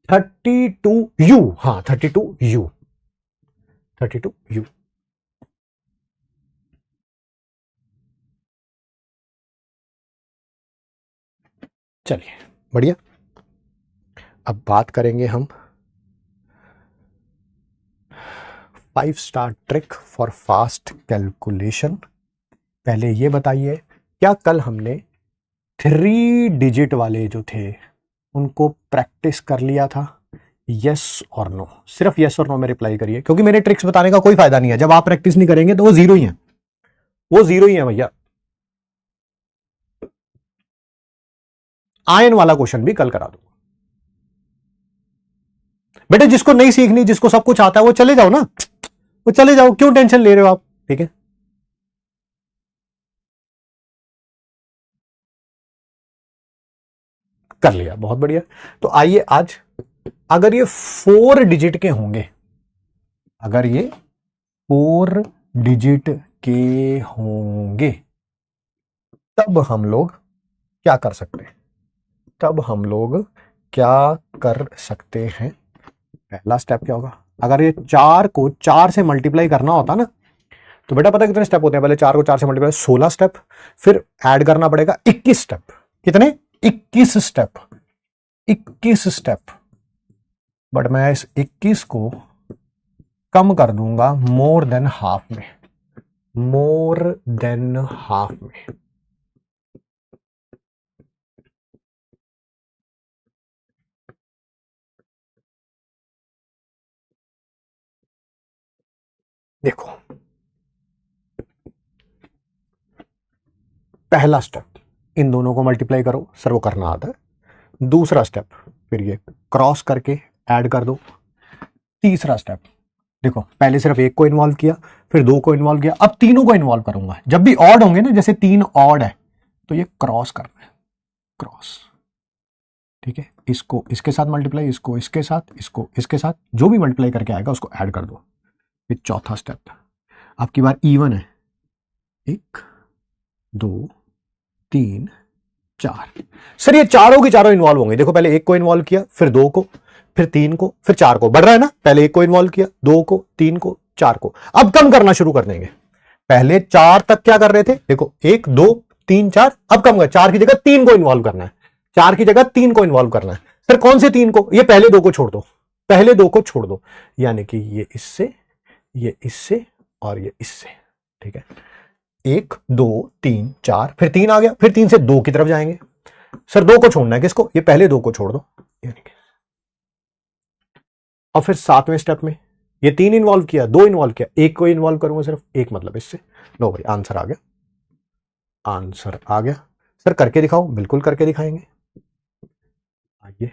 32U। हाँ 32U, 32U। चलिए बढ़िया, अब बात करेंगे हम 5 star trick for fast calculation. पहले ये बताइए, क्या कल हमने 3 डिजिट वाले जो थे उनको प्रैक्टिस कर लिया था? यस और नो, सिर्फ यस और नो में रिप्लाई करिए, क्योंकि मेरे ट्रिक्स बताने का कोई फायदा नहीं है जब आप प्रैक्टिस नहीं करेंगे, तो वो जीरो ही है, वो जीरो ही है भैया। आयन वाला क्वेश्चन भी कल करा दूंगा बेटे, जिसको नहीं सीखनी, जिसको सब कुछ आता है वो चले जाओ ना, वो चले जाओ, क्यों टेंशन ले रहे हो आप? ठीक है, कर लिया, बहुत बढ़िया। तो आइए आज, अगर ये 4 डिजिट के होंगे, अगर ये 4 डिजिट के होंगे, तब हम लोग क्या कर सकते हैं? तब हम लोग क्या कर सकते हैं? पहला स्टेप क्या होगा? अगर ये 4 को 4 से मल्टीप्लाई करना होता ना, तो बेटा पता कितने स्टेप होते हैं? पहले 4 को 4 से मल्टीप्लाई 16 स्टेप, फिर ऐड करना पड़ेगा 21 स्टेप। कितने? 21 स्टेप, 21 स्टेप। बट मैं इस 21 को कम कर दूंगा मोर देन हाफ में, मोर देन हाफ में। देखो, पहला स्टेप, इन दोनों को मल्टीप्लाई करो, सर वो करना आता है। दूसरा स्टेप, फिर ये क्रॉस करके ऐड कर दो। तीसरा स्टेप, देखो पहले सिर्फ एक को इन्वॉल्व किया, फिर 2 को इन्वॉल्व किया, अब तीनों को इन्वॉल्व करूंगा। जब भी ऑड होंगे ना, जैसे 3 ऑड है, तो ये क्रॉस करना है, क्रॉस। ठीक है, इसको इसके साथ मल्टीप्लाई, इसको इसके साथ, इसको इसके साथ, जो भी मल्टीप्लाई करके आएगा उसको ऐड कर दो। फिर चौथा स्टेप, आपकी बार इवन है, 1 2 3 4। सर ये चारों के चारों इन्वॉल्व होंगे। देखो पहले 1 को इन्वॉल्व किया, फिर 2 को, फिर 3 को, फिर 4 को। बढ़ रहा है ना, पहले 1 को इन्वॉल्व किया, 2 को, 3 को, 4 को। अब कम करना शुरू कर देंगे। पहले 4 तक क्या कर रहे थे? देखो 1 2 3 4, अब कम कर, 4 की जगह 3 को इन्वॉल्व करना है, 4 की जगह 3 को इन्वॉल्व करना है। फिर कौन से 3 को? ये पहले 2 को छोड़ दो, पहले 2 को छोड़ दो, यानी कि ये इससे, ये इससे और ये इससे। ठीक है, 1 2 3 4, फिर 3 आ गया, फिर 3 से 2 की तरफ जाएंगे। सर 2 को छोड़ना है, किसको? ये पहले 2 को छोड़ दो, और फिर 7वें स्टेप में ये 3 इन्वॉल्व किया, 2 इन्वॉल्व किया, 1 को इन्वॉल्व करूंगा सिर्फ, 1 मतलब इससे। लो भाई आंसर आ गया, आंसर आ गया। सर करके दिखाओ, बिल्कुल करके दिखाएंगे। आइए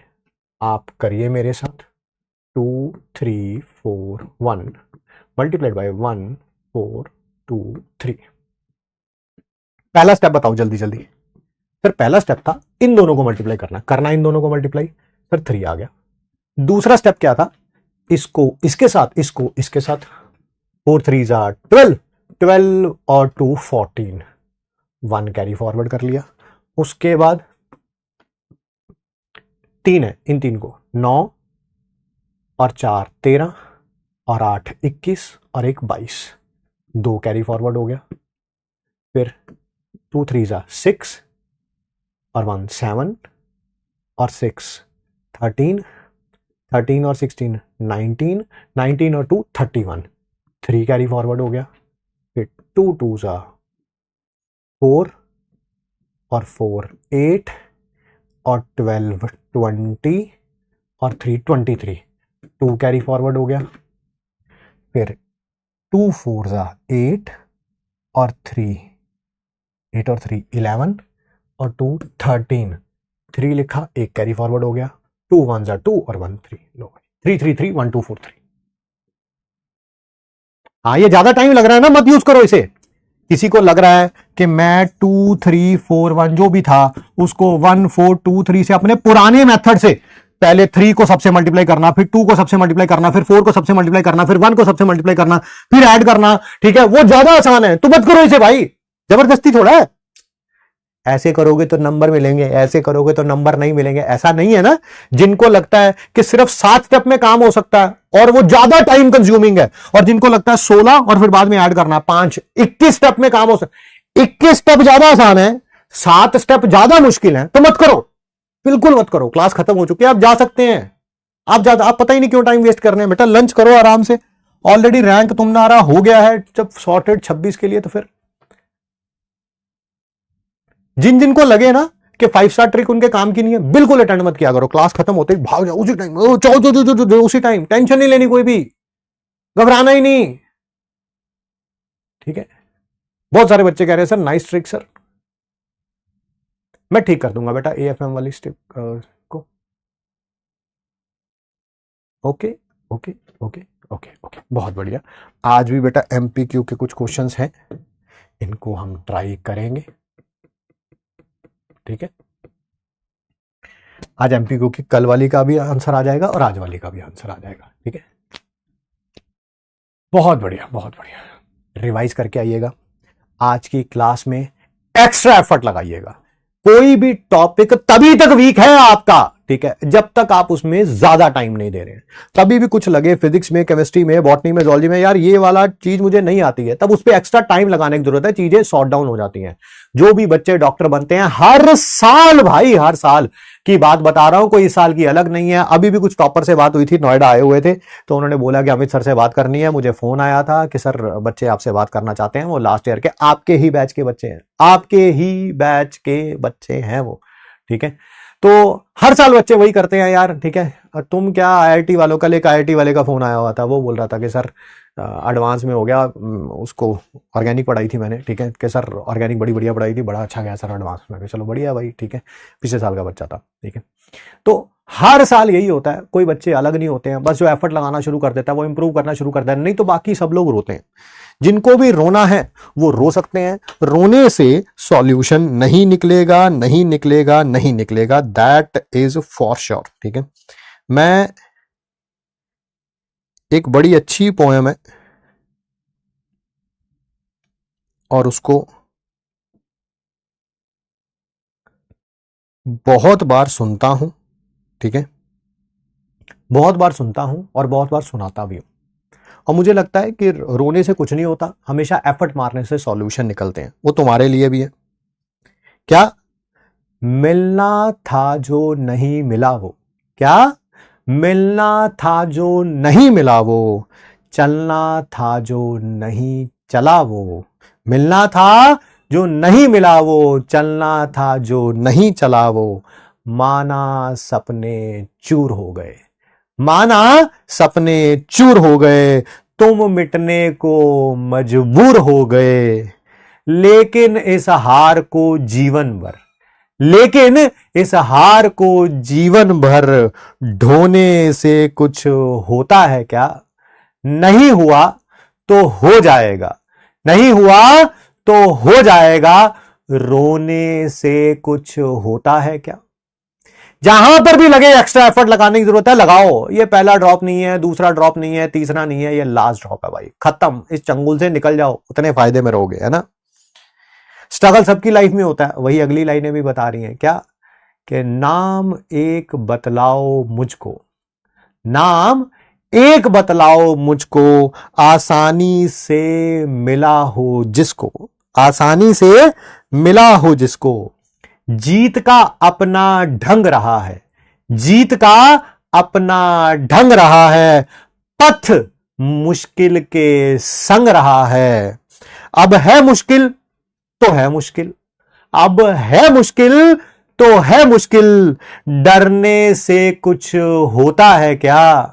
आप करिए मेरे साथ। 2 3 4 1 मल्टीप्लाइड बाय 1 4 2 3। पहला स्टेप बताओ जल्दी जल्दी। सर पहला स्टेप था इन दोनों को मल्टीप्लाई करना इन दोनों को मल्टीप्लाई, सर 3 आ गया। दूसरा स्टेप क्या था? इसको इसके साथ, इसको इसके साथ, 4 3 12, 12 और 2 14, 1 कैरी फॉरवर्ड कर लिया। उसके बाद 3 है, इन 3 को 9 और 4 13 और 8 21 और 1 22, 2 कैरी फॉरवर्ड हो गया। फिर 2 3 6 और 1 7 और 6 13, 13 और 16 19, 19 और 2 31, 3 कैरी फॉरवर्ड हो गया। फिर 2 2 4 और 4 8 और 12 20 और 3 23, 2 कैरी फॉरवर्ड हो गया। फिर 2 4 8 और 3 8 और 3 11 और 2 13, 3 लिखा, 1 कैरी फॉरवर्ड हो गया। 2 1 2 और 1 3, लो 3 3 3 1 2 4 3। हाँ ये ज्यादा टाइम लग रहा है ना, मत यूज करो इसे। किसी को लग रहा है कि मैं 2 3 4 1 जो भी था उसको 1 4 2 3 से अपने पुराने मेथड से, पहले 3 को सबसे मल्टीप्लाई करना, फिर 2 को सबसे मल्टीप्लाई करना, फिर 4 को सबसे मल्टीप्लाई करना, फिर 1 को सबसे मल्टीप्लाई करना, फिर ऐड करना, ठीक है, वो ज्यादा आसान है। तो मत करो इसे भाई, जबरदस्ती थोड़ा है। ऐसे करोगे तो नंबर मिलेंगे, ऐसे करोगे तो नंबर नहीं मिलेंगे, ऐसा नहीं है ना। जिनको लगता है कि सिर्फ 7 स्टेप में काम हो सकता है और वो ज्यादा टाइम कंज्यूमिंग है, और जिनको लगता है 16 और फिर बाद में ऐड करना 5, 21 स्टेप में काम हो सकता है। 21 स्टेप ज्यादा आसान है, 7 स्टेप ज्यादा मुश्किल है। तो मत करो, बिल्कुल मत करो। क्लास खत्म हो चुकी है, आप जा सकते हैं। आप पता ही नहीं क्यों टाइम वेस्ट कर रहे हैं। बेटा लंच करो आराम से, ऑलरेडी रैंक तुम्हारा हो गया है जब सॉर्टेड 26 के लिए। तो फिर जिन जिनको लगे ना कि 5 स्टार ट्रिक उनके काम की नहीं है, बिल्कुल अटेंड मत किया करो। क्लास खत्म होते ही भाग जाओ उसी टाइम, उसी टाइम, टेंशन नहीं लेनी, कोई भी घबराना ही नहीं, ठीक है। बहुत सारे बच्चे कह रहे हैं सर नाइस ट्रिक सर, मैं ठीक कर दूंगा बेटा AFM वाली स्टिक को। Okay okay okay okay okay, बहुत बढ़िया। आज भी बेटा MPQ के कुछ क्वेश्चंस हैं, इनको हम ट्राई करेंगे, ठीक है। आज MPQ की कल वाली का भी आंसर आ जाएगा और आज वाली का भी आंसर आ जाएगा, ठीक है। बहुत बढ़िया बहुत बढ़िया, रिवाइज करके आइएगा। आज की क्लास में एक्स्ट्रा एफर्ट लगाइएगा। कोई भी टॉपिक तभी तक वीक है आपका, ठीक है, जब तक आप उसमें ज्यादा टाइम नहीं दे रहे हैं। कभी भी कुछ लगे फिजिक्स में, केमिस्ट्री में, बॉटनी में, जूलॉजी में, यार ये वाला चीज मुझे नहीं आती है, तब उस पर एक्स्ट्रा टाइम लगाने की जरूरत है, चीजें सॉर्ट डाउन हो जाती हैं। जो भी बच्चे डॉक्टर बनते हैं हर साल, भाई हर साल की बात बता रहा हूं, कोई इस साल की अलग नहीं है। अभी भी कुछ टॉपर से बात हुई थी, नोएडा आए हुए थे, तो उन्होंने बोला कि अमित सर से बात करनी है। मुझे फोन आया था कि सर बच्चे आपसे बात करना चाहते हैं, वो लास्ट ईयर के आपके ही बैच के बच्चे हैं, आपके ही बैच के बच्चे हैं वो, ठीक है। तो हर साल बच्चे वही करते हैं यार, ठीक है। और तुम क्या IIT वालों, कल एक IIT वाले का फोन आया हुआ था, वो बोल रहा था कि सर एडवांस में हो गया, उसको ऑर्गेनिक पढ़ाई थी मैंने, ठीक है, कि सर ऑर्गेनिक बड़ी बढ़िया पढ़ाई थी, बड़ा अच्छा गया सर एडवांस में। चलो बढ़िया भाई, ठीक है, पिछले साल का बच्चा था, ठीक है। तो हर साल यही होता है, कोई बच्चे अलग नहीं होते हैं, बस जो एफर्ट लगाना शुरू कर देता है वो इंप्रूव करना शुरू करता है, नहीं तो बाकी सब लोग रोते हैं। जिनको भी रोना है वो रो सकते हैं, रोने से सॉल्यूशन नहीं निकलेगा, नहीं निकलेगा, नहीं निकलेगा, दैट इज फॉर श्योर, ठीक है। मैं एक बड़ी अच्छी पोएम है और उसको बहुत बार सुनता हूं, ठीक है, बहुत बार सुनता हूं और बहुत बार सुनाता भी हूं, और मुझे लगता है कि रोने से कुछ नहीं होता, हमेशा एफर्ट मारने से सॉल्यूशन निकलते हैं। वो तुम्हारे लिए भी है। क्या? मिलना था जो नहीं मिला वो, क्या? मिलना था जो नहीं मिला वो, चलना था जो नहीं चला वो, मिलना था जो नहीं मिला वो, चलना था जो नहीं चला वो, माना सपने चूर हो गए, माना सपने चूर हो गए, तुम मिटने को मजबूर हो गए। लेकिन इस हार को जीवन भर, लेकिन इस हार को जीवन भर ढोने से कुछ होता है क्या? नहीं हुआ तो हो जाएगा, नहीं हुआ तो हो जाएगा, रोने से कुछ होता है क्या? जहां पर भी लगे एक्स्ट्रा एफर्ट लगाने की जरूरत है, लगाओ। ये पहला ड्रॉप नहीं है, दूसरा ड्रॉप नहीं है, तीसरा नहीं है, ये लास्ट ड्रॉप है भाई। खत्म, इस चंगुल से निकल जाओ, उतने फायदे में रहोगे, है ना। स्ट्रगल सबकी लाइफ में होता है, वही अगली लाइनें भी बता रही हैं क्या, कि नाम एक बतलाओ मुझको, नाम एक बतलाओ मुझको, आसानी से मिला हो जिसको, आसानी से मिला हो जिसको, जीत का अपना ढंग रहा है, जीत का अपना ढंग रहा है, पथ मुश्किल के संग रहा है। अब है मुश्किल तो है मुश्किल, अब है मुश्किल तो है मुश्किल, डरने से कुछ होता है क्या?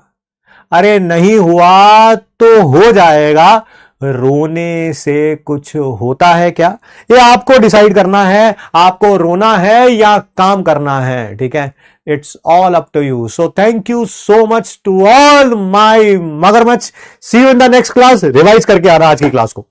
अरे नहीं हुआ तो हो जाएगा, रोने से कुछ होता है क्या? ये आपको डिसाइड करना है, आपको रोना है या काम करना है, ठीक है। It's all up to you. So thank you so much to all my मगरमच्छ। See you in the next class. Revise करके आना आज की क्लास को।